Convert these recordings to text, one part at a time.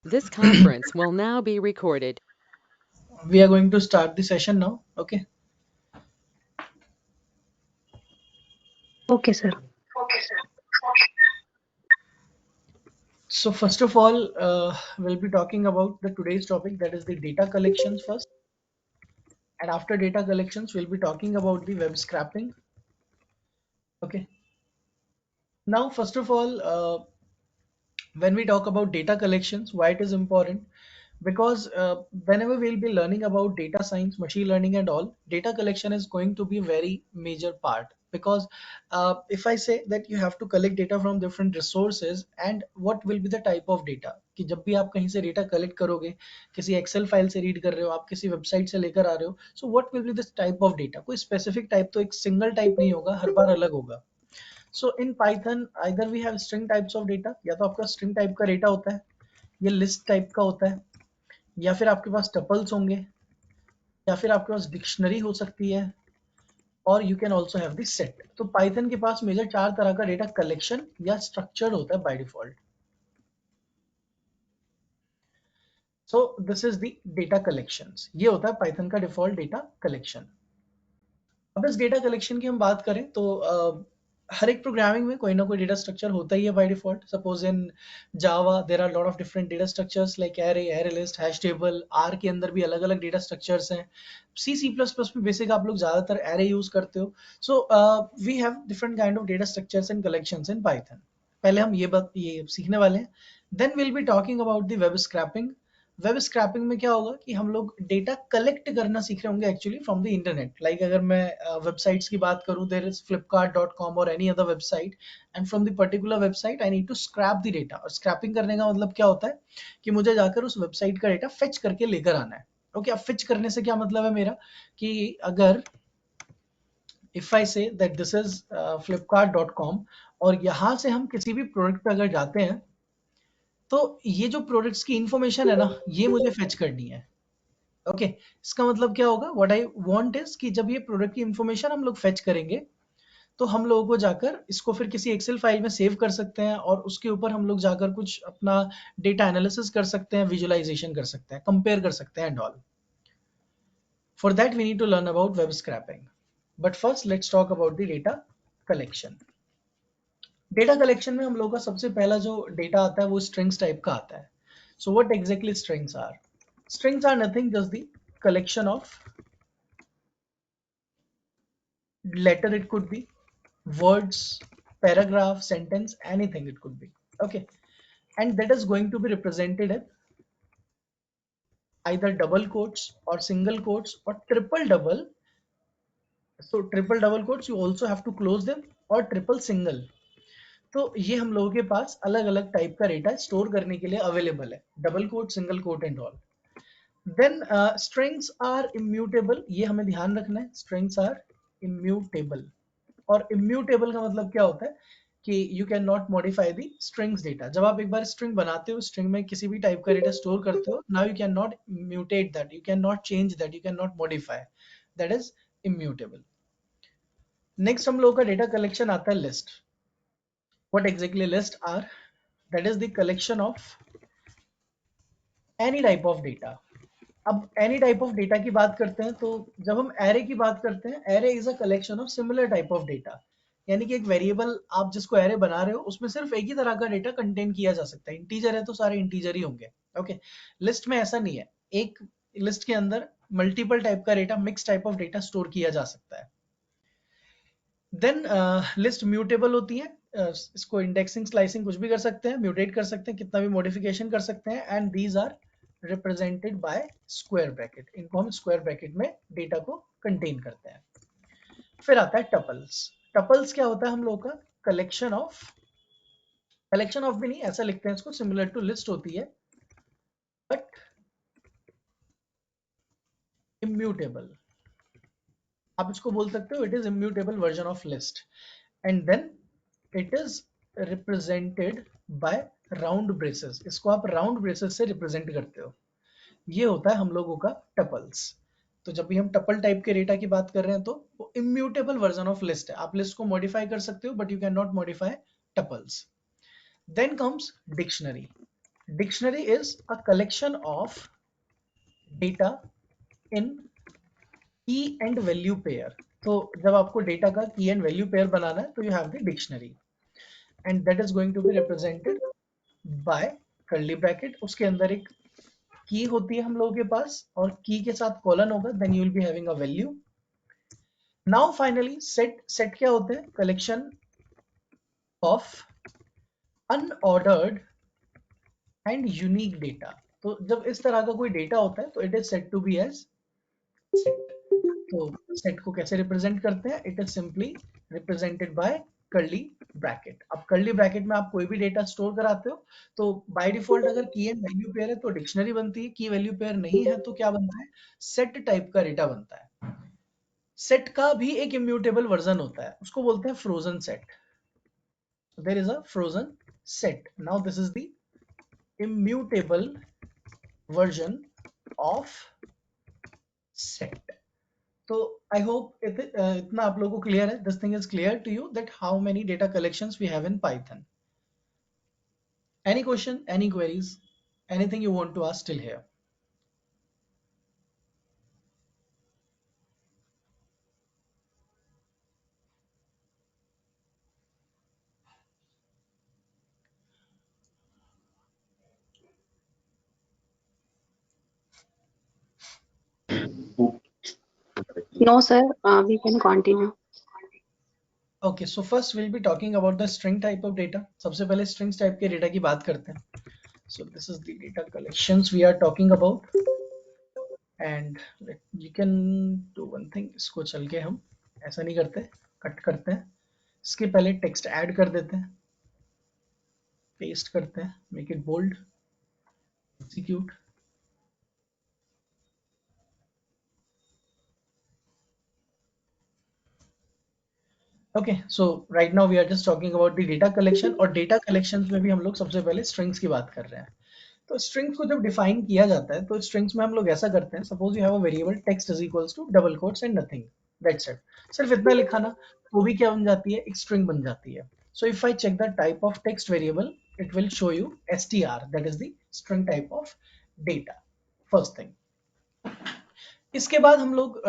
This conference will now be recorded. We are going to start the session now. Okay. Okay, sir. So first of all, we'll be talking about the today's topic, that is the data collections first, and after data collections, we'll be talking about the web scraping. Okay. Now, first of all, when we talk about data collections, why it is important? Because whenever we'll be learning about data science, machine learning and all, data collection is going to be a very major part. Because if I say that you have to collect data from different resources, and what will be the type of data, कि जब भी आप कहीं से data collect करोगे, किसी Excel file से read कर रहे हो, आप किसी वेबसाइट से लेकर आ रहे हो, so what will be this type of data? कोई स्पेसिफिक टाइप, तो एक सिंगल टाइप नहीं होगा, हर बार अलग होगा. So in Python either we have string types of data, या तो आपका स्ट्रिंग टाइप का डेटा होता है, ये लिस्ट टाइप का होता है, या फिर आपके पास टपल्स होंगे, या फिर आपके पास डिक्शनरी हो सकती है, और you can also have the set. तो पाइथन के पास मेजर चार तरह का डेटा कलेक्शन या स्ट्रक्चर होता है by default. So this is the data collections. ये होता है पाइथन का डिफॉल्ट डेटा कलेक्शन. अब इस डेटा कलेक्शन की हम बात करें तो हर एक प्रोग्रामिंग में कोई ना कोई डेटा स्ट्रक्चर होता ही है by default. Suppose in Java there are lot of different data structures like array, array list, hash table. R के अंदर भी अलग अलग डेटा स्ट्रक्चर्स हैं. सी सी प्लस प्लस में बेसिक आप लोग ज्यादातर एरे यूज करते हो. So we have different kind of data structures and collections in Python. पहले हम ये सीखने वाले हैं. Then will be talking about the web scrapping. Web scrapping में क्या होगा कि हम लोग डेटा कलेक्ट करना सीख रहे होंगे actually from the internet. Like अगर मैं वेबसाइट्स की बात करूं, देयर इज flipkart.com और any other website, and from the particular website I need to scrape the data. और स्क्रैपिंग करने का मतलब क्या होता है कि मुझे जाकर उस वेबसाइट का डेटा फेच करके लेकर आना है. ओके, अब फेच करने से क्या मतलब है मेरा, कि अगर if I say that this is flipkart.com, और यहाँ से हम किसी भी प्रोडक्ट पे अगर जाते हैं, तो ये जो प्रोडक्ट्स की इंफॉर्मेशन है ना, ये मुझे फेच करनी है. ओके, इसका मतलब क्या होगा, व्हाट आई वांट इज कि जब ये प्रोडक्ट की इंफॉर्मेशन हम लोग फेच करेंगे, तो हम लोगों को जाकर इसको फिर किसी एक्सेल फाइल में सेव कर सकते हैं, और उसके ऊपर हम लोग जाकर कुछ अपना डेटा एनालिसिस कर सकते हैं, विजुअलाइजेशन कर सकते हैं, कंपेयर कर सकते हैं and all. For that we need to learn about web scraping. But first let's talk about the data collection. Data collection में हम लोग का सबसे पहला जो डेटा आता है वो स्ट्रिंग्स टाइप का आता है. So what exactly strings are? Strings are nothing, just the collection of letter. It could be words, paragraph, sentence, anything it could be. Okay, and that is going to be represented in either double quotes or single quotes or triple double. So triple double quotes you also have to close them, or triple single. तो ये हम लोगों के पास अलग अलग type का data store करने के लिए अवेलेबल है, double quote, single quote and all. Then strings are immutable. ये हमें ध्यान रखना है, स्ट्रिंग्स आर इम्यूटेबल. और इम्यूटेबल का मतलब क्या होता है कि you can not modify the strings data. जब आप एक बार स्ट्रिंग बनाते हो, स्ट्रिंग में किसी भी टाइप का डेटा स्टोर करते हो, now you can not mutate that, you can not change that, you can not modify. That is immutable. Next हम लोग का डेटा कलेक्शन आता है list. What exactly list are? That is the collection of any type of data. अब any type of data की बात करते हैं, तो जब हम एरे की बात करते हैं, array is a collection of similar type of data. यानी कि एक वेरिएबल आप जिसको एरे बना रहे हो, उसमें सिर्फ एक ही तरह का डेटा कंटेन किया जा सकता है. इंटीजर है तो सारे इंटीजर ही होंगे. ओके, लिस्ट में ऐसा नहीं है. एक लिस्ट के अंदर मल्टीपल टाइप का data, mix type of data store किया जा सकता है. देन लिस्ट म्यूटेबल होती है. इसको इंडेक्सिंग, स्लाइसिंग कुछ भी कर सकते हैं, म्यूटेट कर सकते हैं, कितना भी मॉडिफिकेशन कर सकते हैं. And these are represented by square bracket. इनको हम स्क्वायर ब्रैकेट में डेटा को कंटेन करते हैं. फिर आता है टपल्स. टपल्स क्या होता है हम लोग का? कलेक्शन ऑफ भी नहीं, ऐसा लिखते हैं इसको, सिमिलर टू लिस्ट होती है बट इम्यूटेबल. आप इसको बोल सकते हो it is immutable version of list. And then it is represented by round braces. इसको आप राउंड ब्रेसेस से रिप्रेजेंट करते हो. ये होता है हम लोगों का टपल्स. तो जब भी हम टपल टाइप के डेटा की बात कर रहे हैं, तो वो इम्यूटेबल वर्जन ऑफ लिस्ट है. आप लिस्ट को मॉडिफाई कर सकते हो but you can not modify tuples. Then comes dictionary. Dictionary is a collection of data in key and value pair. तो जब आपको डेटा का की एंड वैल्यू पेयर बनाना है तो you have the dictionary and that is going to be represented by curly bracket. उसके अंदर एक की होती है हम लोगों के पास और की के साथ कॉलन होगा, then you will be having a value. Now finally set क्या होते हैं? Collection of unordered and unique data. तो जब इस तरह का कोई डेटा होता है तो it is set to be as set. तो सेट को कैसे रिप्रेजेंट करते हैं? It is simply represented by curly bracket. अब कर्ली ब्रैकेट में आप कोई भी डेटा स्टोर कराते हो तो बाय डिफॉल्ट अगर की एंड वैल्यू पेयर है तो डिक्शनरी बनती है, की वैल्यू पेयर नहीं है तो क्या बनता है? सेट टाइप का डेटा बनता है। सेट का भी एक इम्यूटेबल वर्जन होता है, उसको बोलते हैं frozen set. There is a frozen set. Now this is the immutable version of set. So I hope इतना आप लोगों को क्लियर है, this thing is clear to you that how many data collections we have in Python. Any question, any queries, anything you want to ask till here? No, sir. We can continue. Okay, so first we'll be talking about the string type of data. सबसे पहले strings type के data की बात करते हैं. So this is the data collections we are talking about. And you can do one thing. इसको चल के हम ऐसा नहीं करते, कट करते हैं, इसके पहले टेक्स्ट ऐड कर देते हैं, पेस्ट करते हैं, make it bold, execute. Okay, so right now we are just talking about the data collection. और डेटा कलेक्शन में भी हम लोग सबसे पहले स्ट्रिंग्स की बात कर रहे हैं। तो स्ट्रिंग्स को जब डिफाइन किया जाता है तो स्ट्रिंग्स में हम लोग ऐसा करते हैं, suppose you have a variable text is equals to double quotes and nothing, that's it. सिर्फ इतना लिखा ना तो भी क्या बन जाती है? एक स्ट्रिंग बन जाती है। So if I check the type of text variable it will show you str, that is the string type of data, first thing. इसके बाद हम लोग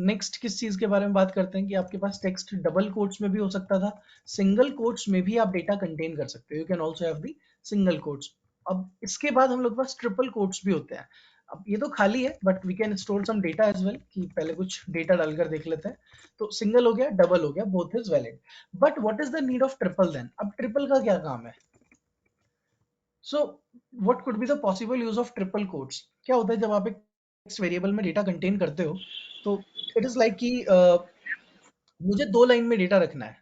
नेक्स्ट किस चीज के बारे में बात करते हैं कि आपके पास टेक्स्ट डबल कोट्स में भी हो सकता था, सिंगल कोट्स में भी आप डेटा कंटेन कर सकते हो, you can also have the single quotes. अब इसके बाद हम लोग के पास ट्रिपल कोट्स भी होते हैं। अब ये तो खाली है but we can store some data as well, कि पहले कुछ डेटा डालकर देख लेते हैं। तो सिंगल हो गया, डबल हो गया, both is valid. But what is the need of triple then? अब ट्रिपल का क्या काम है? So what could be the possible use of triple quotes? क्या होता है जब आप एक टेक्स्ट वेरिएबल में डेटा कंटेन करते हो तो इट इज लाइक कि मुझे दो लाइन में डेटा रखना है।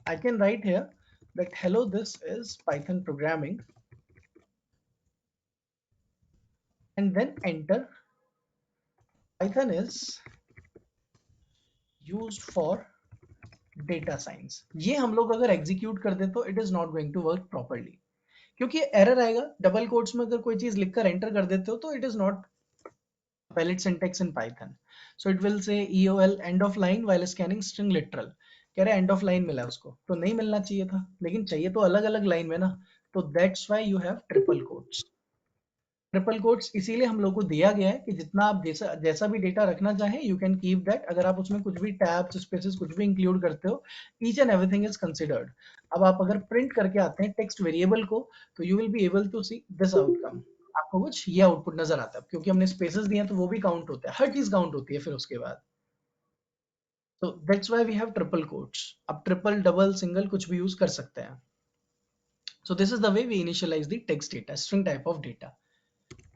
I can write here that hello this is Python programming and then enter. Python is used for data science. ये हम लोग अगर एग्जीक्यूट कर दे तो it is not going to work properly, क्योंकि एरर आएगा। डबल कोट्स में अगर कोई चीज लिखकर एंटर कर देते हो तो it is not valid syntax in Python. So it will say EOL end of line while scanning string literal. कह रहे end of line मिला उसको, तो नहीं मिलना चाहिए था, लेकिन चाहिए तो अलग अलग लाइन में ना। तो that's why you have triple quotes. Triple quotes इसीलिए हम लोग को दिया गया है कि जितना आप जैसा जैसा भी डेटा रखना चाहें यू कैन कीप दैट। अगर आप उसमें कुछ भी टैब्स स्पेसेस कुछ भी इंक्लूड करते हो, each and everything is considered. अब आप अगर प्रिंट करके आते हैं टेक्स्ट वेरिएबल को तो you will be able to see this outcome. आपको कुछ ये आउटपुट नजर आता है, क्योंकि हमने स्पेसेस दिए हैं तो वो भी काउंट होता है, हर चीज काउंट होती है फिर उसके बाद। तो that's why we have triple quotes. अब ट्रिपल डबल सिंगल कुछ भी यूज कर सकते हैं। So this is the way we initialise the text data, string type of data.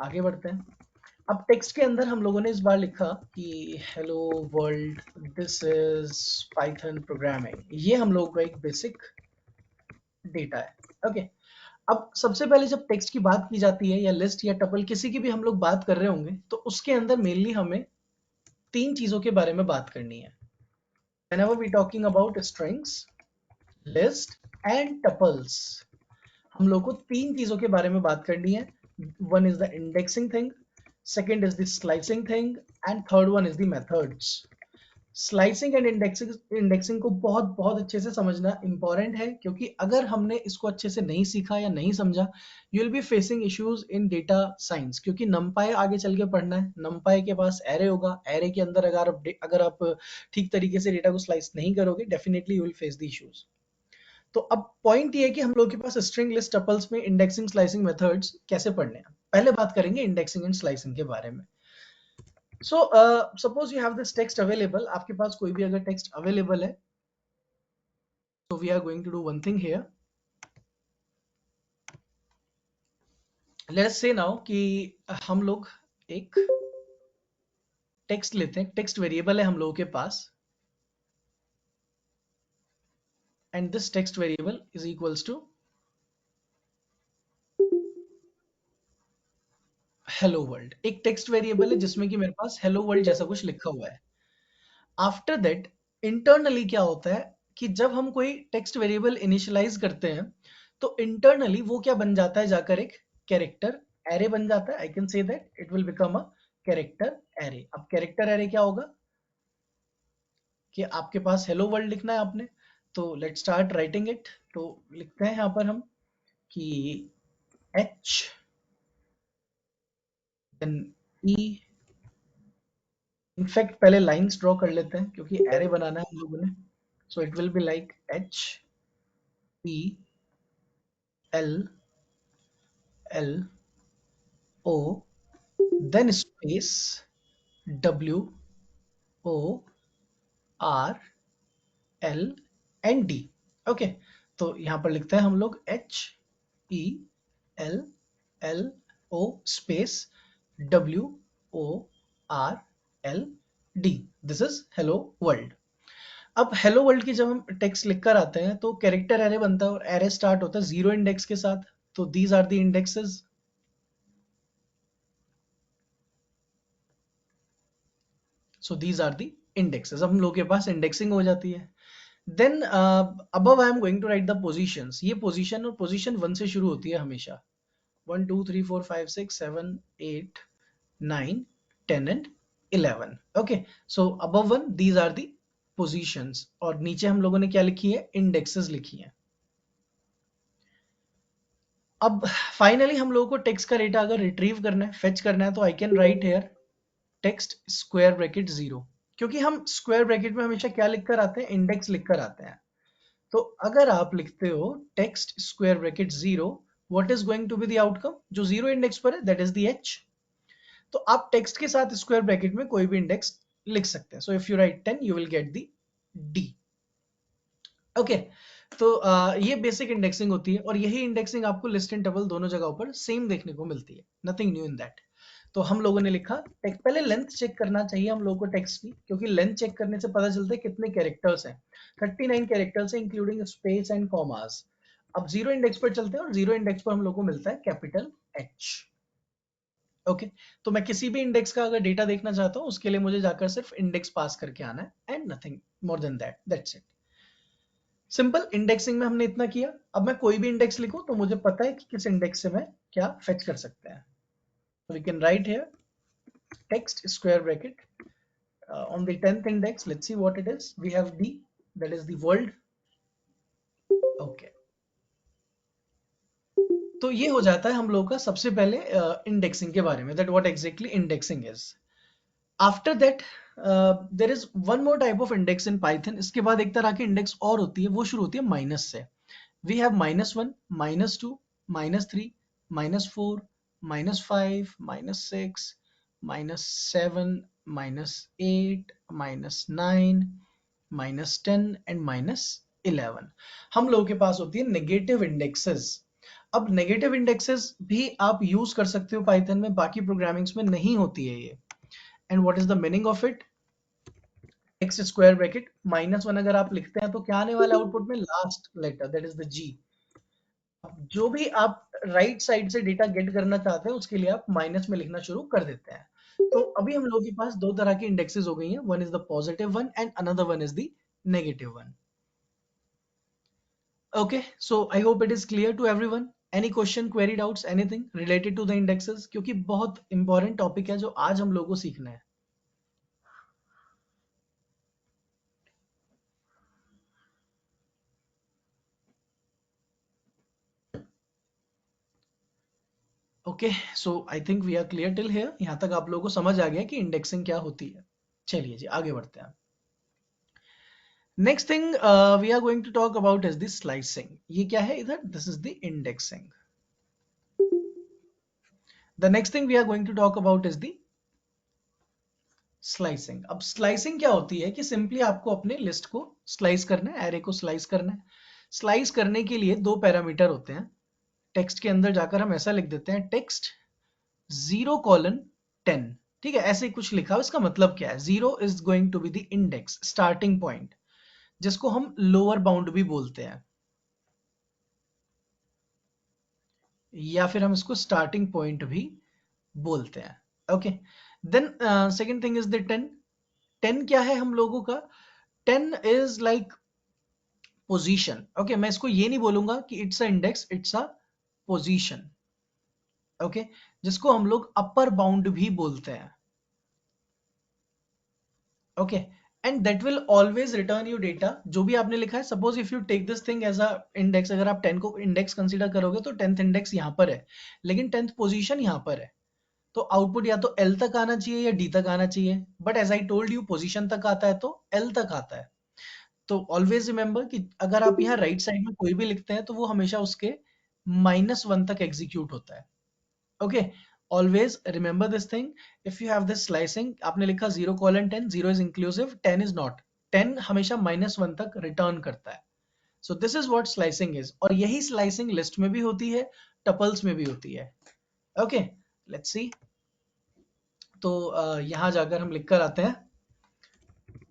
आगे बढ़ते हैं। अब टेक्स्ट के अंदर हम लोगों ने इस बार लिखा कि hello world this is Python programming. ये हम लोगों का एक बेसिक डेटा है। ओके, अब सबसे पहले जब टेक्स्ट की बात की जाती है या लिस्ट या टपल किसी की भी हम लोग बात कर रहे होंगे तो उसके अंदर मेनली हमें तीन चीजों के बारे में बात करनी है। whenever we talking about strings, list and tuples, हम लोग को तीन चीजों के बारे में बात करनी है। One is the indexing thing, second is the slicing thing, and third one is the methods. Slicing and indexing को बहुत बहुत अच्छे से समझना इंपॉर्टेंट है, क्योंकि अगर हमने इसको अच्छे से नहीं सीखा या नहीं समझा, you will be facing issues in data science. क्योंकि नमपाई आगे चल के पढ़ना है, नमपाई के पास एरे होगा, एरे के अंदर अगर आप ठीक तरीके से डेटा को स्लाइस नहीं करोगे, definitely you will face the issues. तो अब पॉइंट ये है कि हम लोग के पास स्ट्रिंग लिस्ट टपल्स में इंडेक्सिंग स्लाइसिंग मेथड्स कैसे पढ़ने हैं। पहले बात करेंगे इंडेक्सिंग एंड स्लाइसिंग के बारे में। So suppose you have this text available, आपके पास कोई भी अगर text available है, so we are going to do one thing here. Let us say now कि हम लोग एक text लेते हैं, text variable है हम लोगों के पास, and this text variable is equals to hello world। एक text variable है जिसमें कि मेरे पास hello world जैसा कुछ लिखा हुआ है। आफ्टर दैट इंटरनली क्या होता है कि जब हम कोई टेक्स्ट वेरिएबल इनिशियलाइज करते हैं, तो इंटरनली वो क्या बन जाता है, जाकर एक कैरेक्टर एरे बन जाता है। I can say that it will become a character array. अब कैरेक्टर एरे क्या होगा कि आपके पास हेलो वर्ल्ड लिखना है आपने, तो लेट स्टार्ट राइटिंग इट। तो लिखते हैं यहां पर हम कि एच देन ई। इनफैक्ट पहले लाइंस ड्रॉ कर लेते हैं क्योंकि एरे बनाना है हम लोगों ने। So it will be like H E L L O then space W O R L N D. Okay, तो यहां पर लिखते हैं हम लोग H E L L O space W O R L D. This is hello world. अब hello world की जब हम टेक्स्ट लिखकर आते हैं तो कैरेक्टर एरे बनता है, और एरे स्टार्ट होता है 0 इंडेक्स के साथ। तो these are the indexes. So these are the indexes. अब हम लोग के पास इंडेक्सिंग हो जाती है। Then above I am going to write the positions. ये पोजीशन, और पोजीशन 1 से शुरू होती है हमेशा। 1 2 3 4 5 6 7 8 9 10 and 11। Okay, so above 1 these are the positions, और नीचे हम लोगों ने क्या लिखी है, इंडेक्सेस लिखी है। अब फाइनली हम लोगों को टेक्स्ट का डेटा अगर रिट्रीव करना है, फेच करना है, तो I can write here text square bracket 0। क्योंकि हम स्क्वायर ब्रैकेट में हमेशा क्या लिखकर आते हैं, इंडेक्स लिखकर आते हैं। तो अगर आप लिखते हो text square bracket 0, what is going to be the outcome, जो 0 इंडेक्स पर है, दैट इज द एच। तो आप टेक्स्ट के साथ स्क्वायर ब्रैकेट में कोई भी इंडेक्स लिख सकते हैं। सो if you right 10 you will get the D. Okay, तो ये बेसिक इंडेक्सिंग होती है, और यही इंडेक्सिंग आपको लिस्ट एंड टेबल दोनों जगहों पर सेम देखने को मिलती है। Nothing new in that. तो हम लोगों ने लिखा टेक्स्ट। पहले लेंथ चेक करना चाहिए हम लोगों को टेक्स्ट की, क्योंकि लेंथ चेक करने से पता चलता है कितने कैरेक्टर्स हैं। 39 कैरेक्टर्स हैं इंक्लूडिंग स्पेस एंड कॉमास। अब 0 इंडेक्स पर चलते हैं, और 0 इंडेक्स पर हम लोग को मिलता है कैपिटल एच। ओके, तो मैं किसी भी इंडेक्स का अगर डेटा देखना चाहता हूं, उसके लिए मुझे जाकर सिर्फ इंडेक्स पास करके आना है, and nothing more than that, that's it. Simple indexing में हमने इतना किया। अब मैं कोई भी इंडेक्स लिखूं तो मुझे पता है कि किस इंडेक्स से मैं क्या फेच कर सकते हैं। We can write here text square bracket on the 10th index. Let's see what it is. We have D, that is the world. Okay, तो ये हो जाता है हम लोग का सबसे पहले इंडेक्सिंग के बारे में, that what exactly indexing is. After that there is one more type of index in Python. इसके बाद एक तरह की इंडेक्स और होती है, वो शुरू होती है माइनस से। We have -1, -2, -3, -4, -5, -6, -7, -8, -9, -10 and -11। हम लोगों के पास होती है नेगेटिव इंडेक्सेस। अब नेगेटिव इंडेक्सेस भी आप यूज कर सकते हो पाइथन में, बाकी प्रोग्रामिंग्स में नहीं होती है ये। And what is the meaning of it, x square bracket -1 अगर आप लिखते हैं तो क्या आने वाला आउटपुट में, last letter, that is the G. जो भी आप राइट साइड से डेटा गेट करना चाहते हैं उसके लिए आप माइनस में लिखना शुरू कर देते हैं। तो अभी हम लोगों के पास दो तरह की इंडेक्सेस हो गई हैं, one is the positive one and another one is the negative one. Okay, so I hope it is clear to everyone. Any question, query, doubts, anything related to the indexes, क्योंकि बहुत important topic है जो आज हम लोगों को सीखना है। Okay, so I think we are clear till here. यहाँ तक आप लोगों को समझ आ गया कि इंडेक्सिंग क्या होती है। चलिए जी आगे बढ़ते हैं। Next thing we are going to talk about is the slicing. ये क्या है इधर? This is the indexing. The next thing we are going to talk about is the slicing. अब स्लाइसिंग क्या होती है कि सिंपली आपको अपने लिस्ट को स्लाइस करना है, एरे को स्लाइस करना है। स्लाइस करने के लिए दो पैरामीटर होते हैं। टेक्स्ट के अंदर जाकर हम ऐसा लिख देते हैं, टेक्स्ट 0:10। ठीक है, ऐसे कुछ लिखा हो। इसका मतलब क्या है? 0 is going to be the index, starting point, जिसको हम लोअर बाउंड भी बोलते हैं, या फिर हम इसको स्टार्टिंग पॉइंट भी बोलते हैं। Okay, then second thing is the 10। 10 क्या है हम लोगों का? 10 इज लाइक पोजीशन। ओके, मैं इसको ये नहीं बोलूंगा कि it's a index, it's a position. Okay, जिसको हम लोग अपर बाउंड भी बोलते हैं। Okay, and that will always return you data. जो भी आपने लिखा है, suppose if you take this thing as a index, अगर आप 10 को इंडेक्स कंसीडर करोगे तो 10th इंडेक्स यहाँ पर है, लेकिन 10th पोजीशन यहाँ पर है। तो आउटपुट या तो L तक आना चाहिए या D तक आना चाहिए, but as I told you position तक आता है तो L तक आता है। तो ऑलवेज रिमेंबर कि अगर आप यहाँ राइट साइड में कोई भी लिखते हैं तो वो हमेशा उसके -1 तक एग्जीक्यूट होता है। Okay, always remember this thing. If you have this slicing, आपने लिखा 0:10, 0 इज इंक्लूसिव, 10 इज नॉट। 10 हमेशा -1 तक रिटर्न करता है। सो this is what slicing is, और यही स्लाइसिंग लिस्ट में भी होती है, टपल्स में भी होती है। Okay, let's see. तो यहां जाकर हम लिख कर आते हैं,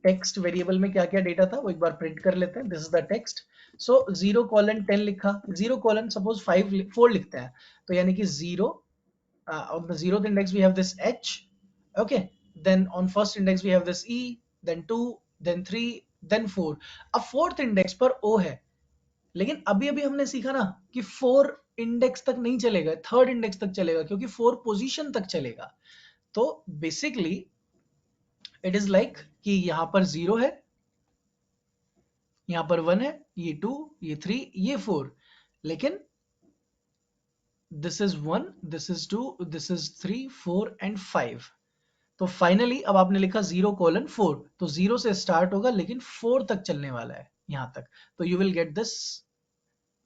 टेक्स्ट वेरिएबल में क्या क्या डेटा था वो एक बार प्रिंट कर लेते हैं। This is the text. So 0:10 लिखा, 0, सपोज 4 लिखते हैं, तो यानी कि 0, on the 0th index we have this h. Okay, then on first index we have this e, then 2, then 3, then 4. अब fourth index पर o है, लेकिन अभी अभी हमने सीखा ना कि 4 इंडेक्स तक नहीं चलेगा, थर्ड इंडेक्स तक चलेगा, क्योंकि 4 पोजीशन तक चलेगा। तो बेसिकली इट इज लाइक कि यहां पर 0 है, यहां पर 1 है, ये 2, ये 3, ये 4, लेकिन this is 1, this is 2, this is 3, 4 and 5। तो फाइनली अब आपने लिखा 0:4, तो 0 से स्टार्ट होगा लेकिन 4 तक चलने वाला है यहां तक। तो you will get this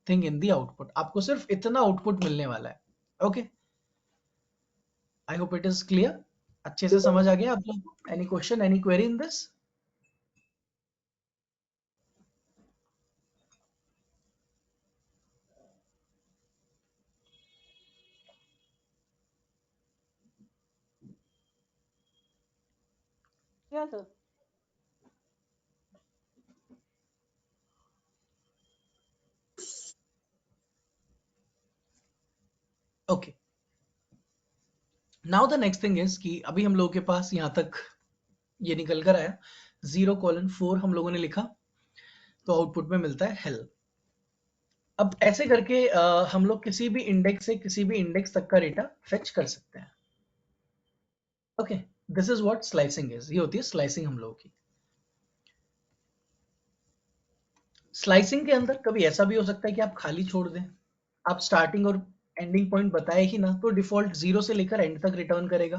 thing in the output. आपको सिर्फ इतना आउटपुट मिलने वाला है। Okay, I hope it is clear. अच्छे से समझ आ गया आप लोगों को? Any question, any query in this? Yeah, sir. Okay, now the next thing is कि अभी हम लोगों के पास यहां तक ये निकल कर आया, 0:4 हम लोगों ने लिखा, तो आउटपुट में मिलता है हेल। अब ऐसे करके हम लोग किसी भी इंडेक्स से किसी भी इंडेक्स तक का डेटा फेच कर सकते हैं। Okay, this is what slicing is. ये होती है स्लाइसिंग हम लोगों की। स्लाइसिंग के अंदर कभी ऐसा भी हो सकता है कि आप खाली छोड़ दें, आप स्टार्टिंग और एंडिंग पॉइंट बताए ही ना, तो डिफॉल्ट 0 से लेकर एंड तक रिटर्न करेगा।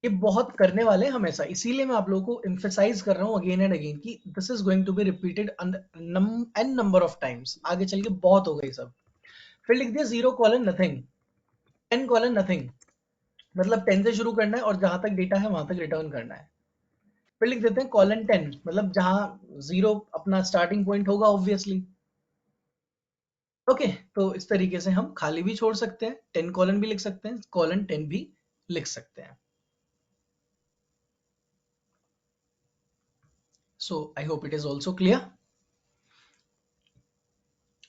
ये बहुत करने वाले हैं हम ऐसा, इसीलिए मैं आप लोगों को एम्फेसाइज कर रहा हूं अगेन एंड अगेन कि this is going to be repeated n number of times. आगे चल के बहुत हो गई सब। फिर लिख दिया 0:nothing, 10:nothing, मतलब 10 से शुरू करना है और जहां तक डेटा है वहां तक रिटर्न करना है। फिर लिख देते हैं :10, मतलब जहां 0 अपना स्टार्टिंग पॉइंट होगा ऑब्वियसली। ओके, तो इस तरीके से हम खाली भी छोड़ सकते हैं, 10 कॉलन भी लिख सकते हैं, :10 भी लिख सकते हैं। So I hope it is also clear.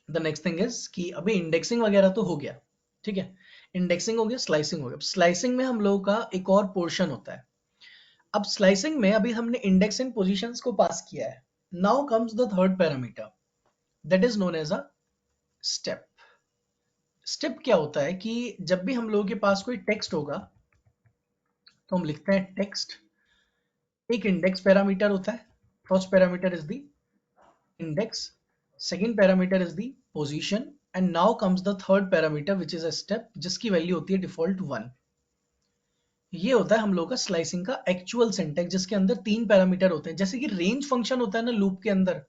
The next thing is कि अभी इंडेक्सिंग वगैरह तो हो गया, ठीक है, इंडेक्सिंग हो गया, स्लाइसिंग हो गया। स्लाइसिंग में हम लोगों का एक और पोर्शन होता है। अब स्लाइसिंग में अभी हमने इंडेक्स एंड पोजीशंस को पास किया है। Now comes the third parameter, that is known as a step. Step क्या होता है कि जब भी हम लोगों के पास कोई टेक्स्ट होगा तो हम लिखते हैं टेक्स्ट, एक इंडेक्स पैरामीटर होता है। First parameter is the index, second parameter is the position, and now comes the third parameter which is a step, जिसकी वैल्यू होती है डिफॉल्ट 1। ये होता है हम लोग का स्लाइसिंग का एक्चुअल सिंटैक्स, जिसके अंदर 3 पैरामीटर होते हैं। जैसे कि रेंज फंक्शन होता है ना लूप के अंदर,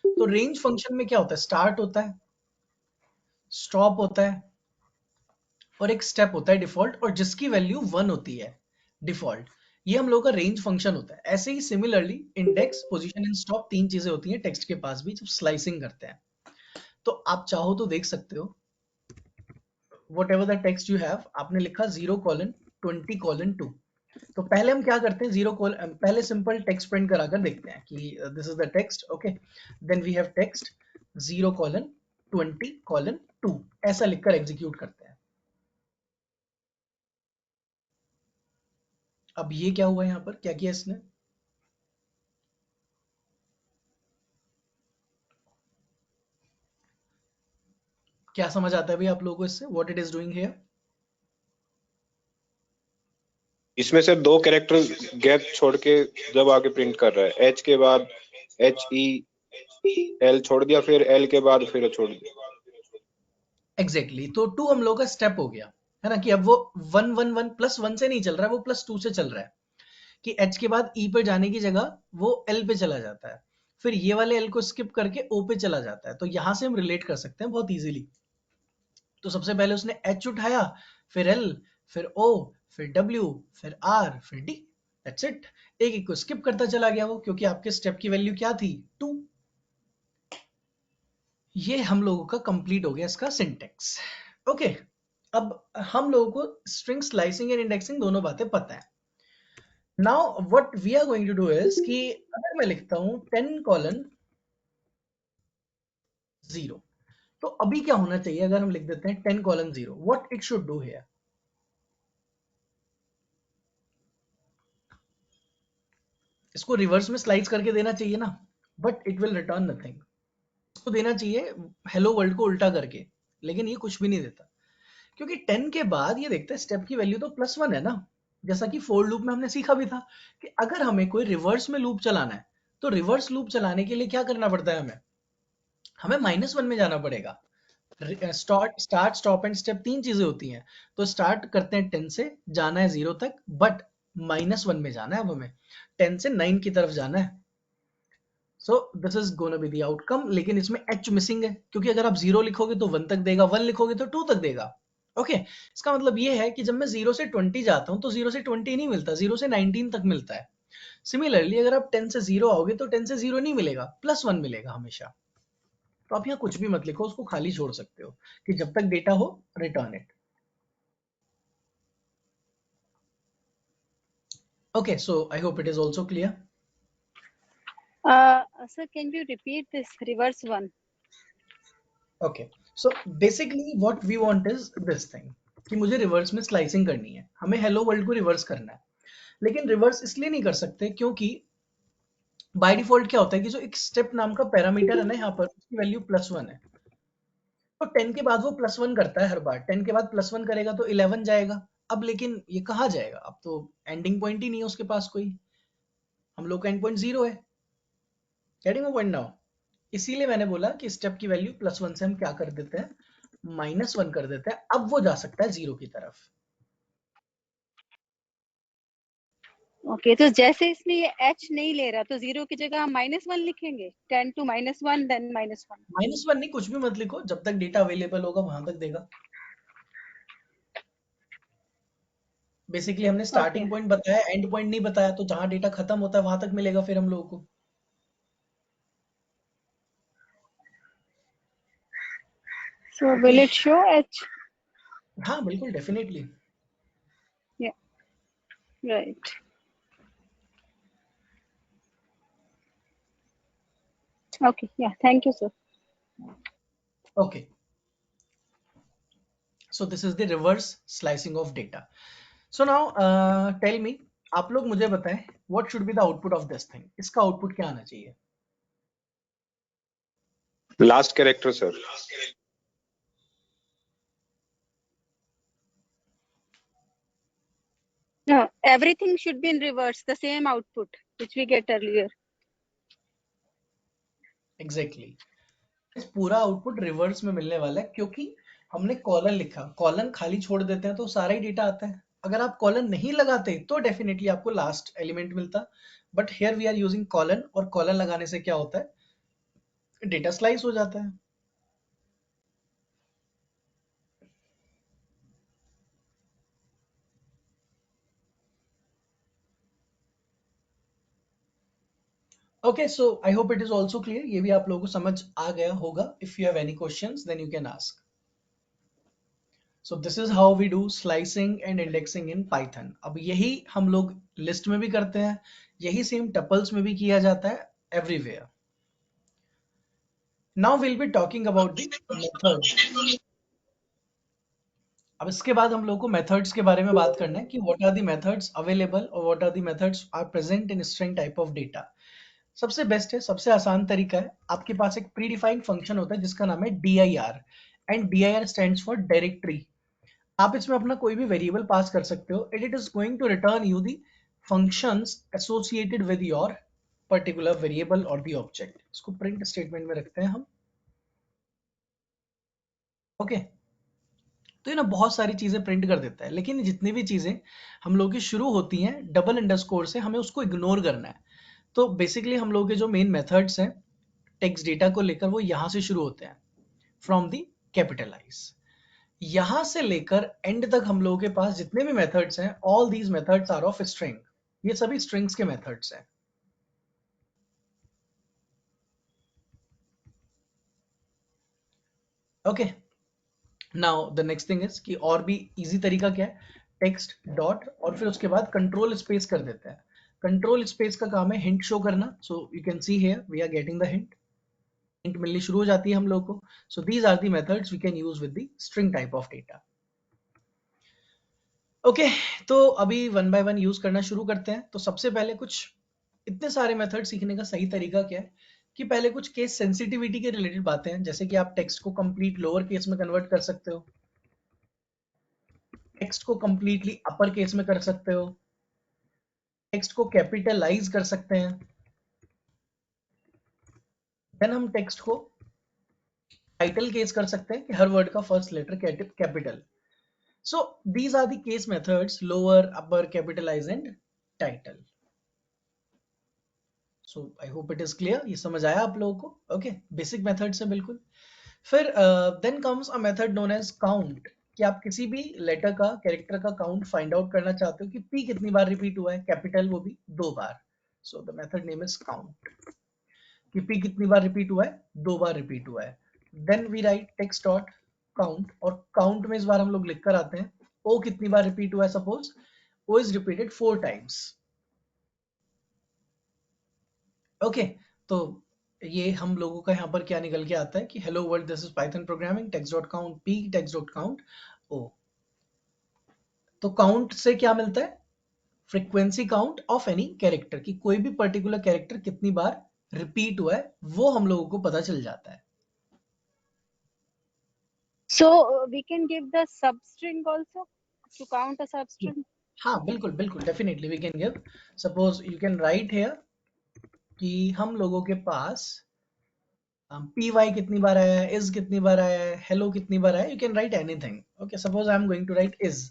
तो रेंज फंक्शन में क्या होता है, स्टार्ट होता है, स्टॉप होता है और एक स्टेप होता है डिफॉल्ट, और जिसकी वैल्यू 1 होती है डिफॉल्ट। ये हम लोग का रेंज फंक्शन होता है। ऐसे ही similarly index, position and stop 3 चीजें होती हैं टेक्स्ट के पास भी जब स्लाइसिंग करते हैं। तो आप चाहो तो देख सकते हो, what ever the text you have, आपने लिखा 0:20:2। तो पहले हम क्या करते हैं, पहले सिंपल टेक्स्ट प्रिंट कराकर देखते हैं कि this is the text, okay. Then we have text 0:20:2, ऐसा लिखकर एग्जीक्यूट करते हैं। अब ये क्या हुआ, यहाँ पर क्या किया इसने, क्या समझ आता है भाई आप लोगों को इससे, what it is doing here? इसमें से 2 कैरेक्टर गैप छोड़ के जब आगे प्रिंट कर रहा है, एच के बाद HEL छोड़ दिया, फिर L के बाद फिर छोड़ दिया। एग्जैक्टली तो 2 हम लोग का स्टेप हो गया है ना, कि अब वो 1 प्लस 1 से नहीं चल रहा है, वो +2 से चल रहा है, कि H के बाद E पे जाने की जगह वो L पे चला जाता है, फिर ये वाले L को स्किप करके O पे चला जाता है। तो यहां से हम रिलेट कर सकते हैं बहुत इजीली। तो सबसे पहले उसने H उठाया, फिर L, फिर O, फिर W, फिर R, फिर D। That's it. एक एक को स्किप करता चला गया वो, क्योंकि आपके स्टेप की वैल्यू क्या थी, 2। ये हम लोगों का कंप्लीट हो गया इसका सिंटेक्स, ओके। अब हम लोगों को स्ट्रिंग स्लाइसिंग एंड इंडेक्सिंग दोनों बातें पता है। Now what we are going to do is कि अगर मैं लिखता हूं 10:0, तो अभी क्या होना चाहिए अगर हम लिख देते हैं 10:0, what it should do here? इसको रिवर्स में स्लाइड करके देना चाहिए ना, but it will return nothing. इसको देना चाहिए हेलो वर्ल्ड को उल्टा करके, लेकिन ये कुछ भी नहीं देता, क्योंकि 10 के बाद ये देखते हैं स्टेप की वैल्यू तो +1 है ना। जैसा कि फोर लूप में हमने सीखा भी था कि अगर हमें कोई रिवर्स में लूप चलाना है, तो रिवर्स लूप चलाने के लिए क्या करना पड़ता है, हमें -1 में जाना पड़ेगा। स्टार्ट, स्टॉप एंड स्टेप 3 चीजें होती हैं। तो स्टार्ट करते हैं 10 से, जाना है 0 तक, बट -1 में जाना है। अब हमें 10 से 9 की तरफ जाना है। सो this is gonna be the outcome, लेकिन इसमें H मिसिंग है, क्योंकि अगर आप 0 लिखोगे तो 1 तक देगा, 1 लिखोगे तो 2 तक देगा। ओके इसका मतलब ये है कि जब मैं 0 से 20 जाता हूं तो 0 से 20 नहीं मिलता, 0 से 19 तक मिलता है। सिमिलरली अगर आप 10 से 0 आओगे तो 10 से 0 नहीं मिलेगा, +1 मिलेगा हमेशा। तो आप यहाँ कुछ भी मत लिखो, उसको खाली छोड़ सकते हो कि जब तक डेटा हो return it. Okay so I hope it is also clear. Sir, can you repeat this reverse one? Okay so basically what we want is this thing, कि मुझे रिवर्स में स्लाइसिंग करनी है, हमें हेलो वर्ल्ड को reverse करना है। लेकिन रिवर्स इसलिए नहीं कर सकते क्योंकि बाय डिफॉल्ट क्या होता है कि जो एक स्टेप नाम का पैरामीटर है ना यहाँ पर, उसकी वैल्यू +1 है। तो 10 के बाद वो +1 करता है हर बार, 10 के बाद +1 करेगा तो 11 जाएगा। अब लेकिन ये कहाँ जाएगा, अब तो एंडिंग पॉइंट ही नहीं है उसके पास कोई, हम लोग का एंड पॉइंट 0 है। Getting my point now? इसीलिए मैंने बोला कि स्टेप की वैल्यू +1 से हम क्या कर देते हैं, -1 कर देते हैं। अब वो जा सकता है 0 की तरफ। ओके तो जैसे इसमें ये H नहीं ले रहा तो 0 की जगह हम -1 लिखेंगे, 10 to -1 then -1। -1 नहीं, कुछ भी मत लिखो, जब तक डेटा अवेलेबल होगा वहां तक देगा। बेसिकली हमने ओके स्टार्टिंग पॉइंट बताया, एंड पॉइंट नहीं बताया, तो जहां डेटा खत्म होता है वहां तक मिलेगा फिर हम लोगों को। so will it show H? हाँ बिल्कुल, definitely. Yeah, right. Okay, yeah, thank you, sir. Okay so this is the reverse slicing of data. So now tell me, आप लोग मुझे बताएं what should be the output of this thing, इसका output क्या आना चाहिए? Last character sir. No, everything should be in reverse, the same output which we get earlier. Exactly इस पूरा आउटपुट रिवर्स में मिलने वाला है, क्योंकि हमने कॉलन लिखा, कॉलन खाली छोड़ देते हैं तो सारा ही डेटा आता है। अगर आप कॉलन नहीं लगाते तो डेफिनेटली आपको लास्ट एलिमेंट मिलता, but here we are using colon, और कॉलन लगाने से क्या होता है, डेटा स्लाइस हो जाता है। Okay, so I hope it is also clear, ये भी आप लोगों को समझ आ गया होगा। If you have any questions then you can ask. So this is how we do slicing and indexing in Python. अब यही हम लोग लिस्ट में भी करते हैं, यही सेम टपल्स में भी किया जाता है, everywhere. Now will be talking about the method. अब इसके बाद हम लोग को मेथड्स के बारे में बात करना है कि what are the methods available और what are the methods are present in string type of data. सबसे बेस्ट है, सबसे आसान तरीका है, आपके पास एक प्री डिफाइंड फंक्शन होता है जिसका नाम है dir, and dir stands for directory. आप इसमें अपना कोई भी वेरिएबल पास कर सकते हो, and it is going to return you the functions associated with your particular variable और दी ऑब्जेक्ट। इसको प्रिंट स्टेटमेंट में रखते हैं हम। ओके, तो ये ना बहुत सारी चीजें प्रिंट कर देता है, लेकिन जितनी भी चीजें हम लोग की शुरू होती हैं डबल अंडरस्कोर से, हमें उसको इग्नोर करना है। तो बेसिकली हम लोग के जो मेन मेथड्स हैं टेक्स्ट डेटा को लेकर, वो यहां से शुरू होते हैं, फ्रॉम दी कैपिटलाइज। यहां से लेकर एंड तक हम लोगों के पास जितने भी मेथड्स हैं, all these methods are of string. ये सभी स्ट्रिंग्स के मेथड्स हैं। Okay, now the next thing is कि और भी इजी तरीका क्या है, टेक्स्ट डॉट और फिर उसके बाद कंट्रोल स्पेस कर देते हैं। कंट्रोल स्पेस का काम है हिंट शो करना। So you can see here we are getting the hint मिलनी शुरू हो जाती है हम लोग को। So these are the methods we can use with the string type of data. Okay, तो अभी वन बाय वन यूज करना शुरू करते हैं। तो सबसे पहले कुछ इतने सारे मेथड सीखने का सही तरीका क्या है कि पहले कुछ केस सेंसिटिविटी के रिलेटेड बातें हैं, जैसे कि आप टेक्स्ट को कंप्लीट लोअर केस में कन्वर्ट कर सकते हो, टेक्स्ट को कंप्लीटली अपर केस में कर सकते हो, टेक्स्ट को कैपिटलाइज कर सकते हैं, देन हम टेक्स्ट को टाइटल केस कर सकते हैं कि हर वर्ड का first letter capital. So these are the case methods, lower, upper, capitalise and title. So I hope it is clear, ये समझ आया आप लोगों को। ओके, बेसिक मेथड से बिल्कुल। फिर then comes a method known as count, कि आप किसी भी लेटर का, कैरेक्टर का काउंट फाइंड आउट करना चाहते हो कि पी कितनी बार रिपीट हुआ है, कैपिटल वो भी 2 बार। So the method name is count, कि पी कितनी बार रिपीट हुआ है, 2 बार रिपीट हुआ है। Then we write text dot count, और काउंट में इस बार हम लोग लिख कर आते हैं ओ कितनी बार रिपीट हुआ है। Suppose O is repeated 4 times. Okay, तो ये हम लोगों का यहाँ पर क्या निकल के आता है कि hello world, this is Python programming, text dot count P, text dot count O. तो काउंट से क्या मिलता है, frequency count of any character, की कोई भी पर्टिकुलर कैरेक्टर कितनी बार रिपीट हुआ है वो हम लोगों को पता चल जाता है। So we can give the substring also to count a substring. हाँ बिल्कुल बिल्कुल, definitely we can give. Suppose you can write here कि हम लोगों के पास पी वाई कितनी बार आया है, इज कितनी बार आया है, हेलो कितनी बार आया है। You can write anything. Okay, suppose I am going to write is,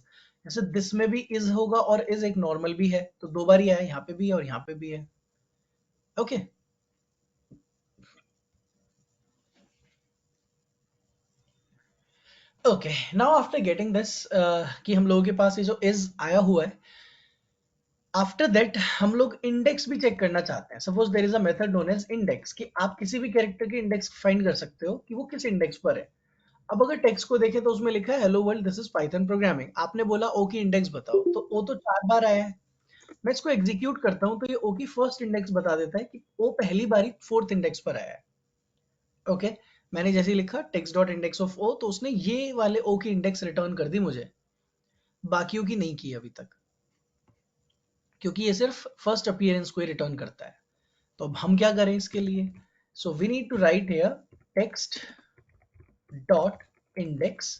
जैसे दिस में भी इज होगा और इज एक नॉर्मल भी है, तो 2 बार ही आया है, यहाँ पे भी है और यहाँ पे भी है। Okay, okay, now after getting this कि हम लोगों के पास ये जो इज आया हुआ है, आफ्टर दैट हम लोग इंडेक्स भी चेक करना चाहते हैं। Suppose there is a method known as index, कि आप किसी भी कैरेक्टर के इंडेक्स फाइंड कर सकते हो कि वो किस इंडेक्स पर है। अब अगर टेक्स्ट को देखें तो उसमें लिखा है hello world, this is Python programming. आपने बोला ओ की इंडेक्स बताओ, तो ओ तो 4 बार आया है। मैं इसको एग्जीक्यूट करता हूं तो ये ओ की फर्स्ट इंडेक्स बता देता है कि ओ पहली बारी 4th इंडेक्स पर आया है। ओके, मैंने जैसे ही लिखा text dot index of O, तो उसने ये वाले ओ की इंडेक्स रिटर्न कर दी मुझे, बाकियों की नहीं की अभी तक, क्योंकि ये सिर्फ फर्स्ट अपीयरेंस को ही रिटर्न करता है। तो अब हम क्या करें इसके लिए, so we need to write here text dot index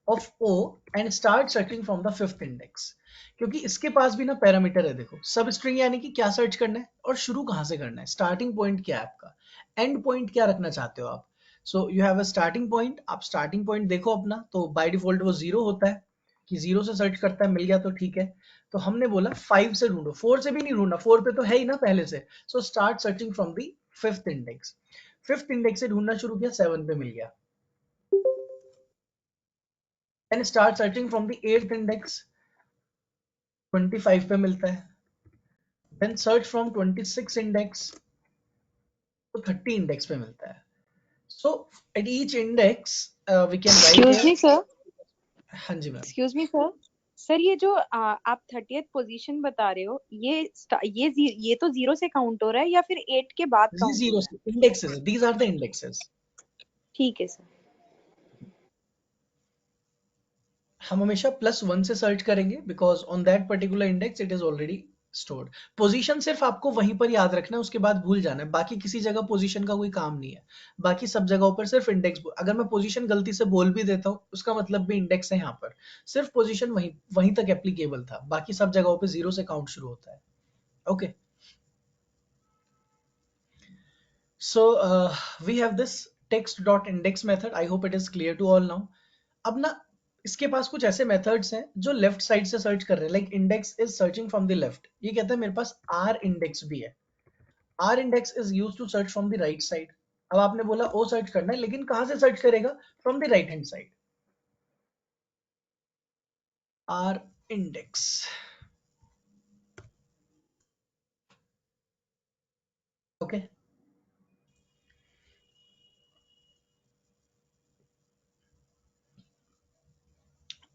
of O and start searching from the 5th index, क्योंकि इसके पास भी ना पैरामीटर है। देखो, सब स्ट्रिंग यानी कि क्या सर्च करना है और शुरू कहां से करना है, स्टार्टिंग पॉइंट क्या है आपका, एंड पॉइंट क्या रखना चाहते हो आप। So you have a starting point, आप स्टार्टिंग पॉइंट देखो अपना, तो बाय डिफॉल्ट वो 0 होता है कि 0 से सर्च करता है, मिल गया तो ठीक है। तो हमने बोला 5 से ढूंढो, 4 से भी नहीं ढूंढना, 4 पे तो है ही ना पहले से। So start searching from the 5th index. 5th index से ढूंढना शुरू किया, 7 पे मिल गया। Then start searching from the 8th index, 25 पे मिलता है। देन सर्च फ्रॉम 26 इंडेक्स, तो 30 इंडेक्स पे मिलता है। So at each index we can write excuse me sir, हाँ जी ma'am. Excuse me sir, sir ये जो आप 30th पोजीशन बता रहे हो, ये तो 0 से काउंट हो रहा है या फिर 8 के बाद जी काउंट हो जीरो रहा है? Indexes, these are the indexes. ठीक है सर। हम हमेशा +1 से सर्च करेंगे because on that particular index it is already stored. Position सिर्फ आपको वहीं पर याद रखना है, उसके बाद भूल जाना है, बाकी किसी जगह पोजीशन का कोई काम नहीं है। बाकी सब जगहों पर सिर्फ इंडेक्स, अगर मैं पोजीशन गलती से बोल भी देता हूँ उसका मतलब भी इंडेक्स है यहाँ पर। सिर्फ पोजीशन वहीं वहीं तक एप्लीकेबल था, बाकी सब जगहों पे 0 से काउंट शुरू होता है। Okay, so we have this text.index method. I hope it is clear to all now. अब ना इसके पास कुछ ऐसे मेथड्स हैं जो लेफ्ट साइड से सर्च कर रहे हैं, like index is searching from the left. ये कहता है मेरे पास आर इंडेक्स भी है। R index is used to search from the right side. अब आपने बोला ओ सर्च करना है, लेकिन कहां से सर्च करेगा? From the right hand side. R index, okay.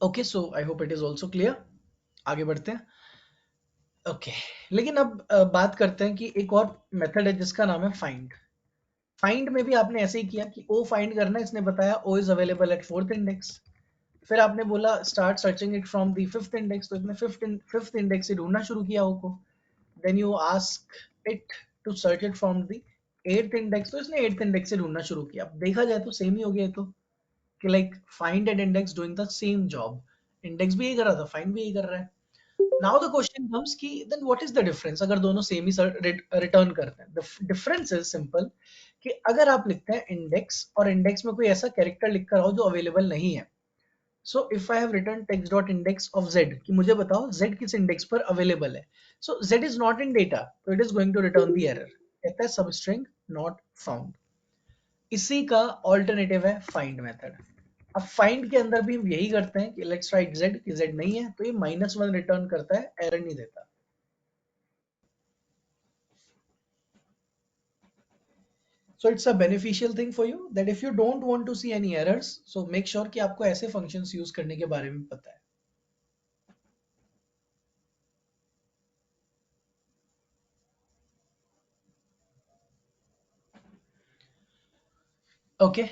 Okay, so I hope it is also clear. आगे बढ़ते हैं। ओके, लेकिन अब बात करते हैं कि एक और मेथड है जिसका नाम है फाइंड। फाइंड में भी आपने ऐसे ही किया कि ओ फाइंड करना है, इसने बताया O is available at 4th index. फिर आपने बोला start searching it from the 5th index, तो इसने 5th इंडेक्स से ढूंढना शुरू किया ओ को। Then you ask it to search it from the 8th index, तो इसने 8th इंडेक्स से ढूंढना शुरू किया। अब देखा जाए तो सेम ही हो गया तो, कि like find and index doing the same job. Index भी यही कर रहा था, फाइंड भी यही कर रहा है। नाउ द क्वेश्चन कम्स कि then what is the difference अगर दोनों सेम ही रिटर्न करते हैं? द डिफरेंस इज सिंपल कि अगर आप लिखते हैं इंडेक्स और इंडेक्स में कोई ऐसा कैरेक्टर लिख कर आओ जो अवेलेबल नहीं है। So if I have return text dot index of z, कि मुझे बताओ z किस इंडेक्स पर अवेलेबल है। So z is not in data, तो it is going to return the error, कहता है सबस्ट्रिंग नॉट फाउंड। इसी का ऑल्टरनेटिव है फाइंड मेथड। अब फाइंड के अंदर भी हम यही करते हैं कि लेट्स राइट z, कि z नहीं है तो ये -1 रिटर्न करता है, एरर नहीं देता। So it's a beneficial thing for you that if you don't want to see any errors, so make sure कि आपको ऐसे functions use करने के बारे में पता है। ओके,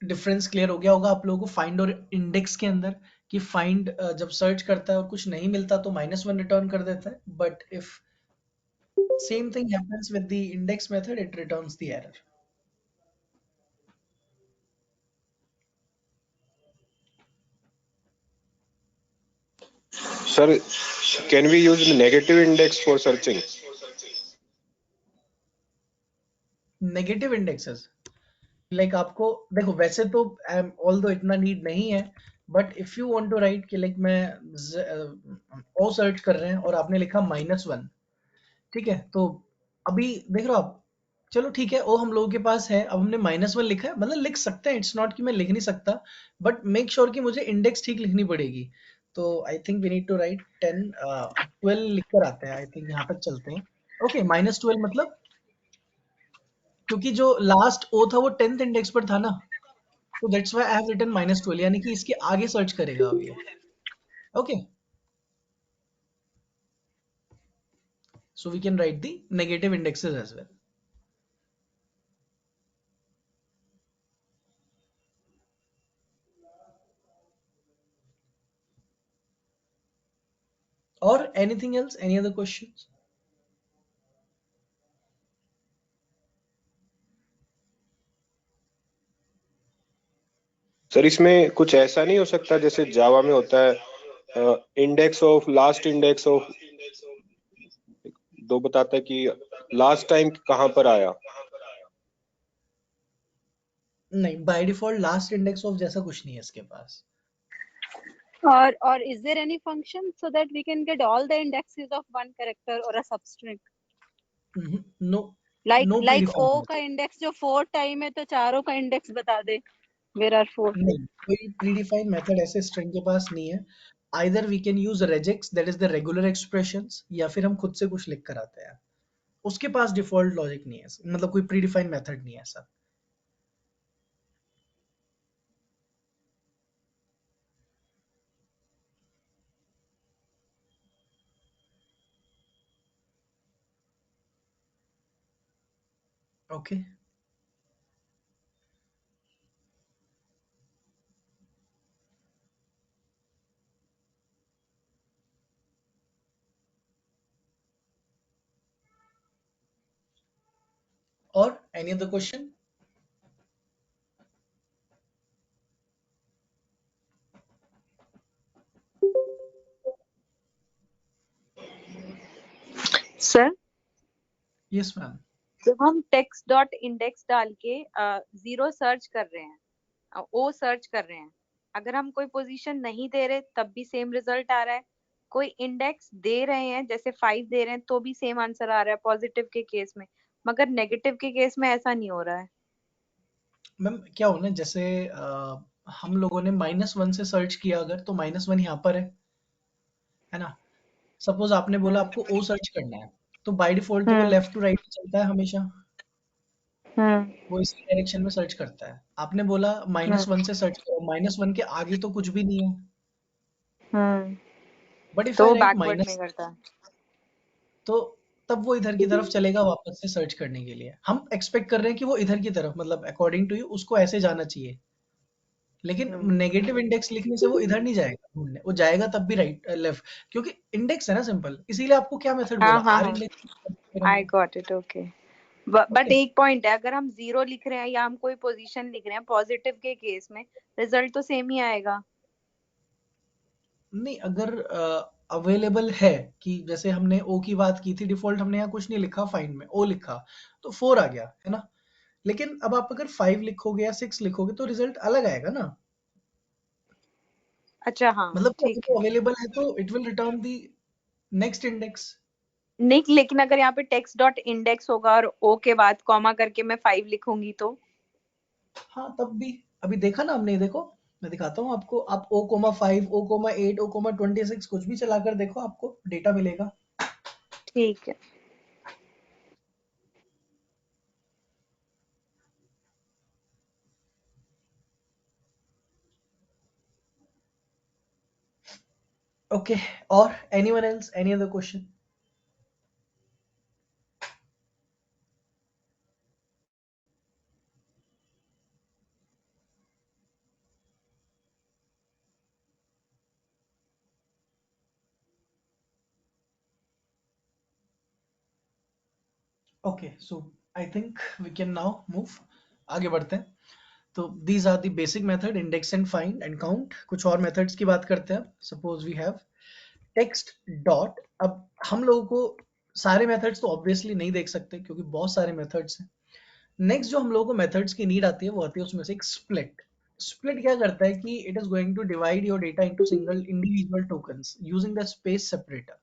डिफरेंस क्लियर हो गया होगा आप लोगों को फाइंड और इंडेक्स के अंदर, कि फाइंड जब सर्च करता है और कुछ नहीं मिलता तो -1 रिटर्न कर देता है, but if same thing happens with the index method it returns the error. Sir, can we use negative index for searching? Negative indexes, like आपको देखो वैसे तो ऑल्दो इतना नीड नहीं है, but if you want to write कि like मैं O search कर रहे हैं और आपने लिखा -1, ठीक है, तो अभी देख रहे हो आप, चलो ठीक है ओ हम लोगों के पास है, अब हमने -1 लिखा है, मतलब लिख सकते हैं, इट्स नॉट कि मैं लिख नहीं सकता, बट मेक श्योर कि मुझे इंडेक्स ठीक लिखनी पड़ेगी। तो I think we need to write 12 लिख कर आते हैं, आई थिंक यहाँ तक चलते हैं। ओके, -12 मतलब क्योंकि जो लास्ट ओ था वो 10th इंडेक्स पर था ना, तो that's why I have written -12, यानी कि इसके आगे सर्च करेगा अब ये। Okay, so we can write the negative indexes as well. और anything else, any other questions? Sir इसमें कुछ ऐसा नहीं हो सकता जैसे जावा में होता है index of last index of, दो बताता है कि लास्ट टाइम कहां पर आया। नहीं, by default last index of जैसा कुछ नहीं है इसके पास। or is there any function so that we can get all the indexes of one character or a substring? No, like no like o predefined का मेथड। इंडेक्स जो 4 time है तो चारों का इंडेक्स बता दे, where are 4? नहीं, कोई प्रीडिफाइंड मेथड ऐसे स्ट्रिंग के पास नहीं है। Either we can use regex, that is the regular expressions, या फिर हम खुद से कुछ लिख कर आते हैं। उसके पास डिफॉल्ट लॉजिक नहीं है, मतलब कोई प्रीडिफाइंड मेथड नहीं है ऐसा। ओके, और any other question? Sir, yes ma'am. जब हम टेक्स्ट डॉट इंडेक्स डाल के जीरो सर्च कर रहे हैं, ओ सर्च कर रहे हैं, अगर हम कोई पोजीशन नहीं दे रहे तब भी सेम रिजल्ट आ रहा है, कोई इंडेक्स दे रहे हैं जैसे 5 दे रहे हैं तो भी सेम आंसर आ रहा है पॉजिटिव के केस में, मगर नेगेटिव के केस में ऐसा नहीं हो रहा है। मैम क्या हो ना, जैसे हम लोगों ने -1 से सर्च किया अगर, तो -1 यहाँ पर है ना। सपोज आपने बोला हम्म आपको ओ सर्च करना है, तो बाय डिफॉल्ट तो वो हम्म लेफ्ट टू राइट चलता है हमेशा, हम्म वो इसी डायरेक्शन में सर्च करता है। आपने बोला -1 से सर्च करो, -1 के आगे तो कुछ भी नहीं है। हम्म बट इफ तो आई वो राइट बैकवर्ड में माइनस, करता है। तो तब वो इधर की तरफ चलेगा वापस से सर्च करने के लिए। हम एक्सपेक्ट कर रहे हैं कि वो इधर की तरफ, मतलब अकॉर्डिंग टू यू उसको ऐसे जाना चाहिए, लेकिन हम्म नेगेटिव इंडेक्स लिखने से वो इधर नहीं जाएगा ढूंढने, वो जाएगा तब भी राइट लेफ्ट, क्योंकि इंडेक्स है ना सिंपल। इसीलिए आपको क्या मेथड हाँ बोला, हाँ आर हाँ, इंडेक्स आई करेंगे। Got it, okay. But okay, एक पॉइंट है, अगर हम जीरो लिख रहे हैं या हम कोई पोजीशन लिख रहे हैं पॉजिटिव के केस में, रिजल्ट तो सेम ही आएगा। नहीं अगर अवेलेबल है, कि जैसे हमने ओ की बात की थी, डिफॉल्ट हमने यहाँ कुछ नहीं लिखा, फाइंड में ओ लिखा तो 4 आ गया है ना। लेकिन अब आप अगर 5 लिखोगे या 6 लिखोगे तो रिजल्ट अलग आएगा ना। अच्छा हाँ, मतलब वो ठीक है। अवेलेबल है तो it will return the next index. नहीं, लेकिन अगर यहाँ पे टेक्स्ट डॉट इंडेक्स होगा और ओ के बाद कॉमा करके मैं 5 लिखूंगी तो? हाँ तब भी, अभी देखा ना हमने, देखो मैं दिखाता हूँ आपको, आप O,5, O,8, O,26 कुछ भी चलाकर देखो, आपको डेटा मिलेगा। ठीक है। ओके, और anyone else, any other question? Okay, so I think we can now move, आगे बढ़ते हैं। तो these are the basic method, index and find and count. कुछ और मेथड्स की बात करते हैं। Suppose we have text dot. अब हम लोगों को सारे मेथड्स तो ऑब्वियसली नहीं देख सकते क्योंकि बहुत सारे मेथड्स हैं। नेक्स्ट जो हम लोगों को मेथड्स की नीड आती है वो आती है उसमें से एक स्प्लिट। स्प्लिट क्या करता है कि it is going to divide your data into single individual tokens using the space separator.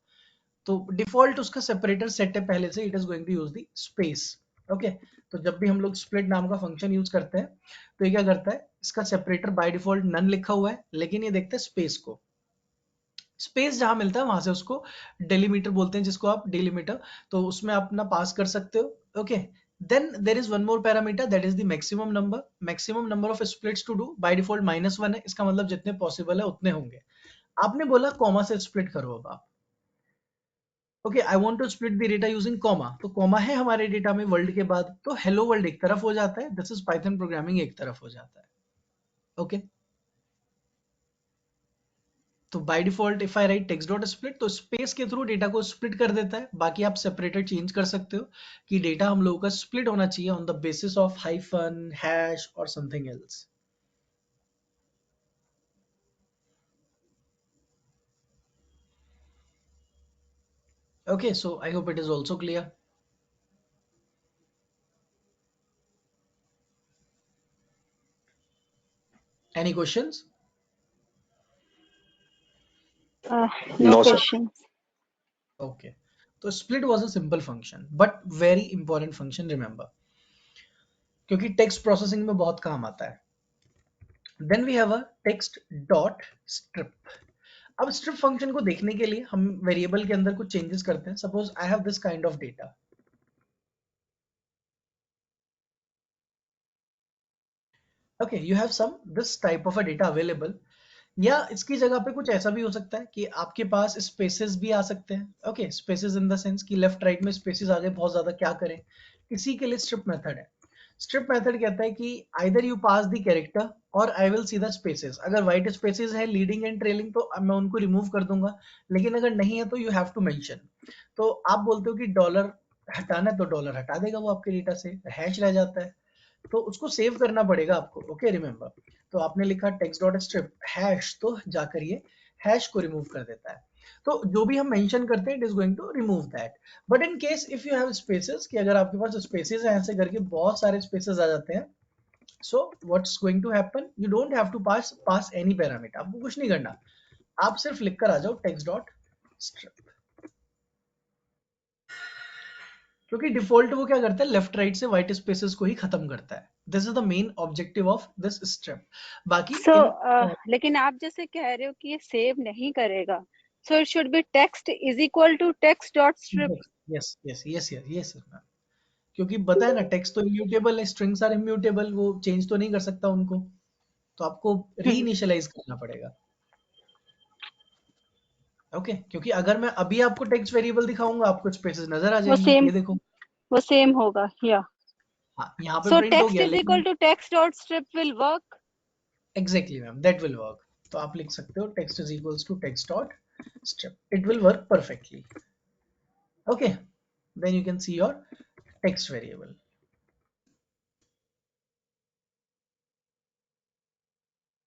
तो डिफॉल्ट उसका सेपरेटर सेट है पहले से, it is going to use the space. Okay, तो जब भी हम लोग स्प्लिट नाम का फंक्शन यूज करते हैं तो ये क्या करता है, इसका सेपरेटर बाय डिफॉल्ट नन लिखा हुआ है, लेकिन ये देखते हैं स्पेस को। स्पेस जहां मिलता है वहां से उसको डेलीमीटर बोलते हैं, जिसको आप डेलीमीटर, तो उसमें आप अपना पास कर सकते हो। Okay, then there is one more parameter, that is the maximum number of splits to do. By default -1 है, इसका मतलब जितने पॉसिबल है उतने होंगे। आपने बोला कॉमा से स्प्लिट करो, अब आप okay, I want to split the data using comma, तो कॉमा है हमारे डेटा में वर्ल्ड के बाद, तो हेलो वर्ल्ड एक तरफ हो जाता है, दिस इज पाइथन प्रोग्रामिंग एक तरफ हो जाता है। ओके, तो bye default if I right text dot split, तो स्पेस के थ्रू डेटा को स्प्लिट कर देता है। बाकी आप सेपरेटर चेंज कर सकते हो कि डेटा हम लोगों का स्प्लिट होना चाहिए on the basis of hyphen, hash और something else. Okay, so I hope it is also clear. Any questions? No No, sir. questions. Okay. तो split was a simple function, but very important function, remember, क्योंकि text processing में बहुत काम आता है. Then we have a text dot strip. अब strip function को देखने के लिए हम variable के अंदर कुछ changes करते हैं. Suppose I have this kind of data. Okay, you have some this type of a data available. या इसकी जगह पे कुछ ऐसा भी हो सकता है कि आपके पास स्पेसेस भी आ सकते हैं. Okay, spaces in the sense कि लेफ्ट राइट में स्पेसेस आ गए बहुत ज्यादा, क्या करें. इसी के लिए स्ट्रिप मेथड है. स्ट्रिप मेथड कहता है कि either you pass the character और I will see the spaces. अगर व्हाइट स्पेसेस है लीडिंग एंड ट्रेलिंग तो मैं उनको रिमूव कर दूंगा, लेकिन अगर नहीं है तो यू हैव टू मेंशन. तो आप बोलते हो कि डॉलर हटाना है तो डॉलर हटा देगा वो आपके डेटा से, हैश रह जाता है, तो उसको सेव करना पड़ेगा आपको. Okay, remember. तो आपने लिखा टेक्स्ट डॉट स्ट्रिप हैश, तो जाकर ये हैश को रिमूव कर देता है. तो जो भी हम मेंशन करते हैं it is going to remove that. But in case if you have spaces, कि अगर आपके पास स्पेसेस हैं ऐसे करके बहुत सारे स्पेसेस आ जाते हैं, so what's going to happen, you don't have to pass any parameter. आपको कुछ नहीं करना, आप सिर्फ लिखकर आ जाओ टेक्स्ट डॉट स्ट्रिप. क्योंकि डिफॉल्ट वो क्या करता है, लेफ्ट राइट से व्हाइट स्पेसेस को ही खत्म करता है. This is the main objective of this strip. बाकी लेकिन आप जैसे कह रहे हो कि ये सेव नहीं करेगा, so it should be text is equal to text dot strip. Yes yes yes yes ma'am, क्योंकि बताया ना टेक्स्ट तो इम्यूटेबल है, स्ट्रिंग्स आर इम्यूटेबल, वो चेंज तो नहीं कर सकता उनको, तो आपको रीइनिशियलाइज करना पड़ेगा. ओके, क्योंकि अगर मैं अभी आपको टेक्स्ट वेरिएबल दिखाऊंगा आपको स्पेसेस नजर आ जाएंगे. ये देखो, वो सेम होगा. या हाँ, यहाँ पे सो प्रिंट हो टेक्स्ट गया, is equal to text dot strip will work. Exactly ma'am, that will work. तो आप लिख सकते हो text is equals to text dot strip, it will work perfectly. Okay, then you can see your text variable.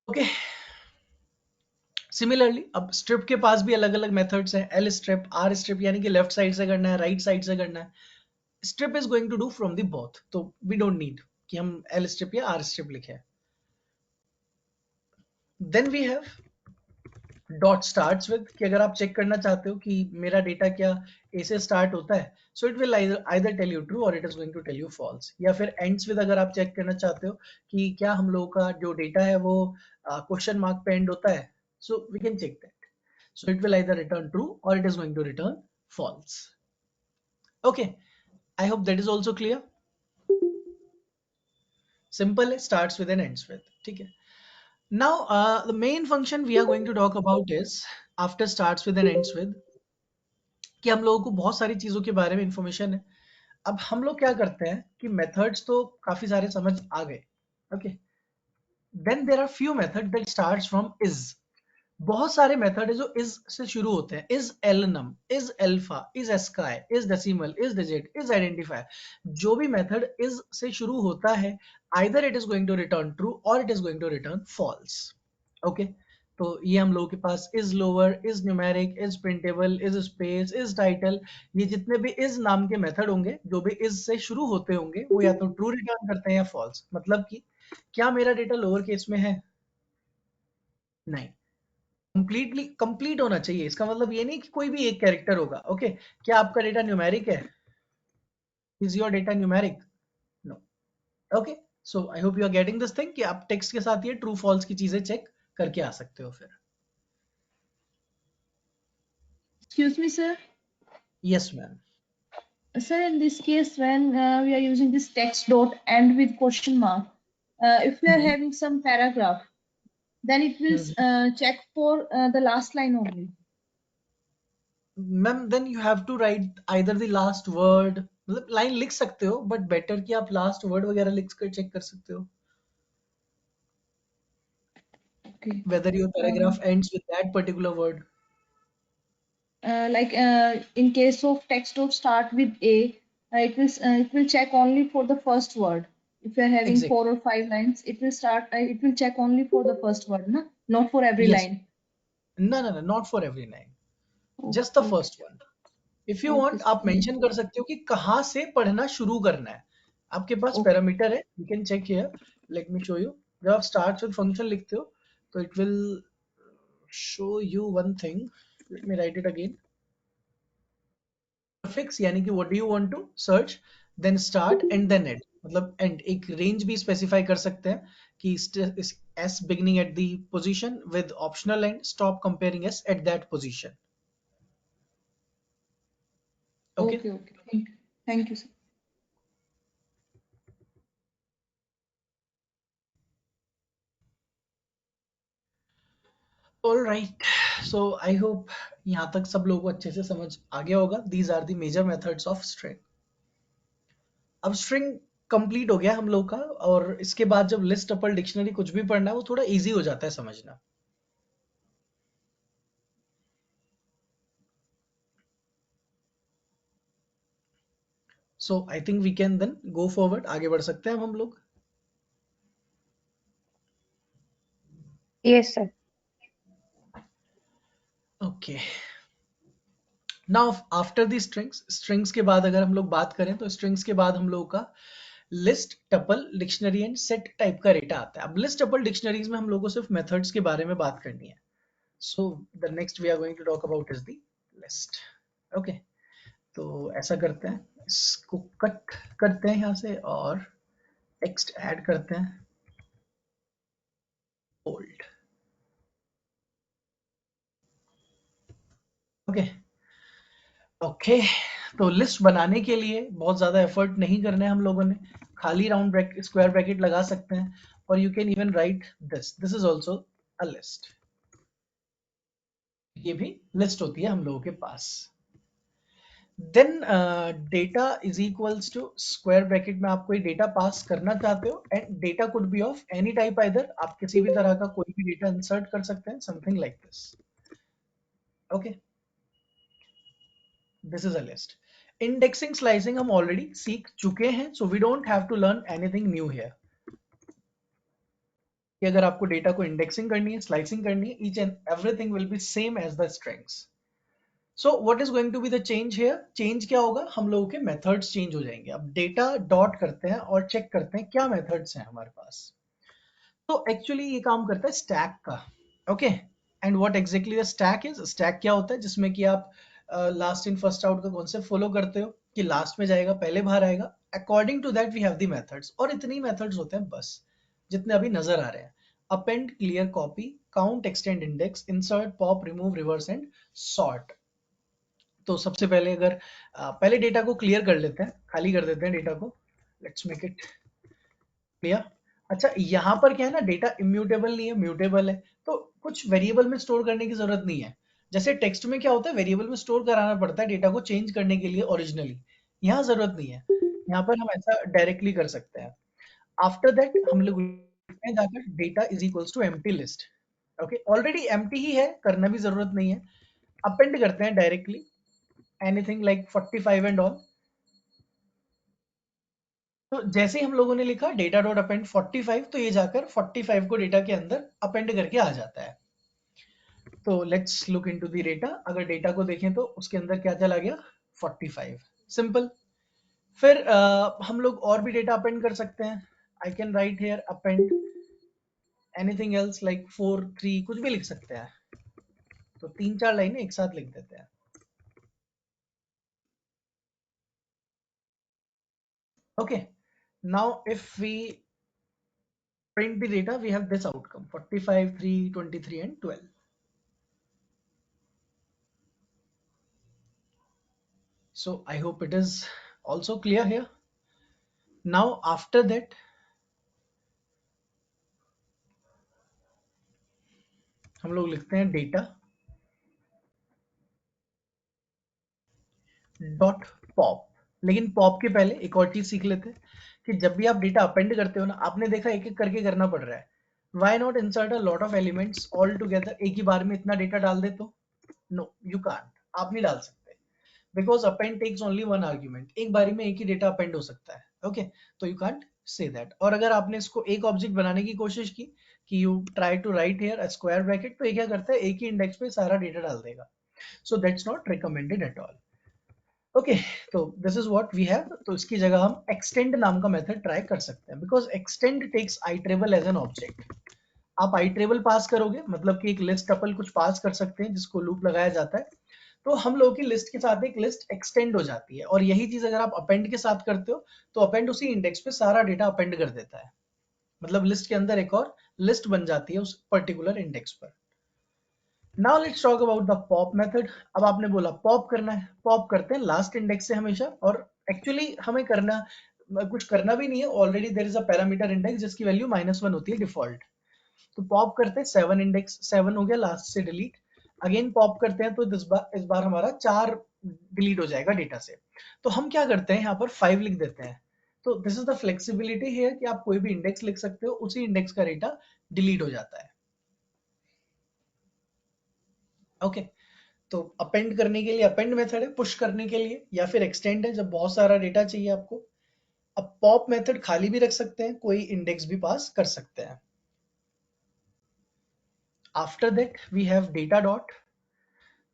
Okay, similarly अब strip के पास भी अलग अलग मेथड्स हैं. एल स्ट्रिप, आर स्ट्रिप, यानी कि लेफ्ट साइड से करना है, राइट साइड से करना है. Strip is going to do from the both, तो वी डोंट नीड कि हम एल स्ट्रिप या आर स्ट्रिप लिखें. Then we have dot starts with, कि अगर आप चेक करना चाहते हो कि मेरा डेटा क्या ए से स्टार्ट होता है, so it will either tell you true और it is going to tell you false. या फिर एंड्स विद, अगर आप चेक करना चाहते हो कि क्या हम लोगों का जो डेटा है वो क्वेश्चन मार्क पे एंड होता है, so we can check that. So it will either return true or it is going to return false. Okay, I hope that is also clear. Simple, starts with and ends with. ठीक है. Now the main function we are going to talk about is after starts with and ends with, कि हम लोगों को बहुत सारी चीजों के बारे में इंफॉर्मेशन है. अब हम लोग क्या करते हैं कि मेथड्स तो काफी सारे समझ आ गए. Okay, then there are few method that starts from is. बहुत सारे मेथड है जो इज से शुरू होते हैं. Is alnum, is alpha, is ASCII, is decimal, is digit, is identifier. जो भी मेथड इज से शुरू होता है, either it is going to return true और it is going to return false. Okay, तो ये हम लोगों के पास is lower, is numeric, is printable, is space, is title, ये जितने भी इज नाम के मेथड होंगे जो भी इज से शुरू होते होंगे वो या तो ट्रू रिटर्न करते हैं या फॉल्स. मतलब कि क्या मेरा डेटा लोअर केस में है? नहीं, कंप्लीटली कंप्लीट होना चाहिए. इसका मतलब ये नहीं कि कोई भी एक कैरेक्टर होगा. ओके, क्या आपका डेटा न्यूमेरिक है? Is your data numeric? No. Okay, so I hope you are getting this thing कि आप टेक्स्ट के साथ ये ट्रू फॉल्स की चीजें चेक करके आ सकते हो फिर. Excuse me, sir. Yes ma'am. Sir, in this case, when we are using this text dot end with question mark, if we are having some paragraph, then it will check for the last line only. Ma'am then you have to write either the last word. मतलब line लिख सकते हो but better कि आप last word वगैरह लिख कर check कर सकते हो Okay. whether your paragraph ends with that particular word. Like in case of text dot start with A, it will check only for the first word. If you are having Exactly. 4 or 5 lines, it will start. It will check only for the first word, na? Not for every Yes. line. No, not for every line. Just the first one. If you want, आप mention कर सकते हो कि कहाँ से पढ़ना शुरू करना है. आपके पास पैरामीटर है, you can check here. Let me show you. जब आप स्टार्ट विद फंक्शन लिखते हो तो it will show you one thing, let me write it again, prefix यानी कि what do you want to search, then start and then end, मतलब end एक range भी स्पेसिफाई कर सकते हैं कि s beginning at the position with optional end, stop comparing s at that position. Okay. Okay. Thank you, sir. All right. So I hope यहाँ तक सब लोगों को अच्छे से समझ आ गया होगा. These are the major methods of string. अब string कंप्लीट हो गया हम लोग का, और इसके बाद जब लिस्ट टपल डिक्शनरी कुछ भी पढ़ना है वो थोड़ा इजी हो जाता है समझना. So I think we can then go forward. आगे बढ़ सकते हैं हम लोग. Yes, sir. Okay. Now after the strings के बाद अगर हम लोग बात करें तो strings के बाद हम लोग का list tuple dictionary and set type का डेटा आता है. अब लिस्ट टपल डिक्शनरीज में हम लोग को सिर्फ मेथड्स के बारे में बात करनी है. So the next we are going to talk about is the list. Okay, तो ऐसा करते हैं, इसको कट करते हैं यहाँ से और टेक्स्ट ऐड करते हैं बोल्ड. ओके ओके, तो लिस्ट बनाने के लिए बहुत ज्यादा एफर्ट नहीं करना है हम लोगों ने, खाली राउंड ब्रैकेट स्क्वायर ब्रैकेट लगा सकते हैं, और you can even write this is also a list. ये भी लिस्ट होती है हम लोगों के पास. Then data is equals to square bracket में आप कोई डेटा पास करना चाहते हो, and data could be of any type, either आप किसी भी तरह का कोई भी डेटा इंसर्ट कर सकते हैं, something like this. Okay, this is a list. Indexing slicing हम ऑलरेडी सीख चुके हैं, so we don't have to learn anything new here. कि अगर आपको डेटा को इंडेक्सिंग करनी है, स्लाइसिंग करनी है, each and everything will be same as the strings. So what is going to be the change here? Change क्या होगा? हम लोगों के मेथड्स चेंज हो जाएंगे. अब डेटा डॉट करते हैं और चेक करते हैं क्या मेथड्स हैं हमारे पास. तो एक्चुअली ये काम करता है स्टैक का. Okay, and what exactly the stack is? Stack क्या होता है? जिसमें कि आप लास्ट इन फर्स्ट आउट का कॉन्सेप्ट फॉलो करते हो कि लास्ट में जाएगा पहले बाहर आएगा. According to that we have the methods, और इतनी मेथड्स होते हैं बस जितने अभी नजर आ रहे हैं. Append, clear, copy, count, extend, index, insert, pop, remove, reverse and sort. तो सबसे पहले अगर पहले डेटा को क्लियर कर लेते हैं, खाली कर देते हैं डेटा को. Let's make it clear. अच्छा, यहाँ पर क्या है ना, डेटा इम्यूटेबल नहीं है, म्यूटेबल है, तो कुछ वेरिएबल में स्टोर करने की जरूरत नहीं है. जैसे टेक्स्ट में क्या होता है, वेरिएबल में स्टोर कराना पड़ता है डेटा को चेंज करने के लिए ओरिजिनली. यहाँ जरूरत नहीं है, यहाँ पर हम ऐसा डायरेक्टली कर सकते हैं. आफ्टर दैट हम लोग जाकर data is equals to empty list. Okay, already empty ही है, करना भी जरूरत नहीं है. अपेंड करते हैं directly anything like 45 and all. तो जैसे ही हम लोगों ने लिखा डेटा डॉट अपेंड 45, तो ये जाकर 45 को डेटा के अंदर अपेंड करके आ जाता है. तो let's look into the data. अगर डेटा को देखें तो उसके अंदर क्या चला गया? 45. सिंपल. फिर हम लोग और भी डेटा अपेंड कर सकते हैं. आई can write here append anything else like 4, 3, कुछ भी लिख सकते हैं. तो 3-4 लाइनें एक साथ लिख देते हैं. Okay, now if we print the data, we have this outcome: 45, 3, 23 and 12. So I hope it is also clear here. Now after that, हम लोग लिखते हैं डेटा डॉट पॉप. लेकिन पॉप के पहले एक और चीज सीख लेते हैं कि जब भी आप डेटा अपेंड करते हो ना, आपने देखा एक एक करके करना पड़ रहा है. Why not insert a lot of elements all together? एक ही बार में इतना डेटा डाल दे तो? No, you can't. आप नहीं डाल सकते, because append takes only one argument. एक बारी में एक ही डेटा अपेंड हो सकता है. ओके, तो यू कांट से दैट. और अगर आपने इसको एक ऑब्जेक्ट बनाने की कोशिश की कि you try to write here a square bracket, तो ये क्या करता है, एक ही इंडेक्स पे सारा डेटा डाल देगा. So that's not recommended at all. Okay, तो this is what we have. तो इसकी जगह हम एक्सटेंड नाम का मेथड ट्राई कर सकते हैं, because extend takes iterable as an object. आप आईट्रेबल पास करोगे, मतलब कि एक लिस्ट टपल कुछ पास कर सकते हैं जिसको लूप लगाया जाता है, तो हम लोगों की लिस्ट के साथ एक लिस्ट एक्सटेंड हो जाती है। और यही चीज अगर आप अपेंड के साथ करते हो तो अपेंड उसी इंडेक्स पे सारा डेटा अपेंड कर देता है, मतलब लिस्ट के अंदर एक और लिस्ट बन जाती है उस पर्टिकुलर इंडेक्स पर। Now let's talk about the pop method. अब आपने बोला पॉप करना है, पॉप करते हैं लास्ट इंडेक्स से हमेशा, और एक्चुअली हमें करना कुछ करना भी नहीं है, already there is a parameter index जिसकी वैल्यू -1 होती है डिफॉल्ट। तो पॉप करते हैं 7 इंडेक्स, 7 हो गया लास्ट से डिलीट। अगेन पॉप करते हैं तो इस बार हमारा 4 डिलीट हो जाएगा डेटा से। तो हम क्या करते हैं यहाँ पर 5 लिख देते हैं। तो दिस इज द फ्लेक्सिबिलिटी है कि आप कोई भी इंडेक्स लिख सकते हो, उसी इंडेक्स का डेटा डिलीट हो जाता है। ओके, तो अपेंड करने के लिए अपेंड मेथड है, पुश करने के लिए, या फिर एक्सटेंड है जब बहुत सारा डेटा चाहिए आपको। अब पॉप मेथड खाली भी रख सकते हैं, कोई इंडेक्स भी पास कर सकते हैं। After that we have data dot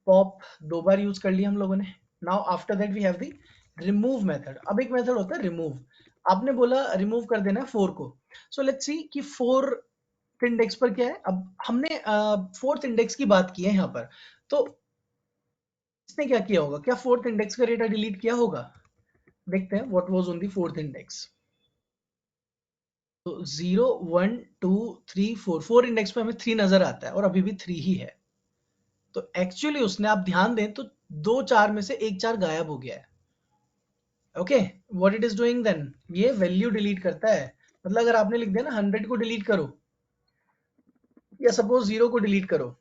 pop, 2 बार यूज कर लिया हम लोगों ने। Now after that we have the remove method. अब एक मेथड होता है रिमूव। आपने बोला रिमूव कर देना है 4 को, सो लेट्स सी कि 4th इंडेक्स पर क्या है। अब हमने 4th इंडेक्स की बात की है यहाँ पर, तो इसने क्या किया होगा, क्या 4th इंडेक्स का डेटा डिलीट किया होगा? देखते हैं what was on the 4th index. तो 0 1 2 3 4, 4 इंडेक्स पे हमें 3 नजर आता है और अभी भी 3 ही है। तो एक्चुअली उसने, आप ध्यान दें तो 2 4 में से एक 4 गायब हो गया है। Okay, what it is doing then, ये वैल्यू डिलीट करता है। मतलब अगर आपने लिख दिया ना 100 को डिलीट करो, या सपोज 0 को डिलीट करो,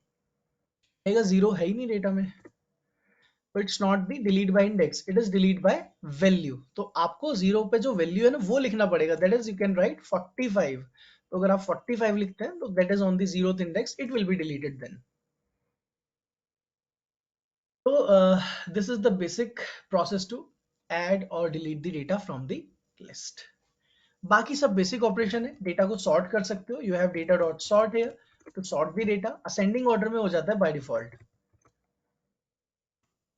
0 है ही नहीं डेटा में, तो it's not the delete by index, it is delete by value. तो आपको 0 पे जो वैल्यू है ना वो लिखना पड़ेगा, that is you can write 45। तो अगर आप 45 लिखते हैं तो that is on the 0th index, it will be deleted then. तो this is the basic process to add or delete the data from the list. बाकी सब बेसिक ऑपरेशन है, डेटा को सॉर्ट कर सकते हो, you have data dot sort here to sort the data. Ascending order में हो जाता है by default. If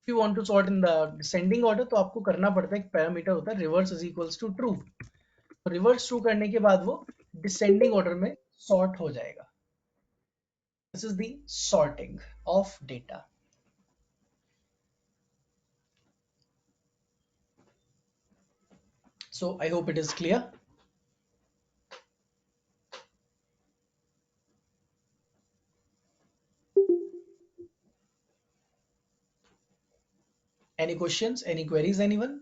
you want to sort in the descending order तो आपको करना पड़ता है, एक पैरामीटर होता है reverse is equals to true. Reverse true करने के बाद वो डिसेंडिंग ऑर्डर में सॉर्ट हो जाएगा। This is the sorting of data. So I hope it is clear. Any questions, any queries, anyone?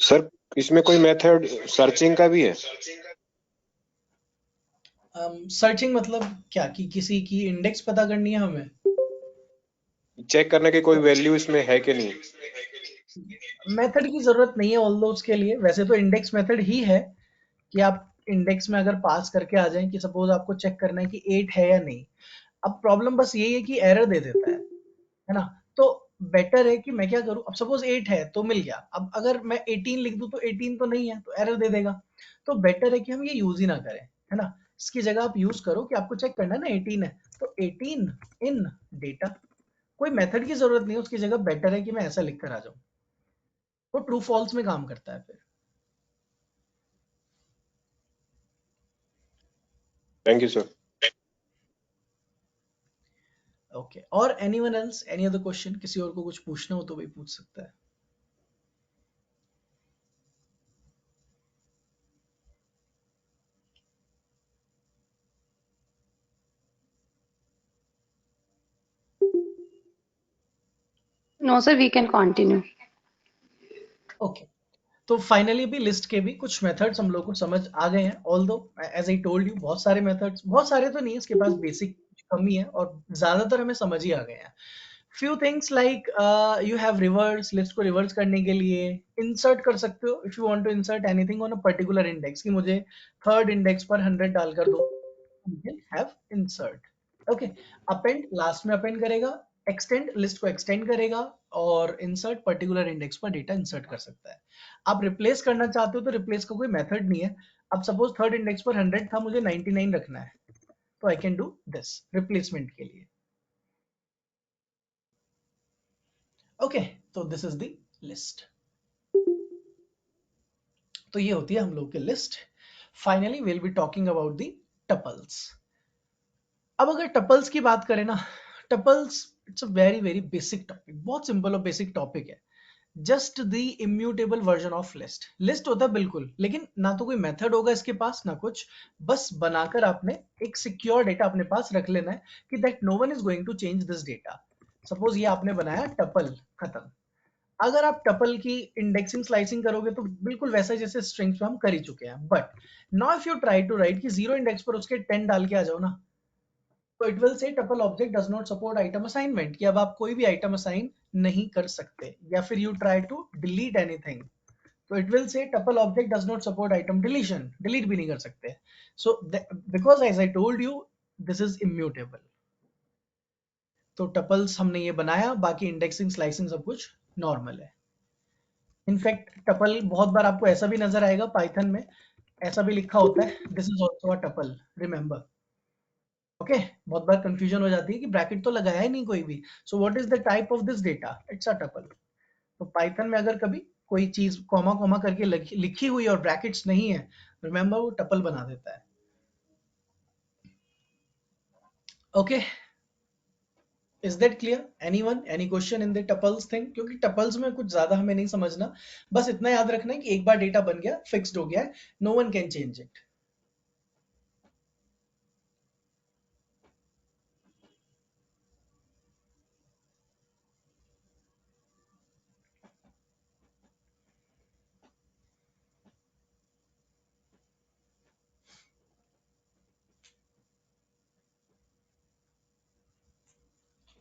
Sir इसमें कोई मेथड सर्चिंग का भी है? सर्चिंग मतलब क्या, कि किसी की इंडेक्स पता करनी है हमें? चेक करने की कोई वैल्यू इसमें है कि नहीं? मेथड की जरूरत नहीं है ऑल दोस के लिए, वैसे तो इंडेक्स मेथड ही है कि आप इंडेक्स में अगर पास करके आ जाएं कि सपोज आपको चेक करना है कि 8 है या नहीं। अब प्रॉब्लम बस यही है कि एरर दे देता है ना। तो बेटर है कि मैं क्या करूं, अब सपोज 8 है तो मिल गया, अब अगर मैं 18 लिख दूं तो 18 तो नहीं है, तो एरर दे देगा। तो बेटर है कि हम ये यूज ही ना करें, है ना। इसकी जगह आप यूज करो कि आपको चेक करना है ना 18 है, तो 18 इन डेटा। कोई मेथड की जरूरत नहीं है, उसकी जगह बेटर है कि मैं ऐसा लिख कर आ जाऊं। वो ट्रू फॉल्स में काम करता है फिर। Thank you sir. ओके, और anyone else, any other question? किसी और को कुछ पूछना हो तो भाई पूछ सकता है। No, sir, we can continue. Okay, तो फाइनली भी लिस्ट के भी कुछ मेथड्स हम लोग को समझ आ गए हैं। Although as I told you, बहुत सारे मेथड्स, बहुत सारे तो नहीं है, इसके पास बेसिक कम ही है और ज्यादातर हमें समझ ही आ गए हैं। Few things like you have reverse, list को रिवर्स करने के लिए इंसर्ट कर सकते हो। If you want to insert anything on a particular index, कि मुझे 3rd इंडेक्स पर 100 डालकर दो, you can have insert. Okay, append last में अपेंड करेगा, एक्सटेंड लिस्ट को एक्सटेंड करेगा, और इंसर्ट पर्टिकुलर इंडेक्स पर डेटा इंसर्ट कर सकता है। आप रिप्लेस करना चाहते हो तो रिप्लेस का कोई मेथड नहीं है। अब सपोज 3rd इंडेक्स पर 100 था, मुझे 99 रखना है, तो I can do this replacement के लिए। ओके, तो दिस इज द लिस्ट। तो ये होती है हम लोग की list. Finally will be talking about the tuples. अब अगर टपल्स की बात करें ना, tuples it's a very very basic topic, बहुत सिंपल और बेसिक टॉपिक है। Just the immutable version of list. List होता है बिल्कुल, लेकिन ना तो कोई मेथड होगा इसके पास ना कुछ, बस बनाकर आपने एक सिक्योर डेटा अपने पास रख लेना है कि that no one is going to change this data. Suppose ये आपने बनाया टपल, खत्म। अगर आप टपल की इंडेक्सिंग स्लाइसिंग करोगे तो बिल्कुल वैसा जैसे स्ट्रिंग्स पे हम कर ही चुके हैं, but now if you try to write कि 0 इंडेक्स पर उसके 10 डाल के आ जाओ ना, तो it will say tuple object does not support item assignment, कि अब आप कोई भी आइटम असाइन नहीं कर सकते। या फिर you try to delete anything, तो it will say tuple object does not support item deletion, delete भी नहीं कर सकते। So because as I told you this is immutable. तो टपल्स हमने ये बनाया, बाकी इंडेक्सिंग स्लाइसिंग सब कुछ नॉर्मल है। इनफैक्ट टपल बहुत बार आपको ऐसा भी नजर आएगा पाइथन में, ऐसा भी लिखा होता है, this is also a tuple, remember. Okay, बहुत बार कंफ्यूजन हो जाती है कि ब्रैकेट तो लगाया ही नहीं कोई भी, सो what is the type of this data, it's a tuple. तो पाइथन में अगर कभी कोई चीज कॉमा कॉमा करके लिखी हुई और ब्रैकेट्स नहीं है, रिमेंबर वो टपल बना देता है। Okay, is that clear? Anyone, any question in the tuples thing? क्योंकि टपल्स में कुछ ज्यादा हमें नहीं समझना, बस इतना याद रखना है कि एक बार डेटा बन गया, फिक्स्ड हो गया है, no one can change it.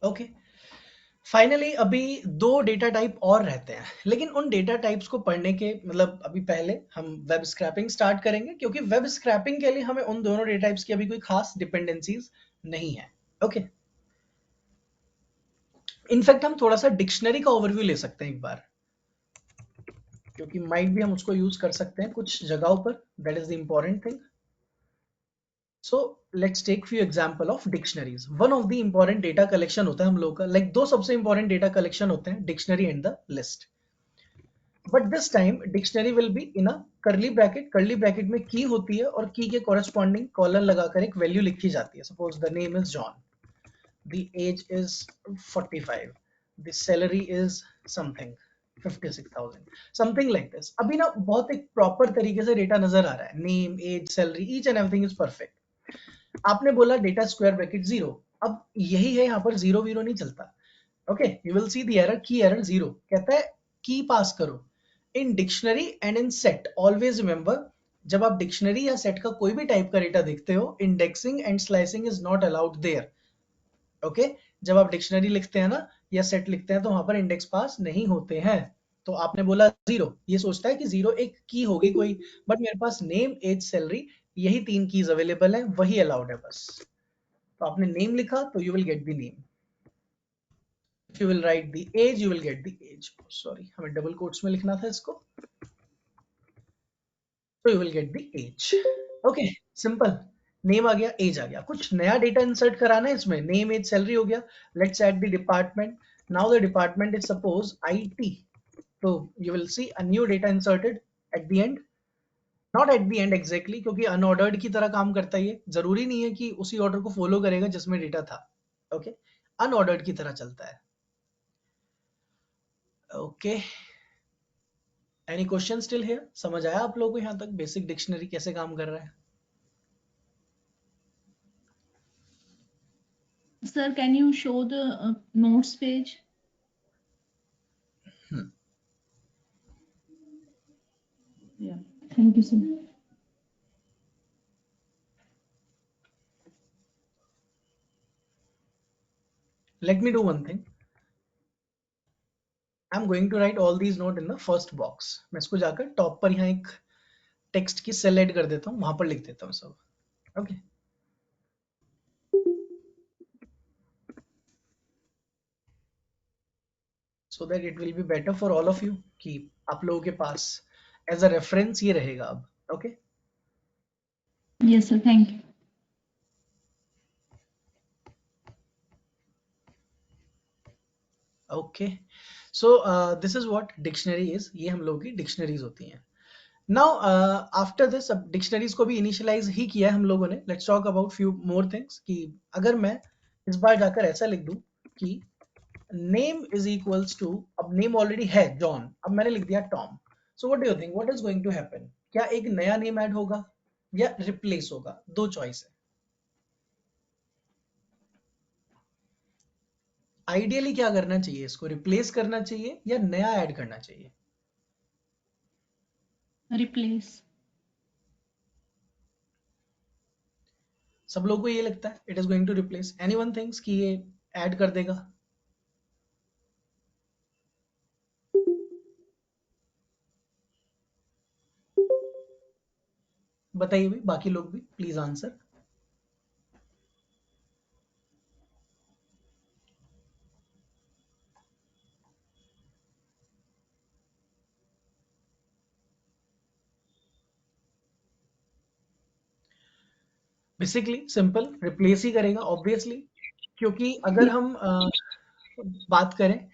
Okay, finally अभी दो डेटा टाइप और रहते हैं, लेकिन उन डेटा टाइप्स को पढ़ने के मतलब अभी पहले हम वेब स्क्रैपिंग स्टार्ट करेंगे, क्योंकि वेब स्क्रैपिंग के लिए हमें उन दोनों डेटा टाइप्स की अभी कोई खास डिपेंडेंसीज नहीं है। ओके, इनफैक्ट हम थोड़ा सा डिक्शनरी का ओवरव्यू ले सकते हैं एक बार, क्योंकि माइट भी हम उसको यूज कर सकते हैं कुछ जगहों पर, that is the important thing. So let's take few example of dictionaries. One of the important data collection होता है हम लोग का, like दो सबसे important data collection होते हैं, dictionary and the list. But this time dictionary will be in a curly bracket. Curly bracket में key होती है और key के corresponding colon लगाकर एक value लिखी जाती है. Suppose the name is John, the age is 45, the salary is something 56,000, something like this. अभी ना बहुत एक proper तरीके से डेटा नजर आ रहा है, name, age, salary, each and everything is perfect. आपने बोला डेटा स्क्वायर ब्रैकेट 0, अब यही है, यहाँ पर 0 0 नहीं चलता। Okay, you will see the error, की एरर 0 कहता है की पास करो। In dictionary and in set always remember, जब आप डिक्शनरी या सेट का कोई भी टाइप का डेटा देखते हो, indexing and slicing is not allowed there. Okay, जब आप डिक्शनरी लिखते हैं ना या सेट लिखते हैं तो वहां पर इंडेक्स पास नहीं होते हैं। तो आपने बोला 0, ये सोचता है कि 0 एक की होगी कोई, बट मेरे पास नेम, एज, सैलरी, यही 3 कीज अवेलेबल है, वही अलाउड है बस। तो आपने नेम लिखा तो you will get the name, if you will write the age you will get the age, sorry हमें डबल कोट्स में लिखना था इसको, तो you will get the age. Okay, simple, name आ गया, एज आ गया, कुछ नया डेटा इंसर्ट कराना है इसमें, नेम, एज, सैलरी हो गया। Let's add the department, now the department is suppose IT, तो you will C a new data inserted at the end, not at the end exactly, क्योंकि अनऑर्डर्ड की तरह काम करता है ये, जरूरी नहीं है कि उसी ऑर्डर को फॉलो करेगा जिसमें डेटा था। ओके, अनऑर्डर्ड की तरह चलता है। Okay, any question still here? समझ आया आप लोगों को यहाँ तक बेसिक डिक्शनरी कैसे काम कर रहा है? Sir, can you show the notes page? Yeah, thank you, sir. Let me do one thing. I'm going to write all these note in the first box. मैं इसको जाकर टॉप पर यहाँ एक टेक्स्ट की सेल ऐड कर देता हूँ, वहां पर लिख देता हूँ सब। Okay, so that it will be better for all of you कि आप लोगों के पास as a reference ये रहेगा अब। Okay, Yes, sir. Thank you. Okay, so this is what dictionary is, ये हम लोगों की डिक्शनरीज होती हैं। नाउ आफ्टर दिस, अब डिक्शनरीज को भी इनिशियलाइज ही किया है हम लोगों ने, let's talk about few more things. कि अगर मैं इस बार जाकर ऐसा लिख दूं कि नेम इज इक्वल्स टू, अब नेम ऑलरेडी है जॉन, अब मैंने लिख दिया Tom, so what do you think what is going to happen? क्या एक नया नेम ऐड होगा या रिप्लेस होगा? दो चॉइस है। आइडियली क्या करना चाहिए, इसको रिप्लेस करना चाहिए या नया ऐड करना चाहिए? Replace. सब लोगों को ये लगता है it is going to replace, anyone thinks कि ये ऐड कर देगा? बताइए भाई, बाकी लोग भी please answer. Basically simple, replace ही करेगा ऑब्वियसली, क्योंकि अगर हम बात करें,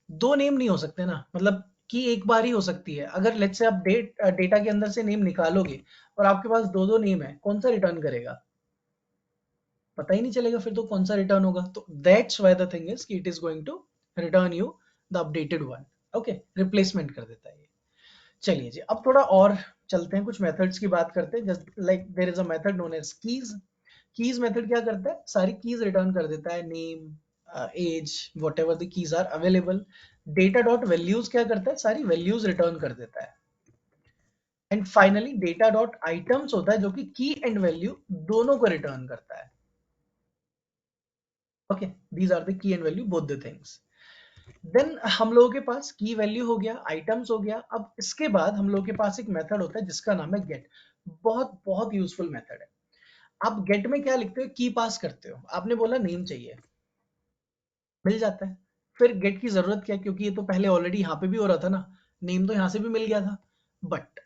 दो नेम नहीं हो सकते ना, मतलब कि एक बार ही हो सकती है। अगर लेट्स से आप डेटा के अंदर से नेम निकालोगे और आपके पास दो दो नेम है, कौन सा रिटर्न करेगा? पता ही नहीं चलेगा फिर तो कौन सा रिटर्न होगा। तो that's why the thing is कि it is going to return you the updated one. Okay, replacement कर देता है ये। चलिए जी, अब थोड़ा और चलते हैं, कुछ मेथड्स की बात करते हैं। Just like there is a method known as keys. Keys method क्या करता है? सारी कीज रिटर्न कर देता है, name, age, whatever the keys are available. Data dot values क्या करता है? सारी वैल्यूज रिटर्न कर देता है। And finally data dot items होता है जो कि की एंड वैल्यू दोनों को रिटर्न करता है। Okay, these are the key and value, both the things. Then हम लोगों के पास की वैल्यू हो गया, आइटम्स हो गया। अब इसके बाद हम लोगों के पास एक मेथड होता है जिसका नाम है गेट। बहुत बहुत यूजफुल मेथड है। आप गेट में क्या लिखते हो? की पास करते हो। आपने बोला नेम चाहिए, मिल जाता है। फिर गेट की जरूरत क्या है? क्योंकि ये तो पहले ऑलरेडी यहाँ पे भी हो रहा था ना, नेम तो यहाँ से भी मिल गया था। But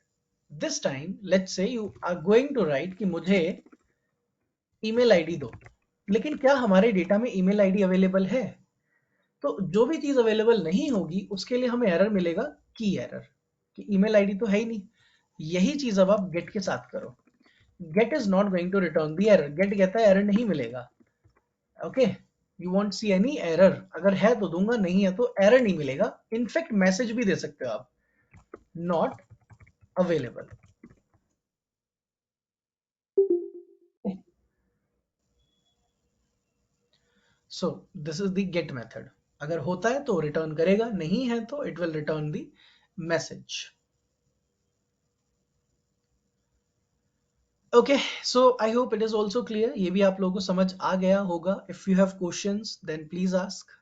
this time let's say you are going to write कि मुझे ईमेल आईडी दो, लेकिन क्या हमारे डेटा में ईमेल आईडी अवेलेबल है? तो जो भी चीज अवेलेबल नहीं होगी उसके लिए हमें एरर मिलेगा, की एरर, कि ईमेल आईडी तो है ही नहीं। यही चीज अब आप गेट के साथ करो। Get is not going to return the error. Get कहता है एरर नहीं मिलेगा। Okay, you won't see any error, अगर है तो दूंगा, नहीं है तो एरर नहीं मिलेगा। इनफैक्ट मैसेज भी दे सकते हो आप, not available. So this is the get method. अगर होता है तो रिटर्न करेगा, नहीं है तो it will return the message. Okay, so I hope it is also clear. ये भी आप लोगों को समझ आ गया होगा। If you have questions then please ask.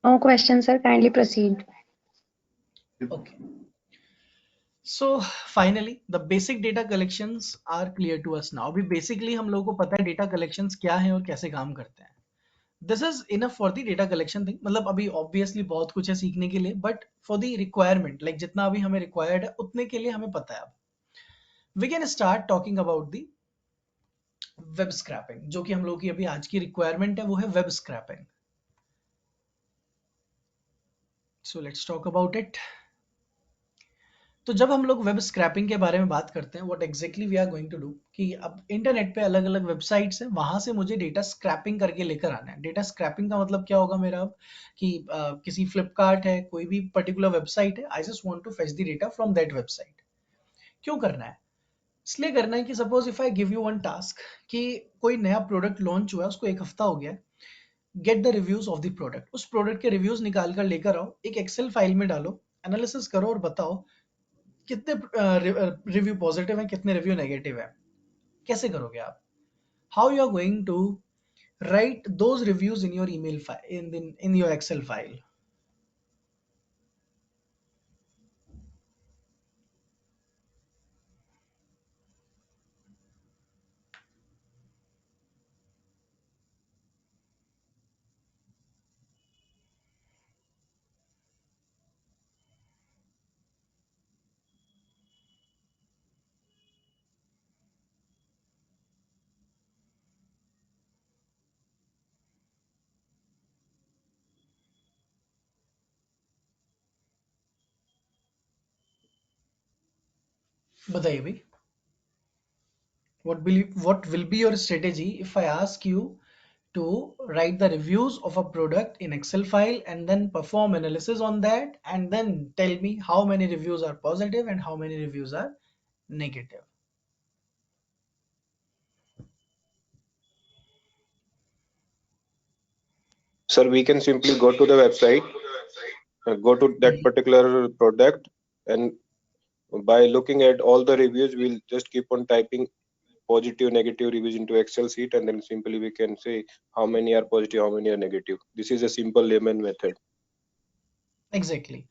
No question, sir. Kindly proceed. Okay, so finally the basic data collections are clear to us now। अभी बेसिकली हम लोगों को पता है डेटा कलेक्शंस क्या है और कैसे काम करते हैं। This is enough for the data collection thing. मतलब अभी ऑब्वियसली बहुत कुछ है सीखने के लिए, but for the requirement, like जितना अभी हमें रिक्वायर्ड है उतने के लिए हमें पता है। अब we can start talking about the web scraping, जो कि हम लोगों की अभी आज की रिक्वायरमेंट है, वो है web scrapping. So let's talk about it. तो जब हम लोग वेब स्क्रैपिंग के बारे में बात करते हैं, what exactly we are going to do, कि अब इंटरनेट पे अलग अलग वेबसाइट्स हैं, वहां से मुझे डेटा स्क्रैपिंग करके लेकर आना है। डेटा स्क्रैपिंग का मतलब क्या होगा मेरा? अब कि किसी फ्लिपकार्ट है, कोई भी पर्टिकुलर वेबसाइट है, I just want to fetch the data from that website. क्यों करना है? इसलिए करना है कि suppose if I give you one task कि कोई नया प्रोडक्ट लॉन्च हुआ है, उसको एक हफ्ता हो गया है, get the reviews of the product. उस प्रोडक्ट के रिव्यूज निकाल कर लेकर आओ, एक एक्सेल फाइल में डालो, एनालिसिस करो और बताओ कितने रिव्यू पॉजिटिव है, कितने रिव्यू नेगेटिव है। कैसे करोगे आप? How you are going to write those reviews in your email file, in your Excel file? बताइए भाई, what will be your strategy if I ask you to write the reviews of a product in Excel file and then perform analysis on that and then tell me how many reviews are positive and how many reviews are negative? Sir, we can simply go to the website, go to that particular product, and by looking at all the reviews, we'll just keep on typing positive, negative reviews into Excel sheet, and then simply we can say how many are positive, how many are negative. This is a simple layman method. Exactly.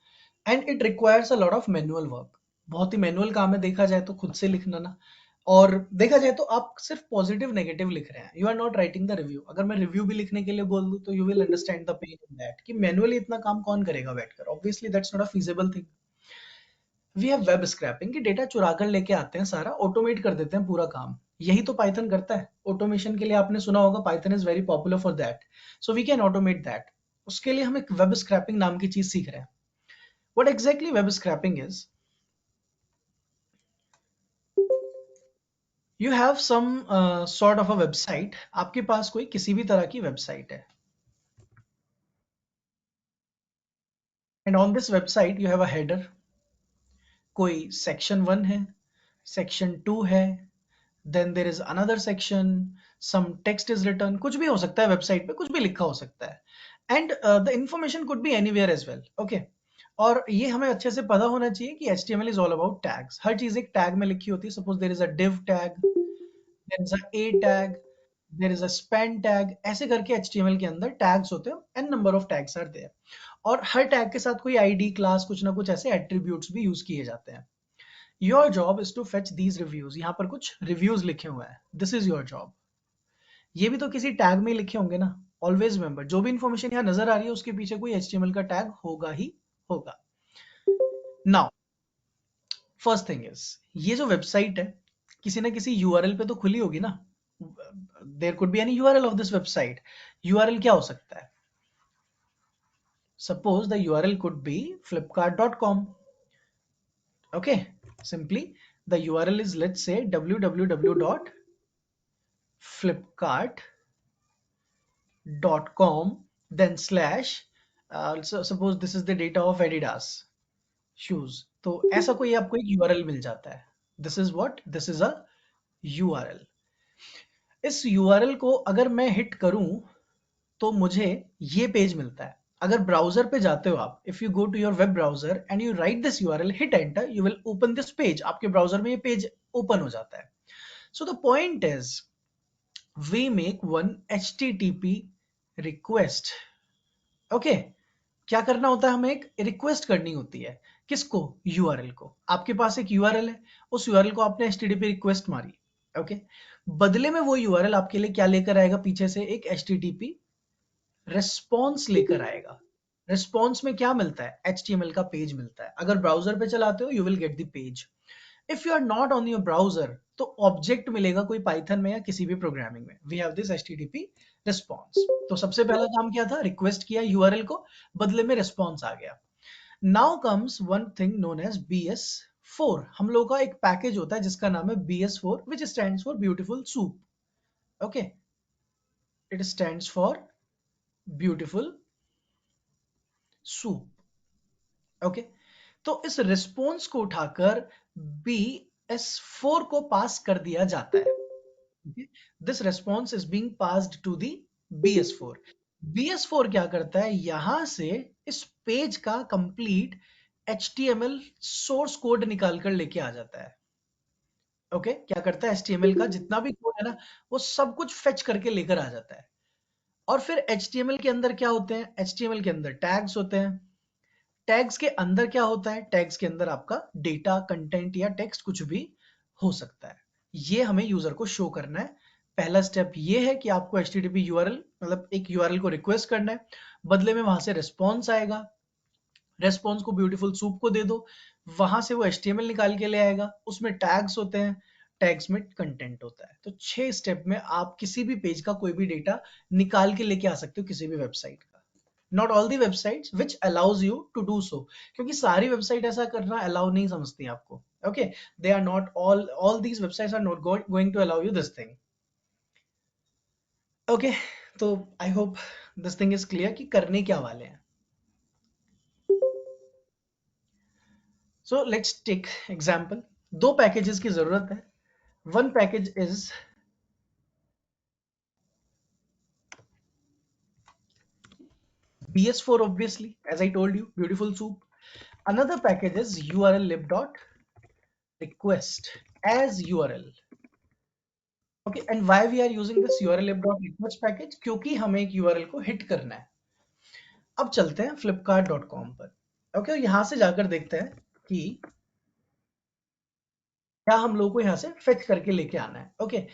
And it requires a lot of manual work. बहुत ही manual काम है, देखा जाए तो खुद से लिखना ना, और देखा जाए तो आप सिर्फ पॉजिटिव नेगेटिव लिख रहे हैं, you are not writing the review. अगर मैं रिव्यू भी लिखने के लिए बोल दूं तो you will understand the pain in that कि मैनुअली इतना काम कौन करेगा बैठकर. Obviously that's not a feasible thing. We have web scraping की डेटा चुरा कर लेके आते हैं, सारा ऑटोमेट कर देते हैं पूरा काम. यही तो पाइथन करता है. ऑटोमेशन के लिए आपने सुना होगा Python is very popular for that. So we can automate that. उसके लिए हम एक वेब स्क्रैपिंग नाम की चीज सीख रहे हैं. What exactly web scraping is? You have some sort of a website. आपके पास कोई किसी भी तरह की वेबसाइट है. And on this website you have a header. कोई section 1 है, section 2 है, then there is another section, some text is written. कुछ भी हो सकता है वेबसाइट पे, कुछ भी लिखा हो सकता है. And the information could be anywhere as well. Okay. और ये हमें अच्छे से पता होना चाहिए कि HTML is all about tags. हर चीज एक टैग में लिखी होती है. Suppose there is a div tag, there is a tag, there is a span tag. ऐसे करके HTML के अंदर टैग्स होते हैं. n number of tags are there. और हर टैग के साथ कोई ID, क्लास, कुछ ना कुछ ऐसे एट्रीब्यूट्स भी यूज किए जाते हैं. Your job is to fetch these reviews. यहाँ पर कुछ रिव्यूज लिखे हुए हैं. This is your job. ये भी तो किसी टैग में लिखे होंगे ना. ऑलवेज रिमेंबर, जो भी इंफॉर्मेशन यहाँ नजर आ रही है उसके पीछे कोई HTML का टैग होगा ही होगा. नाउ फर्स्ट थिंग इज, ये जो वेबसाइट है किसी ना किसी URL पे तो खुली होगी ना. There could be any URL of this website. URL क्या हो सकता है? Suppose the URL could be flipkart.com. okay, simply the URL is, let's say, www.flipkart.com then slash so suppose this is the data of Adidas shoes. तो ऐसा कोई आपको एक URL मिल जाता है. This is what? This is a URL. इस URL को अगर मैं हिट करूं तो मुझे ये पेज मिलता है. अगर ब्राउजर पे जाते हो आप, if you go to your web browser and you write this URL, hit enter, you will open this page. आपके ब्राउजर में ये पेज ओपन हो जाता है. So the point is, we make one HTTP request. Okay, क्या करना होता है? हमें एक रिक्वेस्ट करनी होती है. किसको? URL को. आपके पास एक URL है, उस URL को आपने HTTP रिक्वेस्ट मारी. ओके, बदले में वो URL आपके लिए क्या लेकर आएगा? पीछे से एक HTTP रिस्पॉन्स लेकर आएगा. रिस्पॉन्स में क्या मिलता है? HTML का पेज मिलता है. अगर ब्राउजर पे चलाते हो, you will get the page. If you are not on your browser, तो ऑब्जेक्ट मिलेगा कोई पाइथन में या किसी भी प्रोग्रामिंग में. We have this HTTP response. तो सबसे पहला काम क्या था? रिक्वेस्ट किया URL को, बदले में रिस्पॉन्स आ गया. Now comes one thing known as BS4. हम लोग का एक पैकेज होता है जिसका नाम है BS4, which stands for beautiful soup. Okay, it stands for beautiful soup. Okay, तो इस रिस्पॉन्स को उठाकर BS4 को पास कर दिया जाता है. This response is being passed to the BS4. BS4 क्या करता है? यहां से इस पेज का कंप्लीट HTML सोर्स कोड निकाल कर लेके आ जाता है. ओके, क्या करता है? HTML का जितना भी कोड है ना, वो सब कुछ फेच करके लेकर आ जाता है. और फिर HTML के अंदर क्या होते हैं? HTML के अंदर टैग्स होते हैं. टैग्स के अंदर क्या होता है? टैग्स के अंदर आपका डेटा, कंटेंट या टेक्स्ट कुछ भी हो सकता है. ये हमें यूजर को शो करना है. पहला स्टेप ये है कि आपको HTTP URL, मतलब एक URL को रिक्वेस्ट करना है, बदले में वहां से रिस्पॉन्स आएगा. रिस्पॉन्स को ब्यूटीफुल सूप को दे दो, वहां से वो HTML निकाल के ले आएगा. उसमें टैग्स होते हैं, टैग्स में कंटेंट होता है. तो 6 स्टेप में आप किसी भी पेज का कोई भी डेटा निकाल के लेके आ सकते हो किसी भी वेबसाइट का. Not all the websites which allows you to do so, क्योंकि सारी वेबसाइट ऐसा करना अलाउ नहीं समझती आपको. Okay, they are not all these websites are not going to allow you this thing. Okay, तो I hope this thing is clear कि करने क्या वाले हैं. So let's take example. 2 packages की जरूरत है. One package is BS4, obviously, as I told you, beautiful soup. Another package is URL lib.request as URL. Okay, and why we are using this URL lib.request package? क्योंकि हमें एक URL को hit करना है. अब चलते हैं flipkart.com पर. ओके, यहां से जाकर देखते हैं कि क्या हम लोग को यहां से फेच करके लेके आना है. ओके,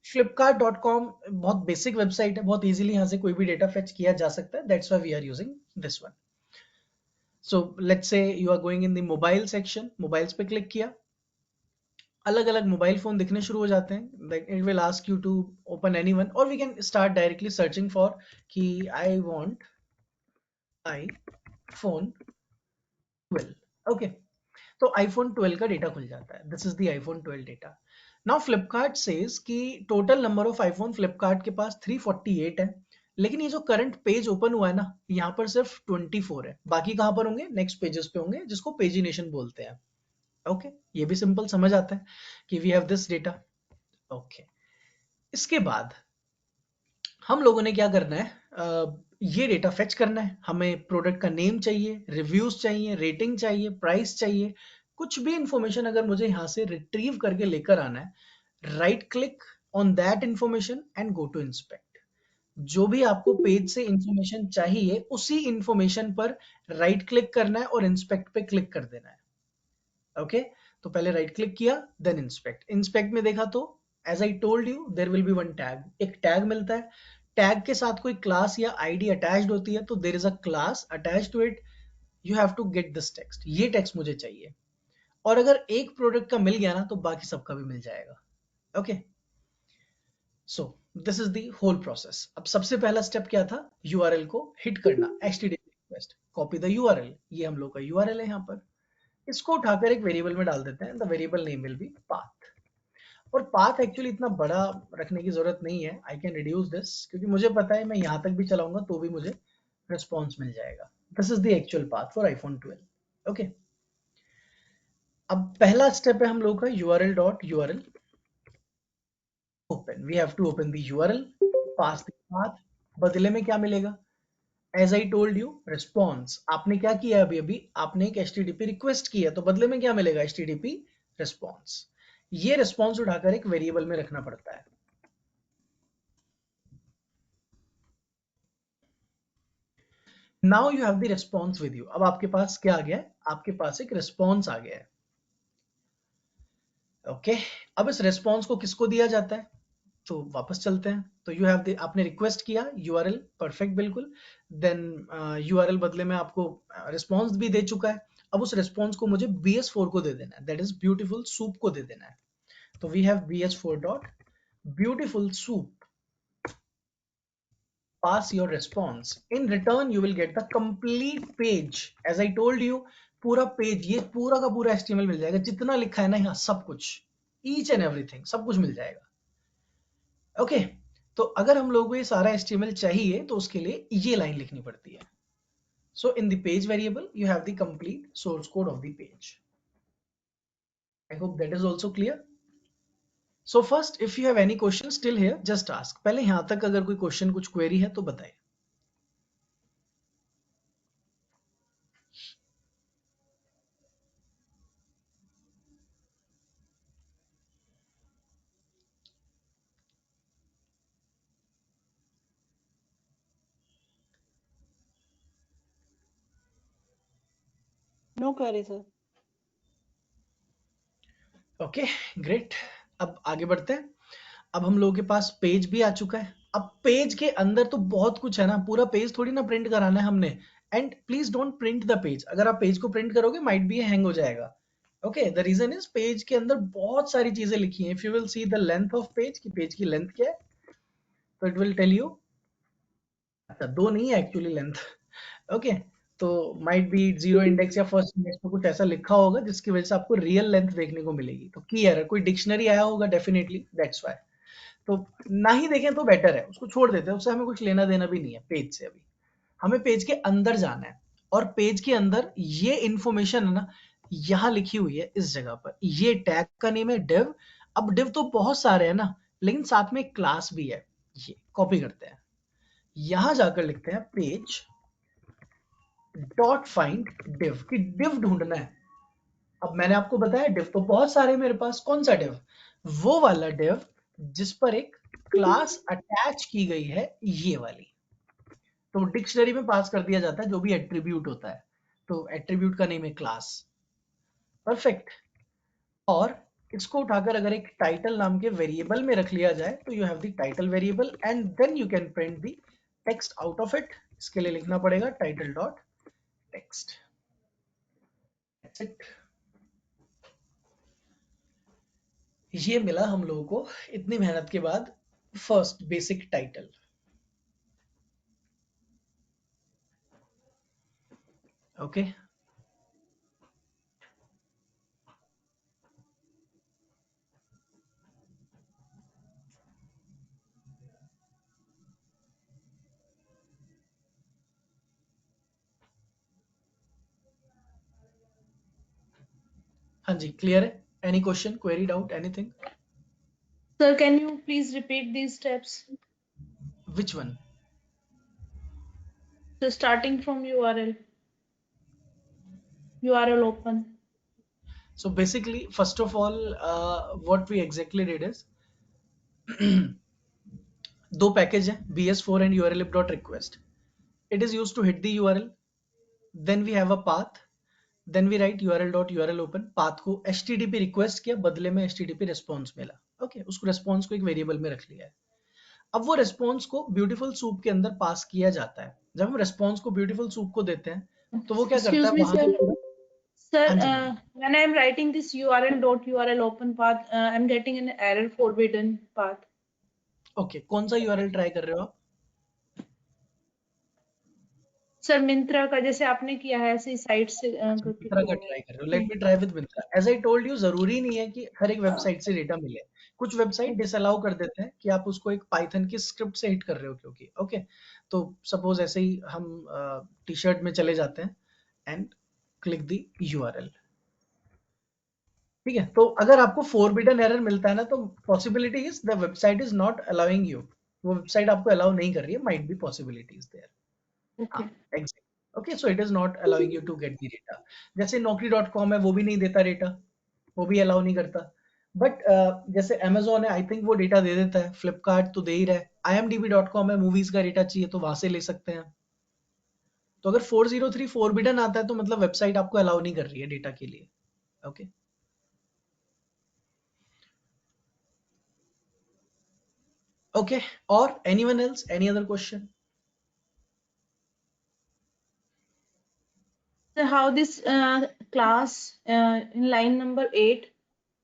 flipkart.com बहुत बेसिक वेबसाइट है, बहुत इजीली यहां से कोई भी डेटा फेच किया जा सकता है. That's why we are using this one. So let's say you are going in the mobile section. Mobiles पे क्लिक किया, अलग अलग मोबाइल फोन दिखने शुरू हो जाते हैं. It will ask you to open anyone, और we can start directly searching for कि आई वांट iPhone 12. ओके, तो iPhone 12 का डेटा खुल जाता है. This is the iPhone 12 data. Now Flipkart says कि total number of iPhone Flipkart के पास 348 है, लेकिन ये जो करंट पेज ओपन हुआ है ना, यहाँ पर सिर्फ 24 है. बाकी कहां पर होंगे? नेक्स्ट पेजेस पे होंगे, जिसको पेजिनेशन बोलते हैं. ओके, ये भी सिंपल समझ आता है कि we have this data. Okay, इसके बाद हम लोगों ने क्या करना है? ये डेटा फेच करना है. हमें प्रोडक्ट का नेम चाहिए, रिव्यूज चाहिए, रेटिंग चाहिए, प्राइस चाहिए. कुछ भी इंफॉर्मेशन अगर मुझे यहां से रिट्रीव करके लेकर आना है, right click on that information and go to inspect. जो भी आपको पेज से इंफॉर्मेशन चाहिए, उसी इंफॉर्मेशन पर राइट क्लिक करना है और इंस्पेक्ट पे क्लिक कर देना है. ओके, तो पहले राइट क्लिक किया, देन इंस्पेक्ट. इंस्पेक्ट में देखा तो as I told you there will be one tag. एक टैग मिलता है. टैग के साथ कोई क्लास या आईडी अटैच्ड होती है, तो there is a class attached to it. You have to get this text. ये टेक्स्ट मुझे चाहिए. और अगर एक प्रोडक्ट का मिल गया ना, तो बाकी सबका भी मिल जाएगा. Okay, so this is the whole process. अब सबसे पहला स्टेप क्या था? यूआरएल को हिट करना. HTTP request, copy the URL. ये हम लोग का यूआरएल है. यहाँ पर इसको उठाकर एक वेरिएबल में डाल देते हैं. The variable name will be path. और पाथ एक्चुअली इतना बड़ा रखने की जरूरत नहीं है. आई कैन रिड्यूस दिस, क्योंकि मुझे पता है मैं यहां तक भी चलाऊंगा तो भी मुझे रिस्पॉन्स मिल जाएगा. This is the actual path for iPhone 12. Okay, अब पहला स्टेप है हम लोग का url.url open. We have to open the URL, pass the path. बदले में क्या मिलेगा? As I told you, response. आपने क्या किया? अभी अभी आपने एक HTTP रिक्वेस्ट किया, तो बदले में क्या मिलेगा? HTTP response. ये रिस्पॉन्स उठाकर एक वेरिएबल में रखना पड़ता है. Now you have the response with you. अब आपके पास क्या आ गया है? आपके पास एक रिस्पॉन्स आ गया है. ओके, अब इस रिस्पॉन्स को किसको दिया जाता है? तो वापस चलते हैं. तो यू हैव आपने रिक्वेस्ट किया URL, परफेक्ट, बिल्कुल. देन URL बदले में आपको रिस्पॉन्स भी दे चुका है. अब उस रिस्पॉन्स को मुझे BS4 को दे देना है, दैट इज ब्यूटीफुल सूप को दे देना है. तो we have BS4.beautiful soup. Pass your response. In return, you will get the complete page. As I told you, पूरा पेज, ये पूरा का पूरा HTML मिल जाएगा. जितना लिखा है ना यहाँ, सब कुछ, each and everything, सब कुछ मिल जाएगा. ओके, तो अगर हम लोगों को ये सारा HTML चाहिए, तो उसके लिए ये लाइन लिखनी पड़ती है. So in the page variable, you have the complete source code of the page. I hope that is also clear. So first, if you have any questions still here, just ask. पहले यहाँ तक अगर कोई question, कुछ query है तो बताइए. No query sir. Okay, great. अब आगे बढ़ते हैं. अब हम लोगों के पास पेज भी आ चुका है. अब पेज के अंदर तो बहुत कुछ है ना, पूरा पेज थोड़ी ना प्रिंट कराना है हमने. And please don't print the page. अगर आप पेज को प्रिंट करोगे, माइट बी हैंग हो जाएगा. Okay, the reason is page के अंदर बहुत सारी चीजें लिखी हैं. If you will see the length of page, की पेज की लेंथ क्या है, तो इट विल टेल यू अच्छा 2 नहीं है एक्चुअली लेंथ। ओके, तो माइट बी 0 इंडेक्स या फर्स्ट इंडेक्स में कुछ ऐसा लिखा होगा जिसकी वजह से आपको रियल लेंथ देखने को मिलेगी। तो की एरर कोई डिक्शनरी आया होगा डेफिनेटली, दैट्स व्हाई। तो ना ही देखें तो बेटर है, उसको छोड़ देते हैं, उससे हमें कुछ लेना देना भी नहीं है पेज से। अभी हमें पेज के अंदर जाना है, और पेज के अंदर ये इंफॉर्मेशन है ना, यहाँ लिखी हुई है इस जगह पर। ये टैग का नेम है div। अब div तो बहुत सारे हैं ना, लेकिन साथ में एक क्लास भी है। ये कॉपी करते हैं, यहां जाकर लिखते हैं पेज डॉट फाइंड div कि div ढूंढना है। अब मैंने आपको बताया div तो बहुत सारे हैं मेरे पास, कौन सा div? वो वाला div जिस पर एक क्लास अटैच की गई है, ये वाली। तो डिक्शनरी में पास कर दिया जाता है जो भी एट्रीब्यूट होता है, तो एट्रीब्यूट का नेम है क्लास। परफेक्ट। और इसको उठाकर अगर एक टाइटल नाम के वेरिएबल में रख लिया जाए तो you have the title variable and then you can print the text out of it. इसके लिए लिखना पड़ेगा title dot text. That's it. ये मिला हम लोगों को इतनी मेहनत के बाद फर्स्ट बेसिक टाइटल। ओके, हाँ जी, क्लियर है? Any question, query, doubt, anything? Sir, can you please repeat these steps? Which one? So starting from URL open. So basically, first of all, what we exactly did is दो package है bs4 and urllib.request. It is used to hit the URL. Then we have a path. Then we write url.urlopen. path को http request किया, बदले में http response मिला। Okay, उसको response को एक वेरिएबल में रख लिया है। अब वो response को beautiful soup के अंदर पास किया जाता है। जब हम response को beautiful soup को देते हैं तो वो क्या करता Excuse है me, वहां sir. से पूरा। Sir, हाँ जी ma'am. when I'm writing this URL open path, I'm getting an error forbidden path. Okay, कौन सा URL ट्राई कर रहे हो आप? सर मिंत्रा का जैसे आपने किया है ऐसे साइट से अच्छा, करके मिंत्रा का किया ट्राई कर रहे हो। है। Let me try with Myntra. As I told you, जरूरी नहीं है कि हर एक वेबसाइट से डेटा मिले। कुछ वेबसाइट डिसअलाउ कर देते हैं कि आप उसको एक पाइथन की स्क्रिप्ट से हिट कर रहे हो, क्योंकि ओके। तो सपोज ऐसे ही हम टी शर्ट में चले जाते हैं एंड क्लिक द यूआरएल। ठीक है, तो अगर आपको फोरबिडन एरर मिलता है ना, तो possibility is the website is not allowing you. वो वेबसाइट आपको अलाउ नहीं कर रही है, might be possibilities there. Okay exact. Okay, so it is not allowing you to get the data. जैसे naukri.com है, वो भी नहीं देता डेटा, वो भी अलाउ नहीं करता। बट जैसे अमेजोन है, आई थिंक वो डेटा दे देता है। फ्लिपकार्ट तो दे ही रहा है। imdb.com है, मूवीज का डेटा चाहिए तो वहां से ले सकते हैं। तो अगर 403 फोरबिडन आता है तो मतलब वेबसाइट आपको अलाउ नहीं कर रही है डेटा के लिए। Okay, okay. और anyone else, any other question? so how this class in line number 8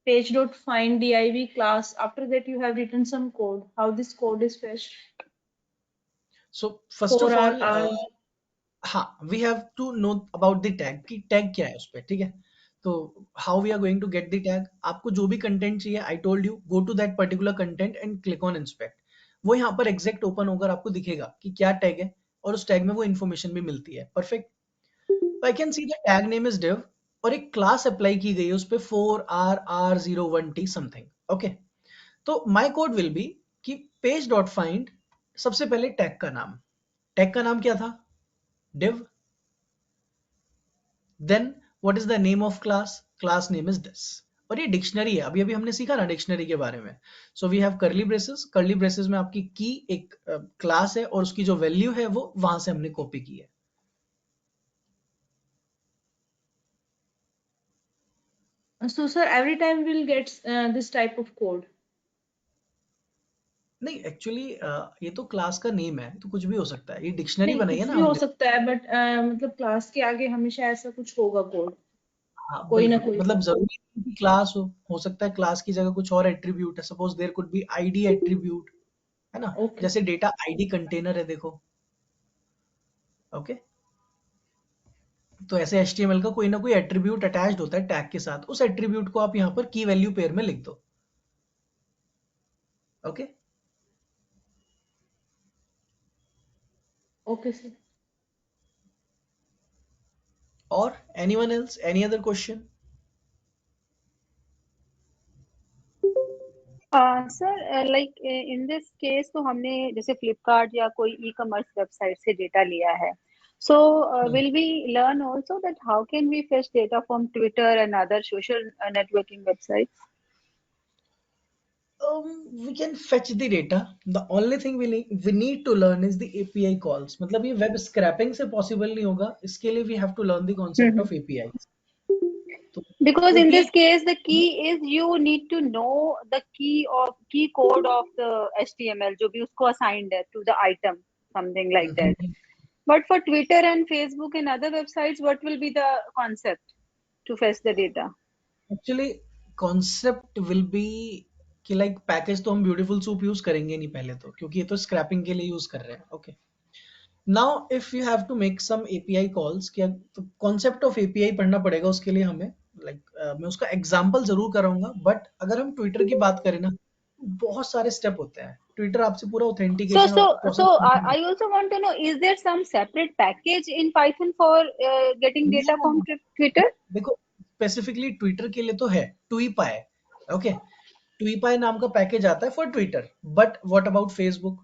page dot find div class, after that you have written some code, how this code is fetched so first for of our all, हाँ, we have to know about the tag कि tag क्या है उस पर। ठीक है, तो how we are going to get the tag? आपको जो भी कंटेंट चाहिए, I told you, go to that particular content and click on inspect. वो यहाँ पर एग्जैक्ट ओपन होकर आपको दिखेगा कि क्या टैग है, और उस टैग में वो इन्फॉर्मेशन भी मिलती है। परफेक्ट। तो I can see the tag name is div और एक क्लास अप्लाई की गई है उस पर 4rr01t समथिंग। ओके, तो माई कोड विल बी कि पेज डॉट फाइंड, सबसे पहले टैग का नाम। टैग का नाम क्या था? div। Then what is the name of class? Class name is this. और ये डिक्शनरी है, अभी अभी हमने सीखा ना डिक्शनरी के बारे में। So we have curly braces. Curly braces में आपकी की एक क्लास है और उसकी जो वैल्यू है वो वहां से हमने कॉपी की है। so sir every time we'll get this type of code? नहीं, एक्चुअली ये तो क्लास का नेम है, तो कुछ भी हो सकता है। ये डिक्शनरी नहीं बनाई है कुछ ना भी हो हमने। सकता है बट मतलब क्लास के आगे हमेशा ऐसा कुछ होगा कोड, हाँ कोई ना बिल्कुल, कोई मतलब तो। जरूरी नहीं कि क्लास हो सकता है क्लास की जगह कुछ और एट्रीब्यूट है। Suppose there could be ID attribute, है ना? ओके जैसे डेटा आईडी कंटेनर है, देखो ओके, तो ऐसे HTML का कोई ना कोई एट्रीब्यूट अटैच्ड होता है टैग के साथ, उस एट्रीब्यूट को आप यहाँ पर की वैल्यू पेयर में लिख दो। Okay, Okay, sir. और anyone else, any other question? Sir like in this case तो हमने जैसे फ्लिपकार्ट या कोई ई कॉमर्स वेबसाइट से डेटा लिया है, so will we learn also that how can we fetch data from Twitter and other social networking websites? We can fetch the data. The only thing we need to learn is the API calls. मतलब ये web scrapping से possible नहीं होगा, इसके लिए we have to learn the concept of APIs. तो Because in API this case, the key is you need to know the key code of the HTML जो भी उसको assigned है to the item, something like that. But for Twitter and Facebook and other websites, what will be the concept to fetch the data? Actually concept will be कि like package तो हम beautiful soup use करेंगे नहीं पहले तो, क्योंकि ये तो स्क्रैपिंग के लिए यूज कर रहे हैं। Okay, now if you have to make some API calls, क्या तो कॉन्सेप्ट ऑफ एपीआई पढ़ना पड़ेगा उसके लिए हमें। मैं उसका एग्जांपल जरूर कराऊंगा, बट अगर हम ट्विटर की बात करें ना, बहुत सारे स्टेप होते हैं। ट्विटर आपसे पूरा authentication So process. I also want to know, is there some separate package in Python for getting data from Twitter? देखो स्पेसिफिकली ट्विटर के लिए तो है ट्वीपाई। ओके, ट्वीपाई नाम का पैकेज आता है for Twitter, but what about Facebook?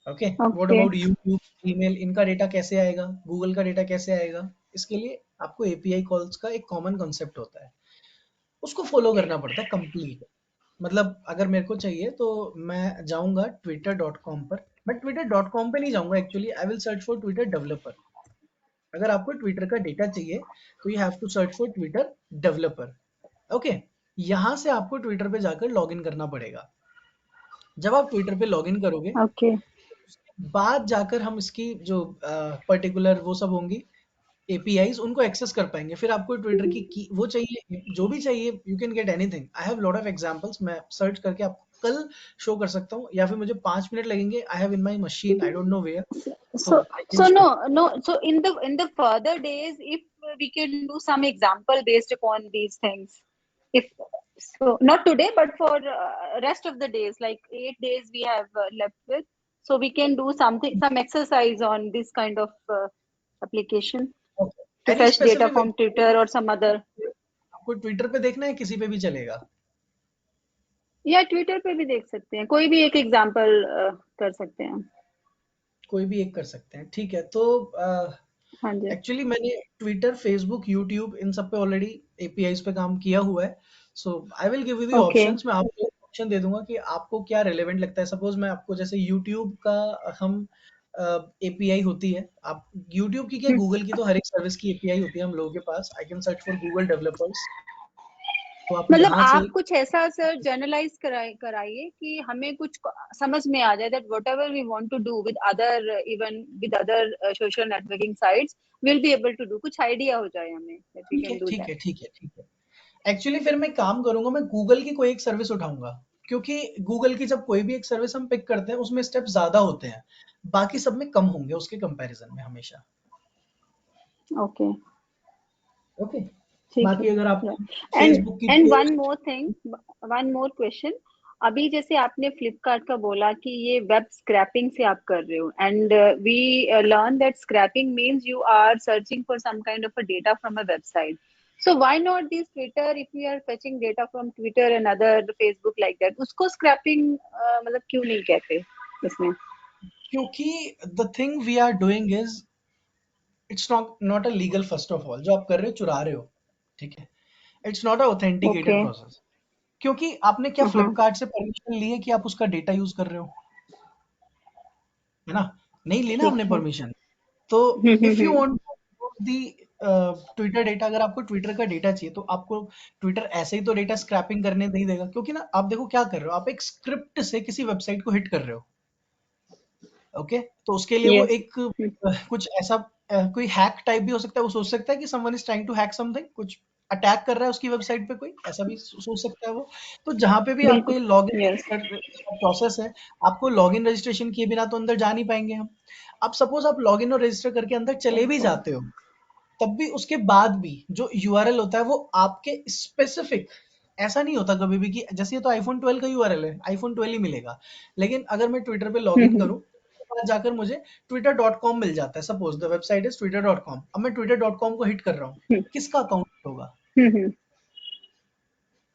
Okay, what Okay. About YouTube, email, इनका डेटा कैसे आएगा, गूगल का डेटा कैसे आएगा? इसके लिए आपको एपीआई कॉल्स का एक कॉमन कॉन्सेप्ट होता है, उसको फॉलो करना पड़ता है कंप्लीट। मतलब अगर मेरे को चाहिए तो मैं जाऊंगा twitter.com पर, मैं twitter.com पे नहीं जाऊंगा actually, I will search for Twitter developer. अगर आपको ट्विटर का डेटा चाहिए तो you have to search for Twitter developer. Okay, यहां से आपको ट्विटर पे जाकर लॉगिन करना पड़ेगा। जब आप ट्विटर पे लॉगिन करोगे, Okay. उसके बाद जाकर हम इसकी जो पर्टिकुलर वो सब होंगी एपीआईज, उनको एक्सेस कर पाएंगे। फिर आपको ट्विटर की वो चाहिए, जो भी चाहिए, you can get anything. I have lot of examples, मैं सर्च करके आपको कल शो कर सकता हूँ, या फिर मुझे 5 मिनट लगेंगे। I have in my machine, I don't know where, तो I can show. So in the further days, if we can do some example based upon these things, if so, not today, but for rest of the days, like 8 days we have left with, so we can do something, some exercise on this kind of application to any fetch data specific from Twitter or some other. आपको Twitter पे देखना है, किसी पे भी चलेगा? या Twitter पे भी देख सकते हैं, कोई भी एक एग्जांपल कर सकते हैं। कोई भी एक कर सकते हैं, ठीक है। तो हाँ जी। एक्चुअली मैंने ट्विटर, फेसबुक, यूट्यूब, इन सब पे ऑलरेडी एपीआईज पे काम किया हुआ है। So I will give you the Okay. Options. मैं आपको ऑप्शन दे दूंगा कि आपको क्या रिलेवेंट लगता है। सपोज मैं आपको, जैसे यूट्यूब का हम एपीआई होती है, आप यूट्यूब की क्या, गूगल की तो हर एक सर्विस की एपीआई होती है हम लोगों के पास। I can search for Google developers, तो आप मतलब यहाँ से आप कुछ ऐसा सर जनरलाइज कराइए कि हमें कुछ समझ में आ जाए that whatever we want to do with other, even with other social networking sites, will be able to do. कुछ आइडिया हो जाए हमें दैट वी ठीक कैन है, डू ठीक दैट। है, ठीक है, ठीक है। एक्चुअली फिर मैं काम करूंगा, मैं गूगल की कोई एक सर्विस उठाऊंगा, क्योंकि गूगल की जब कोई भी एक सर्विस हम पिक करते हैं उसमें स्टेप ज्यादा होते हैं, बाकी सब में कम होंगे उसके कंपैरिजन में हमेशा। ओके, ओके, ठीक बाकी है। अगर आप एंड फेसबुक की and one post, more thing, one more question. अभी जैसे आपने फ्लिपकार्ट का बोला कि ये वेब स्क्रैपिंग से आप कर रहे हो, and we learn that scraping means you are searching for some kind of a data from a website. So why not this Twitter, if we are fetching data from Twitter and other Facebook like that, उसको scrapping मतलब क्यों नहीं कहते इसमें? क्योंकि the thing we are doing is, it's not a legal. First of all, जो आप कर रहे हो चुरा रहे हो, ठीक है। It's not a authenticated Okay. Process, क्योंकि आपने क्या फ्लिपकार्ट से परमिशन ली है कि आप उसका डेटा यूज कर रहे हो, है ना? नहीं ली ना हमने ठीक है। परमिशन। तो if you want the Twitter data, अगर आपको ट्विटर का डेटा चाहिए तो आपको ट्विटर ऐसे ही तो डेटा स्क्रैपिंग करने नहीं देगा, क्योंकि ना आप देखो क्या कर रहे हो, आप एक स्क्रिप्ट से किसी वेबसाइट को हिट कर रहे हो। ओके, तो उसके लिए वो Yes. एक कुछ ऐसा कोई हैक टाइप भी हो सकता है। वो सोच सकता है कि someone is trying to hack something, कुछ अटैक कर रहा है उसकी वेबसाइट पे कोई, ऐसा भी सोच सकता है वो। तो जहां पे भी आपको बिल्कुल। ये लॉगिन यस। प्रोसेस है, आपको लॉगिन रजिस्ट्रेशन किए बिना तो अंदर जा नहीं पाएंगे हम। अब सपोज आप लॉगिन और रजिस्टर करके अंदर चले भी जाते हो, तब भी उसके बाद भी जो यूआरएल होता है वो आपके स्पेसिफिक, ऐसा नहीं होता कभी भी कि जैसे ये तो आईफोन 12 का यूआरएल है, आईफोन 12 ही मिलेगा। लेकिन अगर मैं ट्विटर पे लॉगिन करूं, उसके बाद जाकर मुझे twitter.com मिल जाता है। Suppose the website is twitter.com, अब मैं twitter.com को हिट कर रहा हूं, किसका अकाउंट होगा?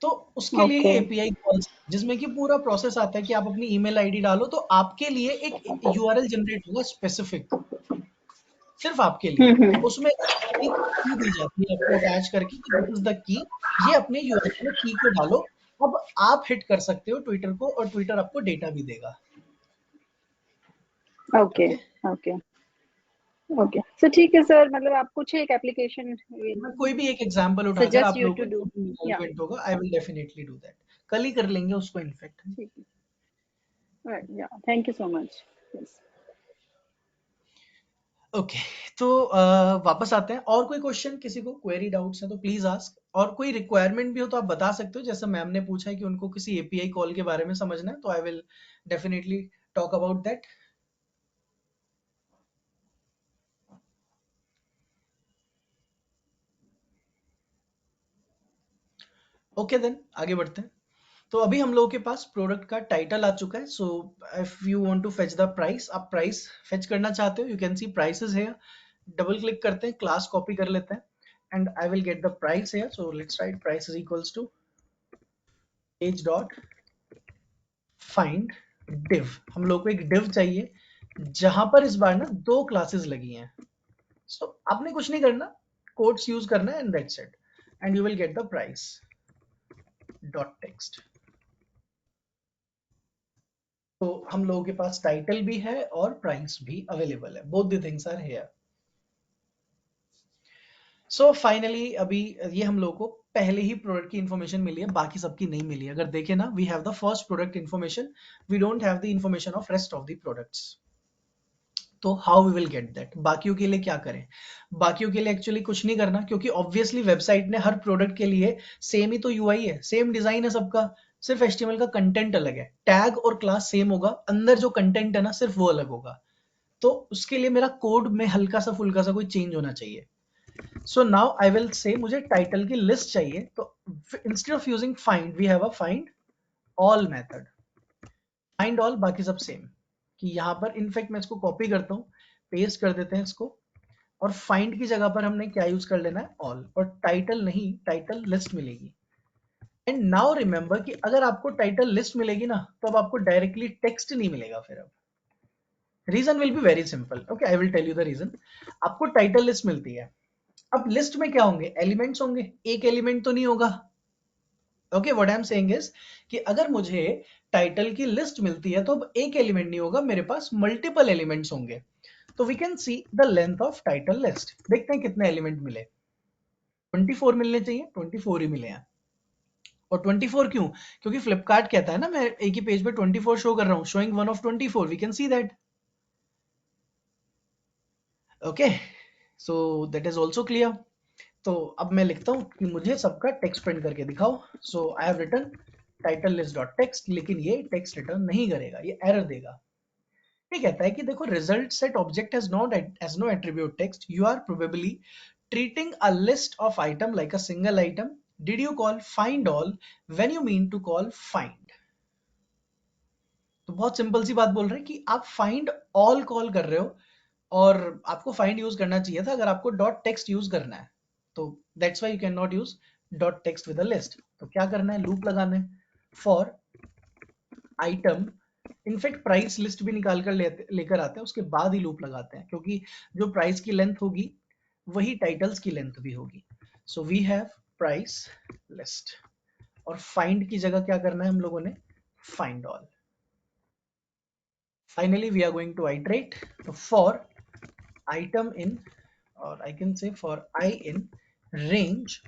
तो उसके लिए ओके। ये एपीआई कॉल्स, जिसमें कि पूरा प्रोसेस आता है कि आप अपनी ईमेल आईडी डालो तो आपके लिए एक यूआरएल जनरेट होगा स्पेसिफिक, सिर्फ आपके लिए। उसमें की दी जाती है आपको अटैच करके कि दिस इज द की, ये अपने यूआरएल में की को डालो। अब आप हिट कर सकते हो ट्विटर को और ट्विटर आपको डेटा भी देगा। ओके। ओके। ओके, सो ठीक है सर, मतलब आप कुछ एक एप्लीकेशन मैं कोई भी एक एग्जांपल उठाकर सजेस्ट आप यू लोगों टू को डू। जो भी या रिलेवेंट होगा, आई विल डेफिनेटली डू दैट। कल ही कर लेंगे उसको इनफैक्ट। ठीक है। या thank you so much. Yes. Okay, तो वापस आते हैं। और कोई क्वेश्चन, किसी को क्वेरी डाउट्स है तो प्लीज आस्क। और कोई रिक्वायरमेंट भी हो तो आप बता सकते हो, जैसे मैम ने पूछा है कि उनको किसी एपीआई कॉल के बारे में समझना है, तो I will definitely talk about that. Okay then आगे बढ़ते हैं। तो अभी हम लोगों के पास प्रोडक्ट का टाइटल आ चुका है। So if you want to fetch the price, आप प्राइस फेच करना चाहते हो, you can see prices here. Double click करते हैं, क्लास कॉपी कर लेते हैं and I will get the price here. So let's write price is equals to page dot find div. हम लोग को एक डिव चाहिए जहां पर इस बार ना दो क्लासेस लगी हैं। सो आपने कुछ नहीं करना, कोड्स यूज करना है and that's it, and you will get the price dot text. तो हम लोगों के पास टाइटल भी है और प्राइस भी अवेलेबल है, both the things are here. So finally अभी ये हम लोगों को पहले ही प्रोडक्ट की इंफॉर्मेशन मिली है, बाकी सबकी नहीं मिली है। अगर देखें ना, we have the first product information, we don't have the information of rest of the products. तो how we will get that? बाकियों के लिए क्या करें? बाकियों के लिए एक्चुअली कुछ नहीं करना, क्योंकि ऑब्वियसली वेबसाइट ने हर प्रोडक्ट के लिए सेम ही तो यूआई है, सेम डिजाइन है सबका, सिर्फ एचटीएमएल का कंटेंट अलग है। टैग और क्लास सेम होगा, अंदर जो कंटेंट है ना सिर्फ वो अलग होगा। तो उसके लिए मेरा कोड में हल्का सा फुल्का सा कोई चेंज होना चाहिए। So now I will say मुझे टाइटल की लिस्ट चाहिए, तो instead of using find we have a find all method. Find all, बाकी सब सेम। कि यहां पर इनफैक्ट मैं इसको कॉपी करता हूं, पेस्ट कर देते हैं इसको, और फाइंड की जगह पर हमने क्या यूज कर लेना है? ऑल। और टाइटल नहीं, टाइटल लिस्ट मिलेगी। एंड नाउ रिमेंबर कि अगर आपको टाइटल लिस्ट मिलेगी ना, तो अब आपको डायरेक्टली टेक्स्ट नहीं मिलेगा। फिर अब reason will be very simple. Okay, I will tell you the reason. आपको टाइटल लिस्ट मिलती है, अब लिस्ट में क्या होंगे? एलिमेंट्स होंगे, एक एलिमेंट तो नहीं होगा। Okay, what I am saying is कि अगर मुझे टाइटल की लिस्ट मिलती है तो अब एक एलिमेंट नहीं होगा, मेरे पास मल्टीपल एलिमेंट्स होंगे। तो we can see the length of title list. देखते हैं कितने एलिमेंट मिले। 24 मिलने चाहिए, 24 ही मिले हैं। और 24 क्यों? क्योंकि फ्लिपकार्ट कहता है ना, मैं एक ही पेज पे 24 शो कर रहा हूं, showing one of 24, we can see that. Okay, so that is also clear. तो अब मैं लिखता हूं कि मुझे सबका टेक्स्ट प्रिंट करके दिखाओ। So I have written title list dot text, लेकिन ये टेक्स्ट रिटर्न नहीं करेगा, ये एरर देगा। ये कहता है कि देखो, result set object has no attribute text, you are probably treating a list of item like a single item. Did you call find all when you mean to call find? तो बहुत simple सी बात बोल रहे हैं कि आप find all call कर रहे हो, और आपको find यूज करना चाहिए था अगर आपको डॉट टेक्स्ट यूज करना है। तो that's why you cannot use dot text with a list। तो क्या करना है? लूप लगाना है for item. In fact price list भी निकाल कर लेकर आते हैं, उसके बाद ही लूप लगाते हैं, क्योंकि जो प्राइस की लेंथ होगी वही टाइटल्स की लेंथ भी होगी। So we have price list, और फाइंड की जगह क्या करना है हम लोगों ने? Find all. Finally we are going to iterate. तो फॉर आइटम इन, और I can say for I in range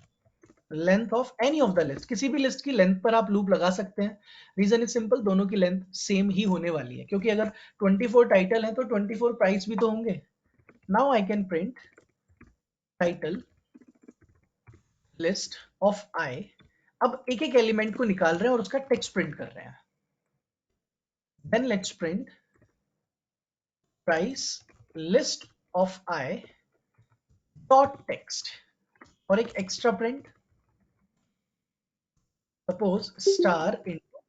length of any of the list, किसी भी लिस्ट की लेंथ पर आप लूप लगा सकते हैं। रीजन इज सिंपल, दोनों की लेंथ सेम ही होने वाली है, क्योंकि अगर 24 टाइटल है तो 24 प्राइस भी तो होंगे। Now I can print title list of I. अब एक एक एलिमेंट को निकाल रहे हैं और उसका टेक्स्ट प्रिंट कर रहे हैं। Then let's print price list of I dot text, और एक extra print, suppose star into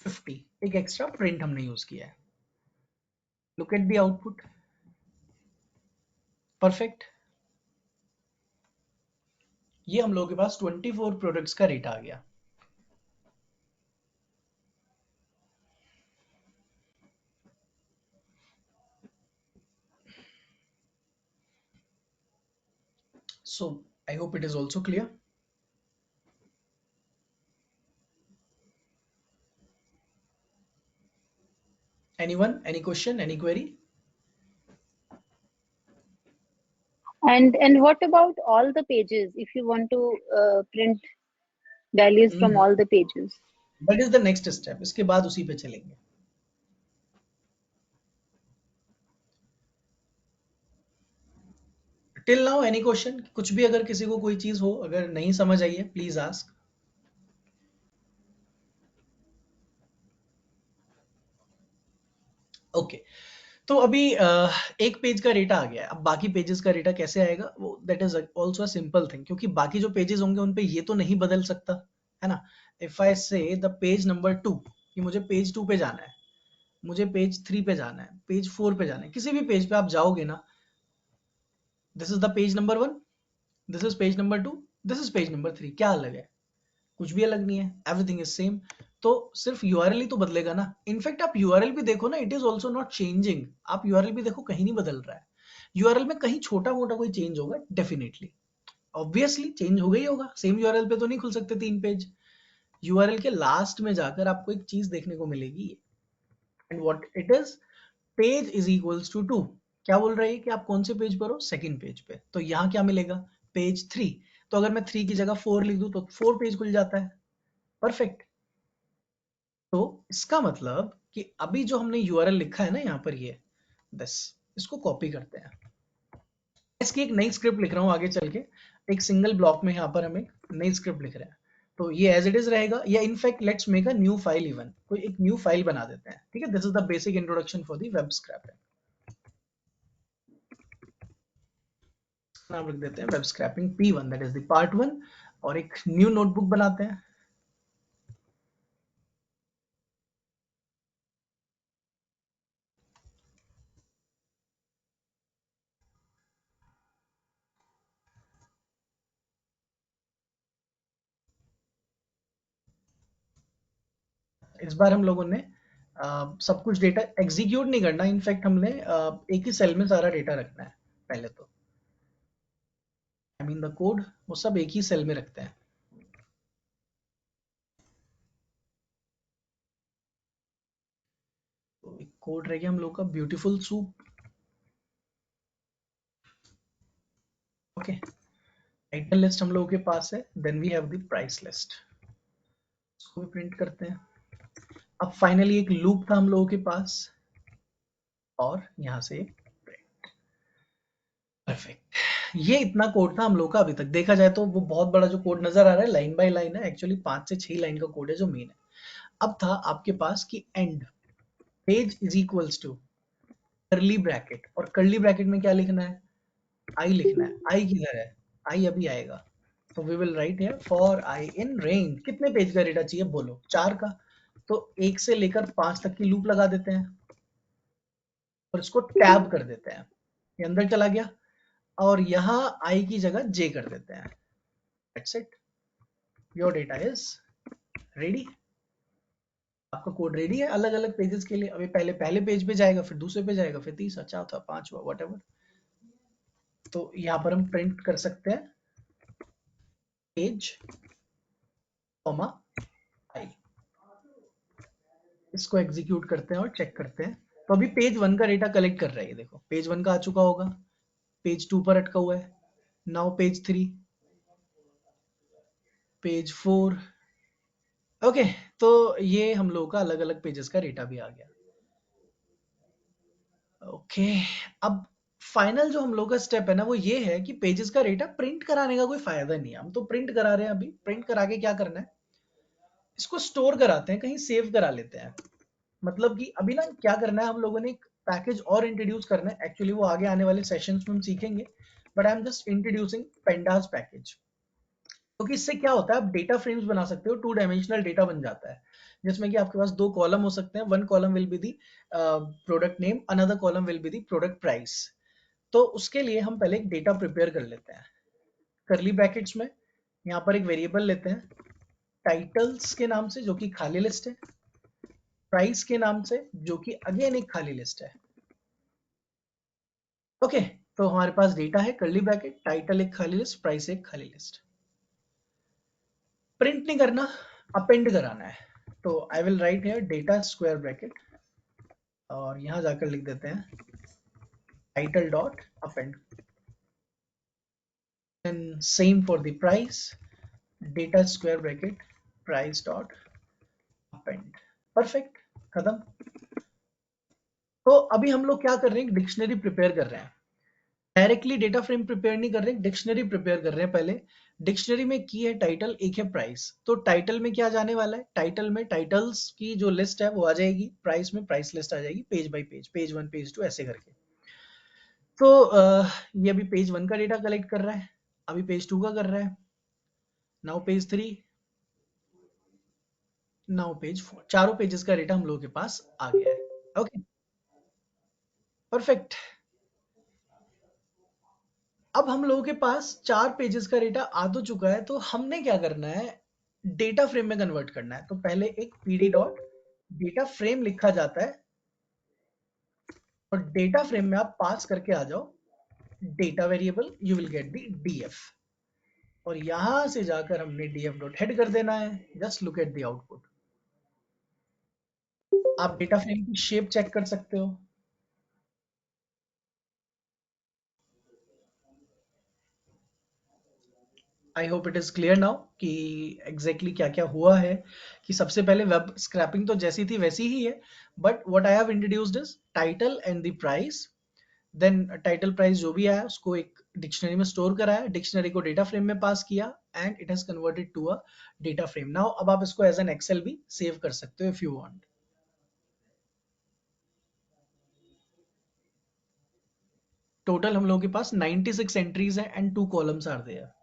50, एक एक्स्ट्रा प्रिंट हमने यूज किया है। Look at the output, perfect. ये हम लोगों के पास 24 प्रोडक्ट्स का रेट आ गया। So I hope it is also clear. Anyone, any question, any query? And what about all the pages? If you want to print values from all the pages. That is the next step. इसके बाद उसी पे चलेंगे। Till now any question? कुछ भी अगर किसी को कोई चीज हो, अगर नहीं समझ आई है, प्लीज आस्क। ओके, तो अभी एक पेज का डेटा आ गया है। अब बाकी पेजेस का डेटा कैसे आएगा, वो that is also a simple thing, क्योंकि बाकी जो पेजेस होंगे उन पे ये तो नहीं बदल सकता है ना। इफ आई से द पेज नंबर 2 कि मुझे पेज 2 पे जाना है, मुझे पेज 3 पे जाना है, पेज 4 पे जाना है, किसी भी पेज पे आप जाओगे ना, this is the page number 1, this is page number 2, this is page number 3, क्या अलग है? कुछ भी अलग नहीं है, एवरीथिंग इज सेम। तो सिर्फ यूआरएल ही तो बदलेगा ना। इनफैक्ट आप यूआरएल भी देखो ना, it is also not changing. आप यूआरएल भी देखो, कहीं नहीं बदल रहा है। यूआरएल में कहीं छोटा मोटा कोई चेंज होगा डेफिनेटली, ऑब्वियसली चेंज हो गई होगा। सेम यूआरएल पे तो नहीं खुल सकते 3 पेज। यूआरएल के लास्ट में जाकर आपको एक चीज देखने को मिलेगी, and what it is, page is equals to 2। क्या बोल रही है कि आप कौन से पेज पर हो? सेकंड पेज पे। तो यहाँ क्या मिलेगा? पेज 3। तो अगर मैं 3 की जगह 4 लिख दूं तो 4 पेज खुल जाता है। परफेक्ट। तो इसका मतलब कि अभी जो हमने यूआरएल लिखा है ना यहाँ पर, ये बस इसको कॉपी करते हैं। इसकी एक नई स्क्रिप्ट लिख रहा हूँ आगे चल के, एक सिंगल ब्लॉक में यहाँ पर हम एक नई स्क्रिप्ट लिख रहे हैं। तो ये एज इट इज रहेगा, या in fact let's make a new file, even कोई एक न्यू फाइल बना देते हैं। ठीक है, this is the basic introduction for the web scrapping. नाम रख देते हैं web scrapping P1, that is the part 1, और एक न्यू नोटबुक बनाते हैं। इस बार हम लोगों ने सब कुछ डेटा एग्जीक्यूट नहीं करना, इनफैक्ट हमने एक ही सेल में सारा डेटा रखना है पहले तो। आई मीन द कोड, वो सब एक ही सेल में रखते हैं। तो एक कोड रह गया हम लोग का, beautiful soup. Okay, title list हम लोगों के पास है, then we have the price list, इसको भी प्रिंट करते हैं। अब फाइनली एक लूप था हम लोगों के पास, और यहां से प्रिंट। परफेक्ट। ये इतना कोड था हम लोग का अभी तक। देखा जाए तो वो बहुत बड़ा जो कोड नजर आ रहा है लाइन बाय लाइन है, एक्चुअली 5 से 6 लाइन का कोड है जो मेन है। अब था आपके पास कि and page is equals to curly bracket, और कर्ली ब्रैकेट में क्या लिखना है? आई लिखना है। आई किधर है? आई अभी आएगा। तो we will write here for I in range. कितने पेज का डेटा चाहिए बोलो? 4 का। तो 1 से लेकर 5 तक की लूप लगा देते हैं और इसको टैब कर देते हैं, ये अंदर चला गया, और यहां आई की जगह जे कर देते हैं। That's it, your data is ready. आपका कोड रेडी है अलग अलग पेजेस के लिए। अभी पहले पहले पेज पे जाएगा, फिर दूसरे पे जाएगा, फिर तीसरा, चौथा, पांचवा, व्हाटएवर। तो यहाँ पर हम प्रिंट कर सकते हैं पेज कॉमा आई। इसको एग्जीक्यूट करते हैं और चेक करते हैं। तो अभी पेज 1 का डेटा कलेक्ट कर रहा है, देखो पेज 1 का आ चुका होगा, पेज 2 पर अटका हुआ है, नाउ पेज 3, पेज 4। ओके, तो ये हम लोगों का अलग अलग पेजेस का डेटा भी आ गया। ओके, अब फाइनल जो हम लोग का स्टेप है ना वो ये है कि पेजेस का डेटा प्रिंट कराने का कोई फायदा नहीं है। हम तो प्रिंट करा रहे हैं, अभी प्रिंट करा के क्या करना है, इसको स्टोर कराते हैं, कहीं सेव करा लेते हैं। मतलब कि अभी ना क्या करना है, हम लोगों ने एक पैकेज और इंट्रोड्यूस करना है। एक्चुअली वो आगे आने वाले सेशंस में हम सीखेंगे, but I am just introducing pandas package. क्योंकि इससे क्या होता है, आप डेटा फ्रेम्स बना सकते हो, 2 डायमेंशनल डेटा बन जाता है, जिसमें कि आपके पास 2 कॉलम हो सकते हैं। One column will be the product name, another column will be the product price. तो उसके लिए हम पहले एक डेटा प्रिपेयर कर लेते हैं। करली ब्रैकेट्स में यहाँ पर एक वेरिएबल लेते हैं टाइटल्स के नाम से, जो कि खाली लिस्ट है, प्राइस के नाम से, जो कि अगेन एक खाली लिस्ट है। ओके, तो हमारे पास डेटा है, करली ब्रैकेट, टाइटल एक खाली लिस्ट, प्राइस एक खाली लिस्ट। प्रिंट नहीं करना, अपेंड कराना है। तो I will write here data square bracket, और यहां जाकर लिख देते हैं title dot append, and same for the price, data square bracket price dot append. Perfect, खत्म। तो अभी हम लोग क्या कर रहे हैं, डिक्शनरी प्रिपेयर कर रहे हैं। डायरेक्टली डेटा फ्रेम प्रिपेयर नहीं कर रहे, डिक्शनरी प्रिपेयर कर रहे हैं। पहले डिक्शनरी में की है टाइटल, एक है प्राइस। तो टाइटल में क्या जाने वाला है, टाइटल में टाइटल्स की जो लिस्ट है वो आ जाएगी, प्राइस में प्राइस लिस्ट आ जाएगी, page bye page, page 1 page 2 ऐसे करके। तो ये अभी पेज 1 का डेटा कलेक्ट कर रहा है, अभी पेज 2 का कर रहा है, नाउ पेज 3, नाउ पेज 4। चारों पेजेस का डेटा हम लोगों के पास आ गया है। Okay, perfect. अब हम लोगों के पास 4 पेजेस का डेटा आ तो चुका है, तो हमने क्या करना है, डेटा फ्रेम में कन्वर्ट करना है। तो पहले एक pd डॉट डेटा फ्रेम लिखा जाता है, और डेटा फ्रेम में आप पास करके आ जाओ data variable, you will get the df, और यहां से जाकर हमने df डॉट हेड कर देना है। Just look at the output. आप डेटा फ्रेम की शेप चेक कर सकते हो। आई hope it is clear now कि एग्जैक्टली क्या क्या हुआ है। कि सबसे पहले वेब स्क्रैपिंग तो जैसी थी वैसी ही है, but what I have introduced is title and the price. Then title price जो भी आया उसको एक डिक्शनरी में स्टोर कराया, डिक्शनरी को डेटा फ्रेम में पास किया, and it has converted to a data frame. Now अब आप इसको एज एन एक्सेल भी सेव कर सकते हो इफ यू वांट। टोटल हम लोगों के पास 96 एंट्रीज है and 2 columns are there.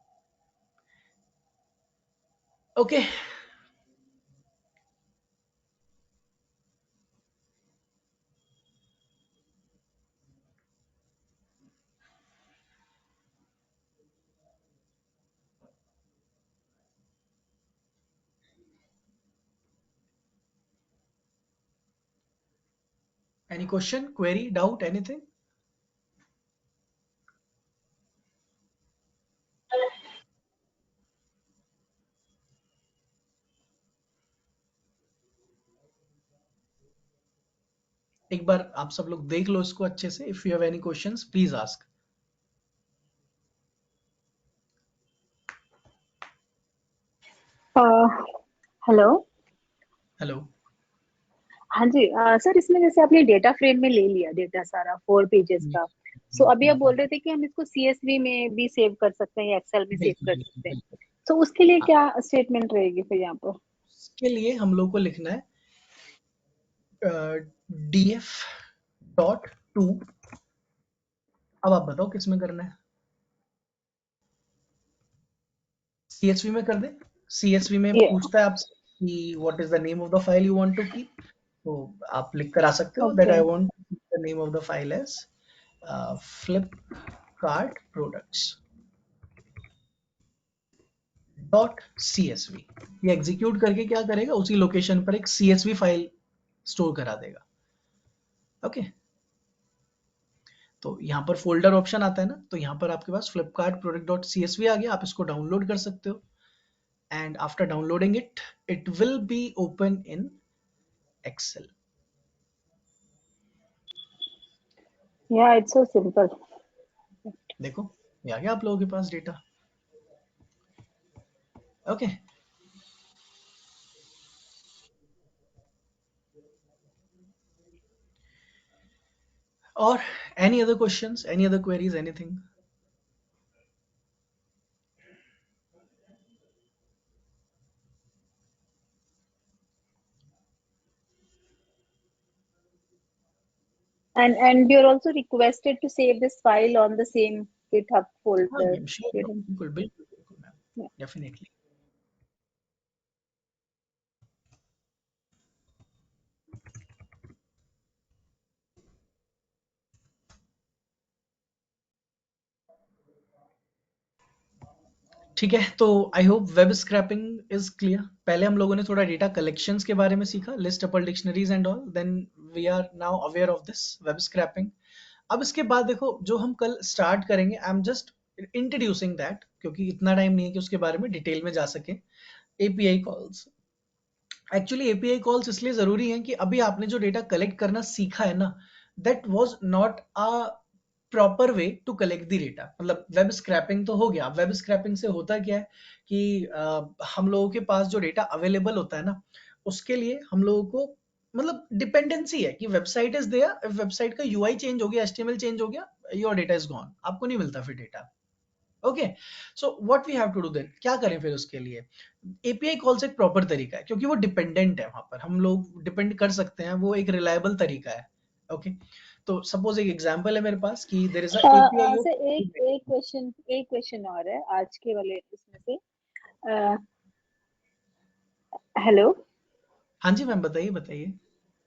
Okay, any question, query, doubt, anything? एक बार आप सब लोग देख लो इसको अच्छे से। If you have any questions please ask. Hello. Hello. हाँ जी, सर इसमें जैसे आपने डेटा फ्रेम में ले लिया डेटा सारा 4 पेजेस का, सो अभी आप बोल रहे थे कि हम इसको सीएसवी में भी सेव कर सकते हैं या एक्सेल में सेव बिल्कुल कर बिल्कुल सकते हैं, बिल्कुल। तो उसके लिए हाँ, क्या स्टेटमेंट रहेगी फिर यहाँ पर? इसके लिए हम लोग को लिखना है df डॉट टू। अब आप बताओ किस में करना है, CSV में कर दे। CSV में ये पूछता है आपसे कि what is the name of the file you want to keep. तो आप लिख कर आ सकते हो that okay. I want to keep the name of the file as Flipkart products dot CSV। ये एग्जीक्यूट करके क्या करेगा, उसी लोकेशन पर एक CSV फाइल स्टोर करा देगा। ओके, तो यहाँ पर फोल्डर ऑप्शन आता है ना, तो यहाँ पर आपके पास फ्लिपकार्ट प्रोडक्ट डॉट CSV आ गया, आप इसको डाउनलोड कर सकते हो। And after downloading it, it will be open in Excel. या इट्स सो सिंपल। देखो ये आ गया आप लोगों के पास डेटा। ओके, और Any other questions? Any other queries? Anything? And we are also requested to save this file on the same GitHub हाँ folder. Ma'am, sure, बिल्कुल बिल्कुल बिल्कुल मैम, Yeah. डेफिनेटली. ठीक है, तो I hope web scrapping is clear. पहले हम लोगों ने थोड़ा डेटा कलेक्शंस के बारे में सीखा, list upper dictionaries and all, then we are now aware of this web scraping. अब इसके बाद देखो, जो हम कल स्टार्ट करेंगे, I am just introducing that, क्योंकि इतना टाइम नहीं है कि उसके बारे में डिटेल में जा सके. API calls. Actually API calls इसलिए जरूरी हैं कि अभी आपने जो डेटा कलेक्ट करना सीखा है ना, that was not a proper way to collect the data. मतलब वेब स्क्रैपिंग तो हो गया. वेब स्क्रैपिंग से होता क्या है कि हम लोगों के पास जो डेटा अवेलेबल होता है ना, उसके लिए हम लोगों को मतलब डिपेंडेंसी है कि वेबसाइट इज देयर, वेबसाइट का यूआई चेंज हो गया, एचटीएमएल चेंज हो गया, योर डेटा इज गॉन, आपको नहीं मिलता फिर data. Okay, so what we have to do then, क्या करें फिर उसके लिए. एपीआई कॉल्स एक प्रॉपर तरीका है, क्योंकि वो डिपेंडेंट है, वहां पर हम लोग डिपेंड कर सकते हैं, वो एक रिलायबल तरीका है. ओके, तो सपोज एक एग्जांपल है मेरे पास कि there is a API. Sir एक क्वेश्चन और है आज के वाले इसमें से. हेलो. हाँ जी मैम, बताइए बताइए.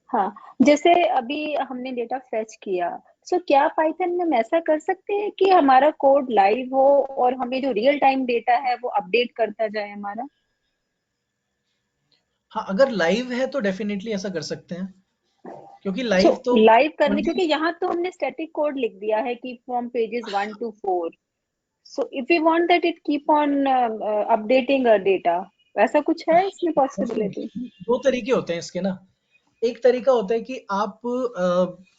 हाँ, जैसे अभी हमने डेटा फेच किया, सो क्या पाइथन में हम ऐसा कर सकते हैं कि हमारा कोड लाइव हो और हमें जो रियल टाइम डेटा है वो अपडेट करता जाए हमारा? हाँ, अगर लाइव है तो डेफिनेटली ऐसा कर सकते हैं, क्योंकि सो लाइव तो लाइव करने, 20. क्योंकि यहाँ तो हमने स्टैटिक कोड लिख दिया है कि from pages 1 to 4. So if we want that it keep on updating data, ऐसा कुछ है इसमें पॉसिबिलिटी? दो तरीके होते हैं इसके ना. एक तरीका होता है कि आप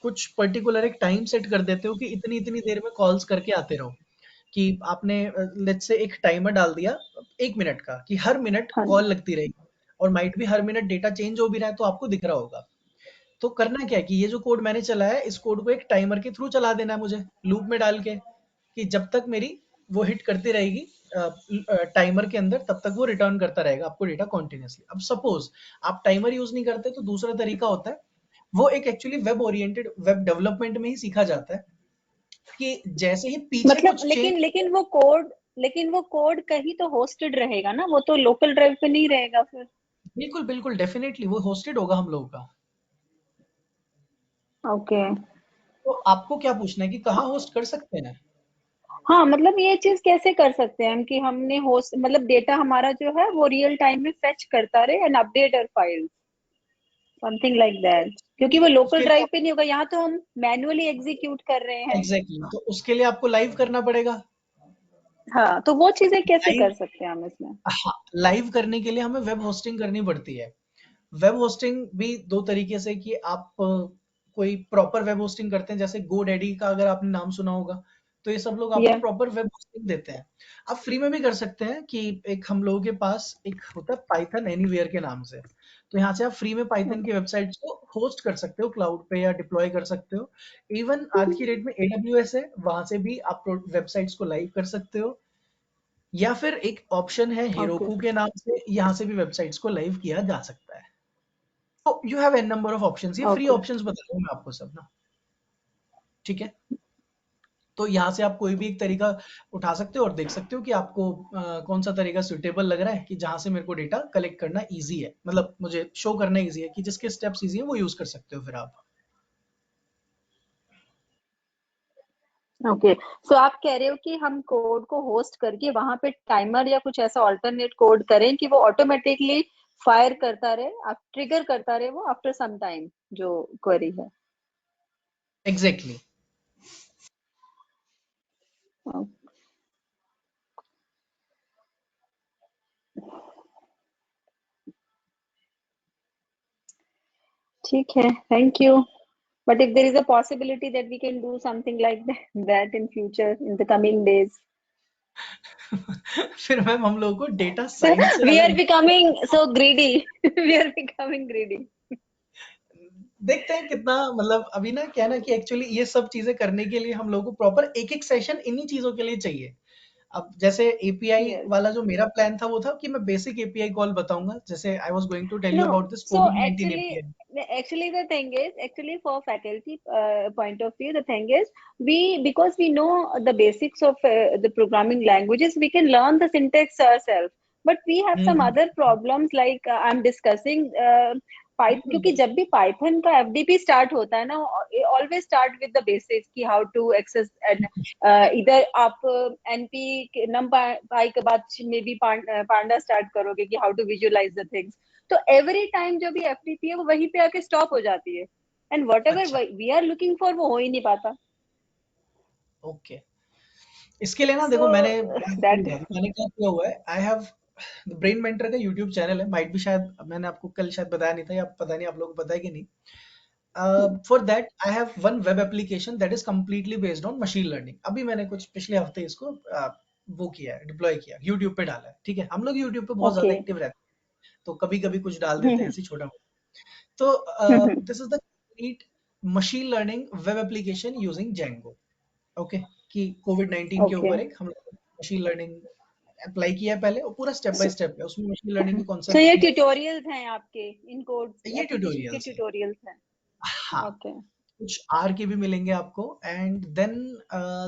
कुछ पर्टिकुलर एक टाइम सेट कर देते हो कि इतनी इतनी देर में कॉल्स करके आते रहो, कि आपने लेट्स से एक टाइमर डाल दिया 1 मिनट का, कि हर मिनट हाँ. कॉल लगती रहेगी, और माइट भी हर मिनट डेटा चेंज हो भी रहा है तो आपको दिख रहा होगा. तो करना क्या है कि ये जो कोड मैंने चलाया है, इस कोड को एक टाइमर के थ्रू चला देना है मुझे, लूप में डाल के, कि जब तक मेरी वो हिट करती रहेगी टाइमर के अंदर, तब तक वो रिटर्न करता रहेगा आपको डेटा कॉन्टिन्यूसली. अब सपोज आप टाइमर यूज नहीं करते, तो दूसरा तरीका होता है, वो एक actually web oriented, web development में ही सीखा जाता है, कि जैसे ही पीछे मतलब कुछ चेंज. लेकिन वो कोड कहीं तो होस्टेड रहेगा ना, वो तो लोकल ड्राइव पे नहीं रहेगा फिर. बिल्कुल बिल्कुल, डेफिनेटली वो होस्टेड होगा हम लोगों का. ओके. तो आपको क्या पूछना है कि कहाँ होस्ट कर सकते हैं. हाँ, मतलब ये चीज कैसे कर सकते हैं हम कि हमने होस्ट, मतलब डेटा हमारा जो है वो रियल टाइम में फेच करता रहे and update our file, something like that, क्योंकि वो लोकल उसके लिए ड्राइव पे नहीं होगा, यहाँ तो हम मैन्युअली एग्जीक्यूट कर रहे हैं. एग्जैक्टली, तो उसके लिए आपको लाइव करना पड़ेगा. हाँ, तो वो चीजें कैसे लाइव, कर सकते हैं हम इसमें? हाँ, लाइव करने के लिए हमें वेब होस्टिंग करनी पड़ती है. वेब होस्टिंग भी दो तरीके से, कि आप कोई प्रॉपर वेब होस्टिंग करते हैं, जैसे GoDaddy का अगर आपने नाम सुना होगा, तो ये सब लोग आपको या प्रॉपर वेब होस्टिंग देते हैं. आप फ्री में भी कर सकते हैं, कि एक हम लोगों के पास एक होता है पाइथन एनीवेयर के नाम से, तो यहाँ से आप फ्री में पाइथन की वेबसाइट्स को होस्ट कर सकते हो क्लाउड पे, या डिप्लॉय कर सकते हो. इवन आज की डेट में AWS है, वहां से भी आप वेबसाइट्स को लाइव कर सकते हो, या फिर एक ऑप्शन है ओके. हेरोकू के नाम से, यहाँ से भी वेबसाइट्स को लाइव किया जा सकता है. तो you have an number of options, ये फ्री ओके. ऑप्शंस बता रहा हूँ मैं आपको सब ना. ठीक है, तो यहाँ से आप कोई भी एक तरीका उठा सकते हो और देख सकते हो कि आपको कौन सा तरीका सुटेबल लग रहा है, कि जहां से मेरे को डेटा कलेक्ट करना इजी है, मतलब मुझे शो करना इजी है, कि जिसके स्टेप्स इजी है वो यूज कर सकते हो फिर आप. ओके, सो आप कह रहे हो कि हम कोड को होस्ट करके वहां पे टाइमर या कुछ ऐसा ऑल्टरनेट कोड करें कि वो ऑटोमेटिकली फायर करता रहे, आप ट्रिगर करता रहे वो आफ्टर सम टाइम जो क्वेरी है. एग्जैक्टली. ठीक है, thank you. But if there is a possibility that we can do something like that in future, in the coming days. फिर मैम हम लोगों को डेटा साइंस से We ज्यादा are becoming so greedy. We are becoming greedy. देखते हैं कितना, मतलब अभी ना क्या है ना कि एक्चुअली ये सब चीजें करने के लिए हम लोग को प्रॉपर एक सेशन इन्हीं चीजों के लिए चाहिए। अब जैसे एपीआई Yes. वाला जो मेरा प्लान था वो था कि मैं बेसिक एपीआई कॉल बताऊंगा, जैसे I was going to tell you No. About this So COVID-19 actually, API. actually the thing is, actually for faculty point of view, the thing is, because we know the basics of the programming languages, we can learn the syntax ourselves. But we have some hmm, other problems like I'm discussing Python, बिल्कुल क्योंकि बिल्कुल। जब भी Python का FDP start होता है ना, always start with the basics कि how to access and इधर आप NP numpy के बाद में भी पांडा start करोगे कि how to visualize the things। तो एवरी टाइम जो भी एफटीपी है वो वहीं पे आके स्टॉप हो जाती है, एंड वट एवर अच्छा, वी आर लुकिंग फॉर वो हो ही नहीं पाता। ओके। इसके लिए ना सो देखो दैट मैंने क्या किया हुआ है, आई हैव ब्रेन मेंटर का यूट्यूब चैनल है, माइट भी शायद मैंने आपको कल शायद बताया नहीं था, या पता नहीं आप लोगों को पता है कि नहीं। For that I have one web application that is completely based on machine learning. अभी मैंने कुछ पिछले हफ्ते इसको वो किया है, डिप्लॉय किया, यूट्यूब पे डाला है। ठीक है, हम लोग यूट्यूब पे बहुत ओके। ज्यादा एक्टिव रहते हैं, तो कभी कभी कुछ डाल देते हैं ऐसे छोटा मोटा। तो this is the complete machine learning web application using Django. Okay, कि कोविड-19 के ओके। ऊपर एक हम लोग मशीन लर्निंग अप्लाई किया है पहले, और पूरा स्टेप बाय स्टेप है उसमें मशीन लर्निंग के सो ये कॉन्सेप्ट। ट्यूटोरियल्स हैं आपके, इन कोड ये एप्लीकेशन के ट्यूटोरियल्स है। ट्यूटोरियल्स हैं। हाँ, ओके। कुछ आर के भी मिलेंगे आपको। And then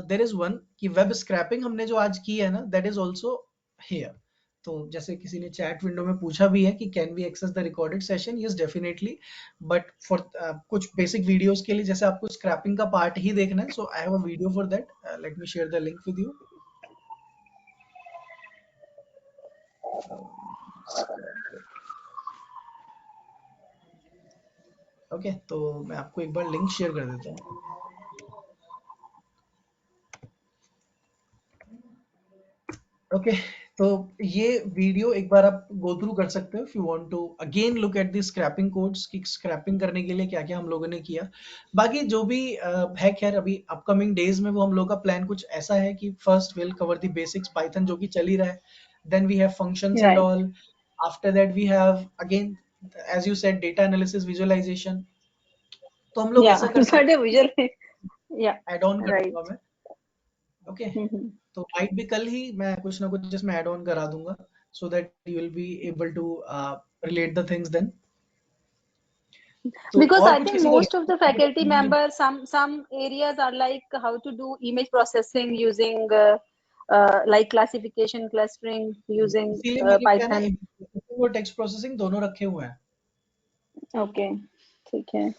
there is one कि वेब स्क्रैपिंग हमने जो आज की है ना, दैट इज आल्सो हियर। तो जैसे किसी ने चैट विंडो में पूछा भी है कि can we access the recorded session, yes definitely. But for कुछ बेसिक वीडियोस के लिए जैसे आपको स्क्रैपिंग का पार्ट ही देखना है, so I have a video for that, let me share the link with you. Okay, तो मैं आपको एक बार लिंक शेयर कर देता हूँ। ओके, तो ये वीडियो एक बार आप गो थ्रू कर सकते हो if you want to again look at the scraping codes कि स्क्रैपिंग करने के लिए क्या क्या हम लोगों ने किया। बाकी जो भी है, खैर अभी अपकमिंग डेज में वो हम लोग का प्लान कुछ ऐसा है कि first will cover the basics Python जो कि चल ही रहा है, then we have functions and right. All. After that we have again, as you said, data analysis, visualisation. तो हम लोग या ऐसा कर बट सकते हैं, विजुअल या ऐड ऑन कर दूंगा राइट। मैं। ओके, तो माइट भी कल ही मैं कुछ ना कुछ इसमें ऐड ऑन करा दूंगा, so that you will be able to relate the things then. तो Because और I कुछ think किसी most of the faculty का members, some areas are like how to do image processing using like classification clustering using इसीलिए मैंने क्या ना, Python। और टेक्स्ट प्रोसेसिंग दोनों रखे हुए हैं। ओके, ठीक है।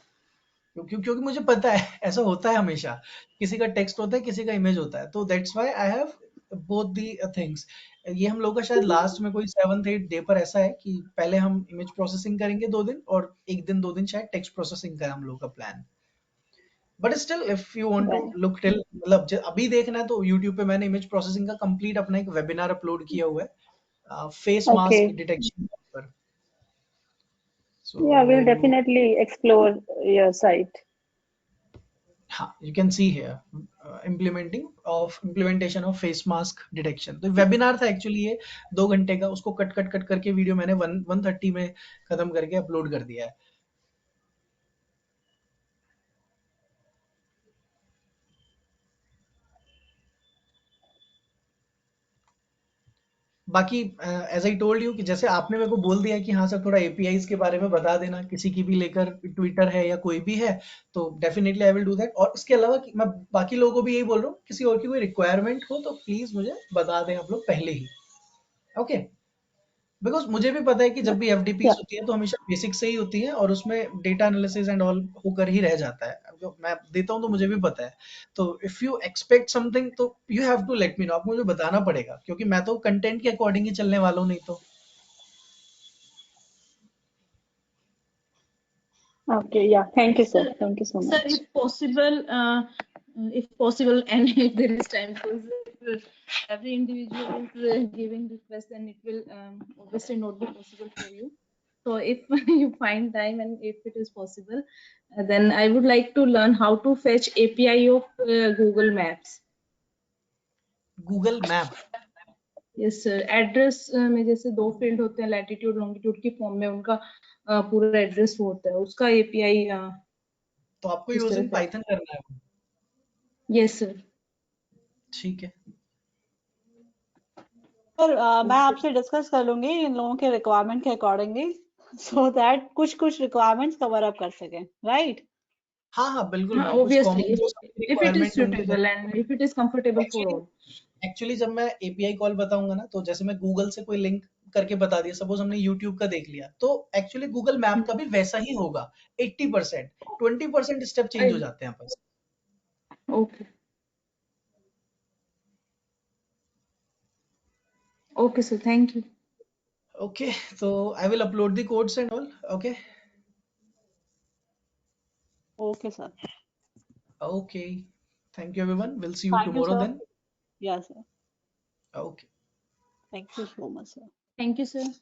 क्योंकि मुझे पता है ऐसा होता है हमेशा, किसी का टेक्स्ट होता है, किसी का इमेज होता है, तो that's why I have both the things. ये हम लोग का शायद लास्ट में कोई 7th 8th डे पर ऐसा है कि पहले हम इमेज प्रोसेसिंग करेंगे 2 दिन, और एक दिन 2 दिन शायद टेक्स्ट प्रोसेसिंग का है हम लोग का plan. But still if you want to Right. Look till, मतलब अभी देखना है तो यूट्यूब पे मैंने इमेज प्रोसेसिंग का कंप्लीट अपना एक वेबिनार अपलोड किया हुआ है फेस मास्क Okay. डिटेक्शन पर। सो Yeah, we'll definitely explore your site. हाँ, you can see here implementation of face mask detection। तो वेबिनार था एक्चुअली ये 2 घंटे का, उसको कट कट कट करके वीडियो मैंने 1:30 में खत्म करके अपलोड कर दिया है। बाकी एज आई टोल्ड यू कि जैसे आपने मेरे को बोल दिया कि हाँ सर थोड़ा एपीआईज के बारे में बता देना, किसी की भी लेकर, ट्विटर है या कोई भी है, तो definitely I will do that. और इसके अलावा मैं बाकी लोगों को भी यही बोल रहा हूँ, किसी और की कोई रिक्वायरमेंट हो तो प्लीज मुझे बता दें आप लोग पहले ही। ओके, बिकॉज मुझे भी पता है कि जब भी Yeah. एफडीपीज होती है तो हमेशा बेसिक से ही होती है, और उसमें डेटा एनालिसिस एंड ऑल होकर ही रह जाता है। जो मैं देता हूँ तो मुझे भी पता है। तो इफ यू एक्सपेक्ट समथिंग तो you have to let me know, आपको मुझे बताना पड़ेगा, क्योंकि मैं तो कंटेंट के अकॉर्डिंग ही चलने वाला हूँ, नहीं तो। Okay. Yeah. Thank you, sir. Sir, Thank you so sir, much. if possible, and if there is time, because every individual is giving request, and it will obviously not be possible for you. So, if you find time and if it is possible, then I would like to learn how to fetch API of Google Maps. Google map, yes sir, address में जैसे 2 field होते हैं, latitude longitude की form में उनका पूरा address होता है, उसका एपीआई तो आपको किस तरह यूजिंग से? पाइथन करना है। Yes sir. ठीक है। सर मैं आपसे डिस्कस कर लूंगी इन लोगों के रिक्वायरमेंट के अकॉर्डिंगली, सो दैट कुछ रिक्वायरमेंट्स कवर अप कर सकें, राइट? हाँ बिल्कुल हाँ, कुछ ऑब्वियसली, कॉमन जो इफ इट इज रिक्वायरमेंट होंगे। Suitable and if it is comfortable for all. Actually जब मैं एपीआई कॉल बताऊंगा ना, तो जैसे मैं गूगल से कोई लिंक करके बता दिया, सपोज हमने यूट्यूब का देख लिया, तो एक्चुअली गूगल मैप का भी वैसा ही होगा। 80%, 20% स्टेप चेंज हो जाते हैं बस। Okay okay sir, thank you. Okay, तो I will upload the codes and all. Okay okay sir, okay, thank you everyone, will see you thank you tomorrow sir. Then. Yes sir, okay. Thank you so much sir. Thank you sir.